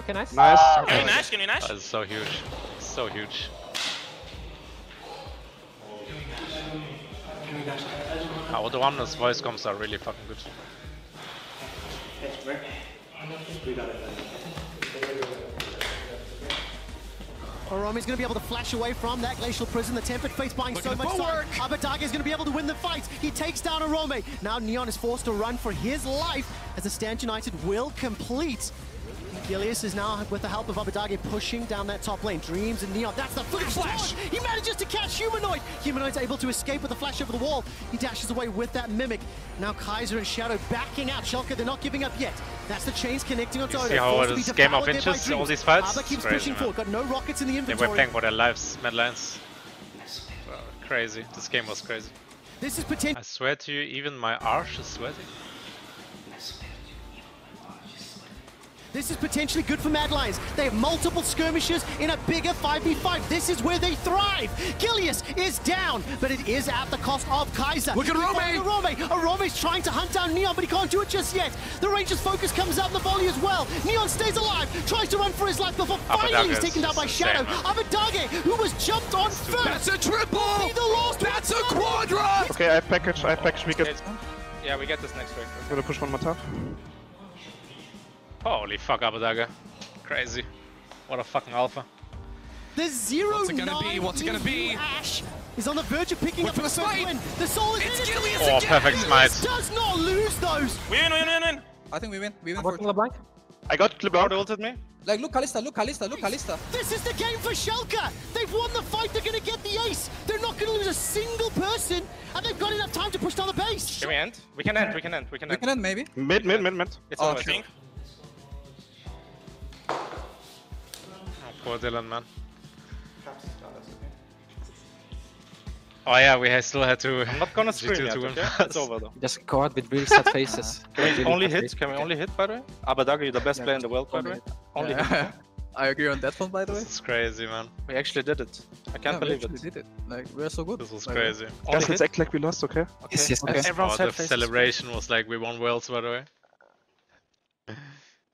Okay, nice. Nice. Can you Nash? Can you Nash? That's so huge. So huge. Oh, the one voice comms are really fucking good. Oromi's going to be able to flash away from that Glacial Prison. The Tempered Fate's buying so much time. Abadage is going to be able to win the fight. He takes down Orome. Now Neon is forced to run for his life as the Stand United will complete. Gilius is now, with the help of Abadage, pushing down that top lane. Dreams and Neon. That's the flash! He manages to catch Humanoid! Humanoid's able to escape with a flash over the wall. He dashes away with that Mimic. Now Kaiser and Shadow backing out. Shalke, they're not giving up yet. That's the chains connecting on Odo. See how this game of inches, all these fights? Abba keeps Crazy, pushing man. forward. Got no rockets in the They inventory. were playing for their lives, Mad Lions. Crazy. This game was crazy. This is potential. I swear to you, even my arch is sweating. This is potentially good for Mad Lions. They have multiple skirmishes in a bigger 5v5. This is where they thrive. Gilius is down, but it is at the cost of Kaiser. Look at Arome! Arome's trying to hunt down Neon, but he can't do it just yet. The Ranger's focus comes out in the volley as well. Neon stays alive, tries to run for his life before finally he's taken down by Shadow. Abadage, who was jumped on first. That's a triple! Be the last That's a quadra! Okay, I have package. We get. Yeah, we get this next wave. I'm gonna push one more top. Holy fuck, Abadage. Crazy. What a fucking alpha. The 0-9 What's it gonna be? What's it gonna be? Ash is on the verge of picking Wait up for the the first smite! win. The soul is It's in it. Gilius Oh, again! perfect smite. Does not lose those. Win. I think we win. We win I'm for working LeBlanc. I got clip out. Ulted me. Like, look Kalista, look Kalista. This is the game for Shalke. They've won the fight. They're going to get the ace. They're not going to lose a single person, and they've got enough time to push down the base. Can we end? We can end. We can end. We can end maybe. Mid. It's Oh, over. sure. Oh, poor Dylan, man. Oh yeah, we still had to... I'm not gonna scream G2 yet, to win okay? first. It's over though. Just go out with really sad faces. Can we Really only sad hit? Can we only hit, by the way? Abadage, you're the best player in the world, by the way. Only hit. I agree on that one, by the way. This is crazy, man. We actually did it. I can't believe we it. did it. Like, we're so good. This was Like, crazy. Guys, let's act like we lost, okay? Yes, yes, okay. Everyone Oh, said the faces. celebration was like we won Worlds, by the way.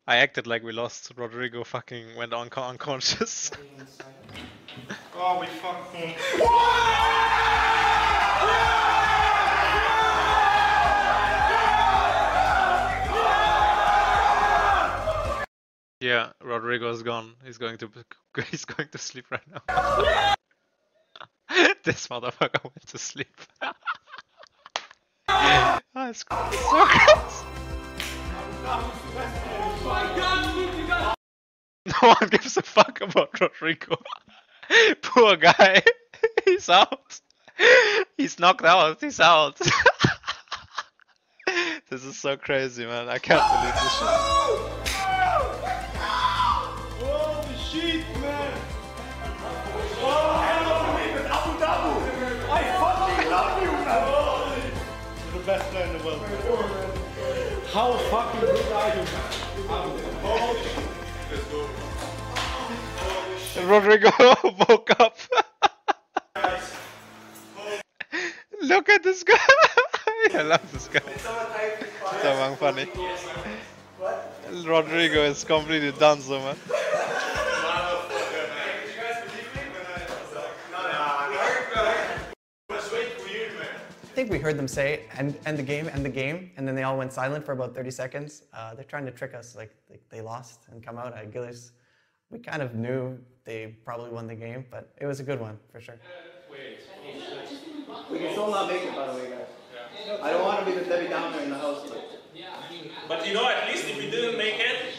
I acted like we lost. Rodrigo fucking went unconscious. Oh, we fucking. Yeah, Rodrigo is gone. He's going to sleep right now. This motherfucker went to sleep. Oh, it's so crazy. No one gives a fuck about Rodrigo. Poor guy. He's out. He's knocked out. He's out. This is so crazy, man. I can't believe this shit. Holy shit, man! I fucking love you, man! You're the best player in the world. How fucking good are you, man? Holy shit. Let's go. Rodrigo woke up. Look at this guy. I love this guy. So funny. Rodrigo is completely done, so man. I think we heard them say, end the game, and then they all went silent for about 30 seconds. They're trying to trick us, like they lost and come out at Gilius. We kind of knew they probably won the game, but it was a good one, for sure. We can still not make it, by the way, guys. I don't want to be the Debbie Downer in the house. But you know, at least if we didn't make it,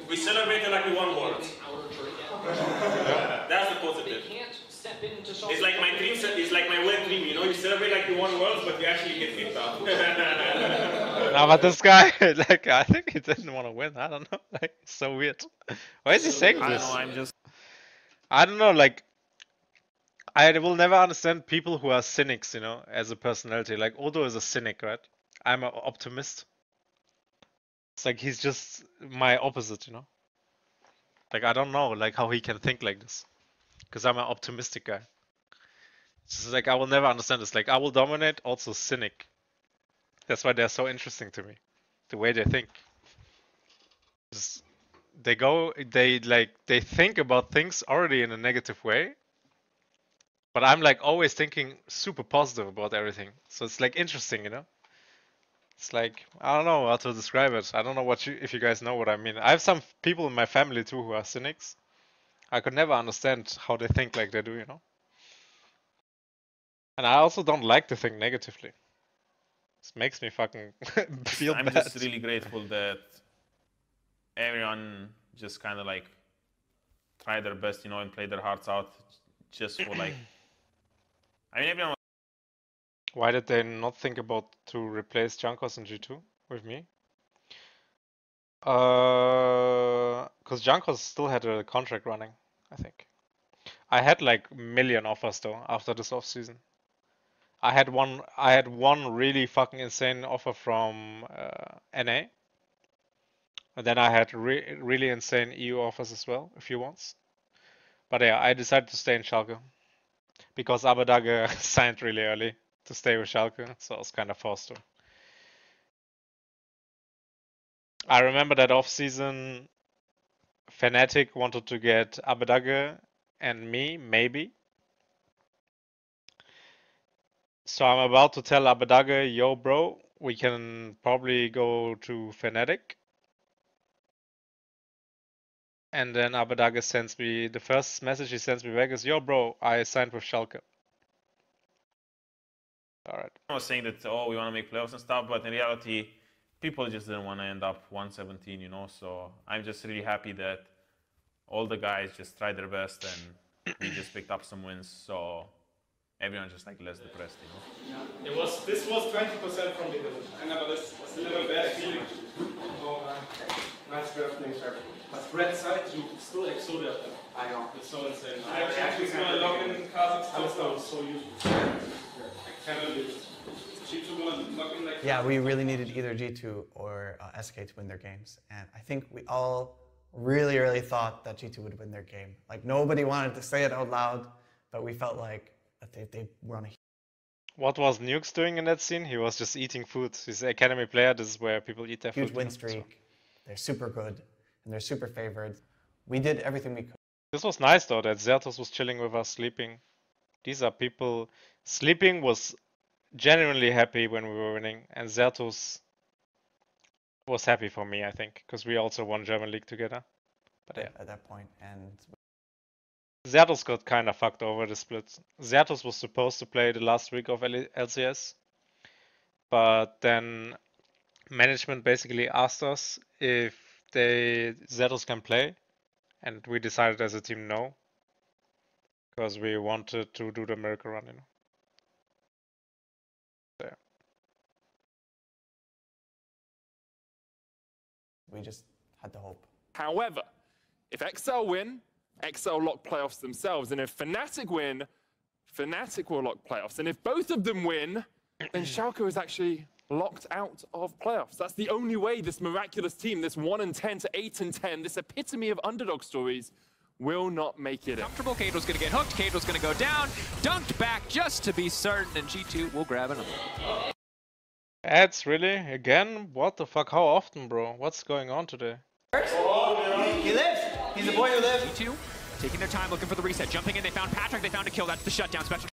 we celebrated like we won Worlds. That's the positive. It's like my dream, it's like my wet dream, you know? You celebrate like you won Worlds, but you actually get kicked out. No, but this guy, like, I think he didn't want to win. I don't know. Like, it's so weird. Why is he saying this? I don't know, like, I will never understand people who are cynics, you know, as a personality. Like, Odo is a cynic, right? I'm an optimist. It's like he's just my opposite, you know? Like, I don't know, like, how he can think like this. Because I'm an optimistic guy. It's just like, I will never understand this. Like, I will dominate, also cynic. That's why they're so interesting to me. The way they think. Just, they think about things already in a negative way. But I'm like always thinking super positive about everything. So it's like interesting, you know? It's like, I don't know how to describe it. I don't know if you guys know what I mean. I have some people in my family too who are cynics. I could never understand how they think like they do, you know? And I also don't like to think negatively. This makes me fucking feel I'm bad. just really grateful that everyone just kind of like tried their best, you know, and played their hearts out just for like... I mean, everyone... Why did they not think about to replace Jankos in G2 with me? Because Jankos still had a contract running, I think. I had like million offers though after this off season. I had one really fucking insane offer from NA, and then I had really insane EU offers as well, a few ones. But yeah, I decided to stay in Shalke because Abadage signed really early to stay with Shalke, so I was kind of forced to. I remember that off season, Fnatic wanted to get Abadage and me, maybe. So I'm about to tell Abadage, yo bro, we can probably go to Fnatic. And then Abadage sends me, the first message he sends me back is, yo bro, I signed with Shalke. Alright. I was saying that, oh, we want to make playoffs and stuff, but in reality, people just didn't want to end up 117, you know? So I'm just really happy that all the guys just tried their best and we just picked up some wins. So everyone's just like less depressed, you know? Yeah. This was 20% from the village. I know this was a little bad feeling. Oh, nice birthday, sir. But Brett side, you still exoded them. I know. It's so insane. I actually was going to log in Kazakhstan, so I was so useful. I can't believe it. G2 going to log in like... Yeah, we really needed either G2 or SK to win their games. And I think we all really thought that G2 would win their game. Like nobody wanted to say it out loud, but we felt like that they were on a. What was Nukes doing in that scene? He was just eating food. He's an academy player. This is where people eat their Huge food. win streak. They're super good and they're super favored. We did everything we could. This was nice though that Zertos was chilling with us, sleeping. These are people. Sleeping was genuinely happy when we were winning, and Zertos was happy for me, I think, because we also won German League together. But yeah, at that point, and Zertos got kind of fucked over the split. Zertos was supposed to play the last week of LCS, but then management basically asked us if Zertos can play, and we decided as a team no, because we wanted to do the miracle run, you know. So, yeah. We just had to hope. However, if XL win, XL lock playoffs themselves, and if Fnatic win, Fnatic will lock playoffs, and if both of them win, then Shalke is actually locked out of playoffs. That's the only way this miraculous team, this 1-10 to 8-10, this epitome of underdog stories, will not make it in. Comfortable, Cato's gonna get hooked, Cato's gonna go down, dunked back just to be certain, and G2 will grab another. Ads, really? Again? What the fuck? How often, bro? What's going on today? He lives! He's the boy who lives! G2 taking their time, looking for the reset, jumping in, they found Patrick, they found a kill, that's the shutdown special.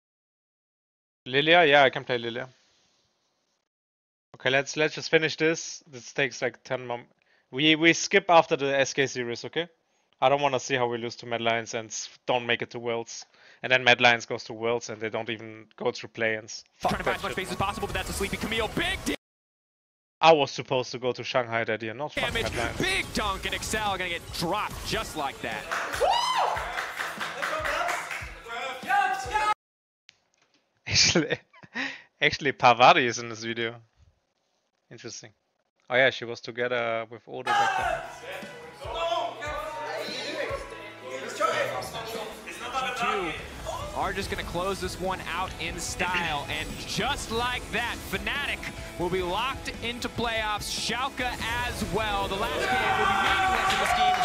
Lilia? Yeah, I can play Lilia. Okay, let's just finish this. This takes like 10 more. We skip after the SK series, okay? I don't want to see how we lose to Mad Lions and don't make it to Worlds. And then Mad Lions goes to Worlds and they don't even go through play-ins. Trying to find as much space as possible, but that's a sleepy Camille. Big I was supposed to go to Shanghai that year, not fucking damage, Mad Lions. big dunk, and Excel gonna get dropped just like that. Actually, Parvati is in this video. Interesting. Oh yeah, she was together with Odo back then. G2 are just going to close this one out in style, and just like that, Fnatic will be locked into playoffs, Shalke as well. The last game will be meaningless in this game.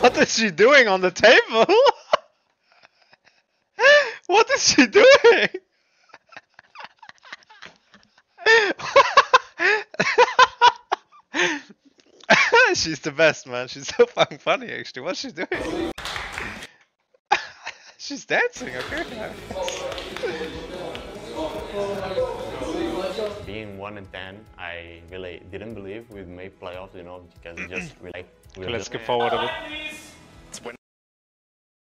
What is she doing on the table? What is she doing? She's the best, man. She's so fucking funny, actually. What's she doing? She's dancing, okay? Being 1-10, I really didn't believe we'd make playoffs, you know, because it just really. Okay, let's skip forward a bit.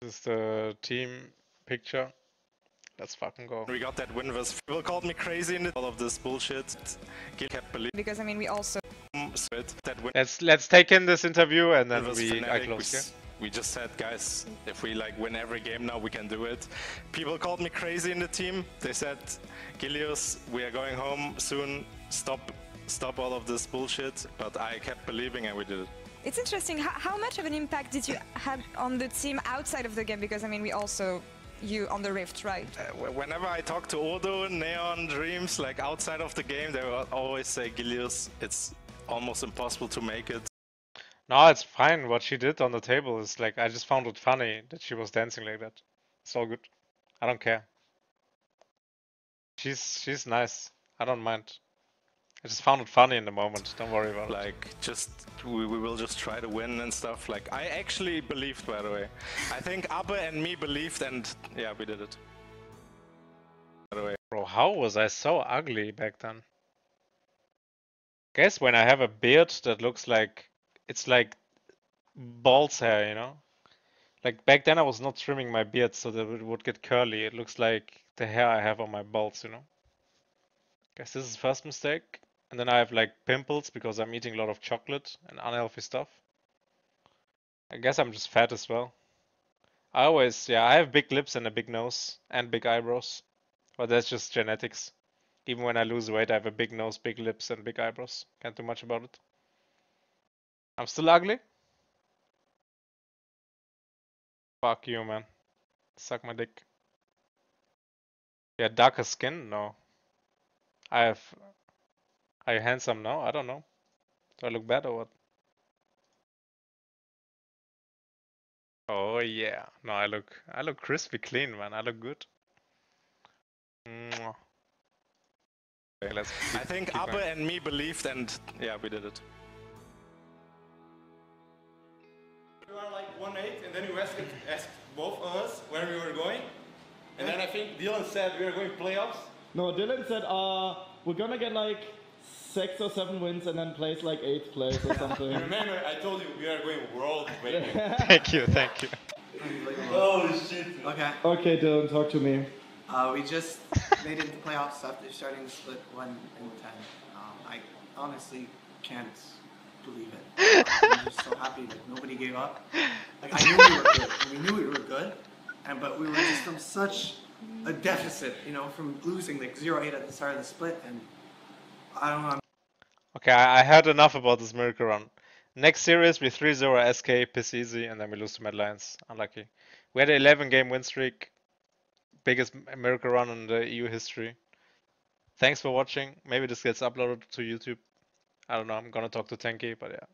This is the team picture. Let's fucking go. We got that win versus people called me crazy in all of this bullshit. Gil kept believing. Because I mean we also that win. Let's take in this interview and then I Fnatic, close. Yeah? We just said, guys, if we like win every game now, we can do it. People called me crazy in the team. They said, Gilius, we are going home soon. Stop all of this bullshit. But I kept believing and we did it. It's interesting. How much of an impact did you have on the team outside of the game? Because I mean we also you on the Rift, right? Whenever I talk to Odo, Neon, Dreams, like outside of the game, they will always say, Gilius, it's almost impossible to make it. No, it's fine. What she did on the table is like, I just found it funny that she was dancing like that. It's all good. I don't care. She's nice. I don't mind. I just found it funny in the moment. Don't worry about it. Like, we will just try to win and stuff. Like, I actually believed, by the way. I think Abbe and me believed, and yeah, we did it. By the way. Bro, how was I so ugly back then? Guess when I have a beard that looks like it's like bald's hair, you know? Like back then I was not trimming my beard so that it would get curly. It looks like the hair I have on my balls, you know? Guess this is the first mistake. And then I have like pimples because I'm eating a lot of chocolate and unhealthy stuff. I guess I'm just fat as well. I have big lips and a big nose and big eyebrows. But that's just genetics. Even when I lose weight, I have a big nose, big lips, and big eyebrows. Can't do much about it. I'm still ugly? Fuck you, man. Suck my dick. Yeah, darker skin? No. I have Are you handsome now? I don't know. Do I look bad or what? Oh yeah. No, I look crispy clean, man. I look good. Mwah. Okay, let's I think keep Abbe going. and me believed, and yeah, we did it. We were like 1-8, and then you asked both of us where we were going. And then I think Dylan said we were going playoffs. No, Dylan said, we're gonna get like 6 or 7 wins and then place like 8th place or something. Remember, I told you we are going world way. Thank you, thank you. Holy shit. Okay. Okay, Dylan, talk to me. We just made it into playoffs after starting the split 1 and 10. I honestly can't believe it. I'm just so happy that nobody gave up. Like, I knew we were good. We knew we were good, but we were just from such a deficit, you know, from losing like 0-8 at the start of the split, and I don't know. Okay, I heard enough about this miracle run. Next series we 3-0 SK, piss easy, and then we lose to Mad Lions. Unlucky. We had an 11-game win streak. Biggest miracle run in the EU history. Thanks for watching. Maybe this gets uploaded to YouTube. I don't know. I'm gonna talk to Tenki, but yeah.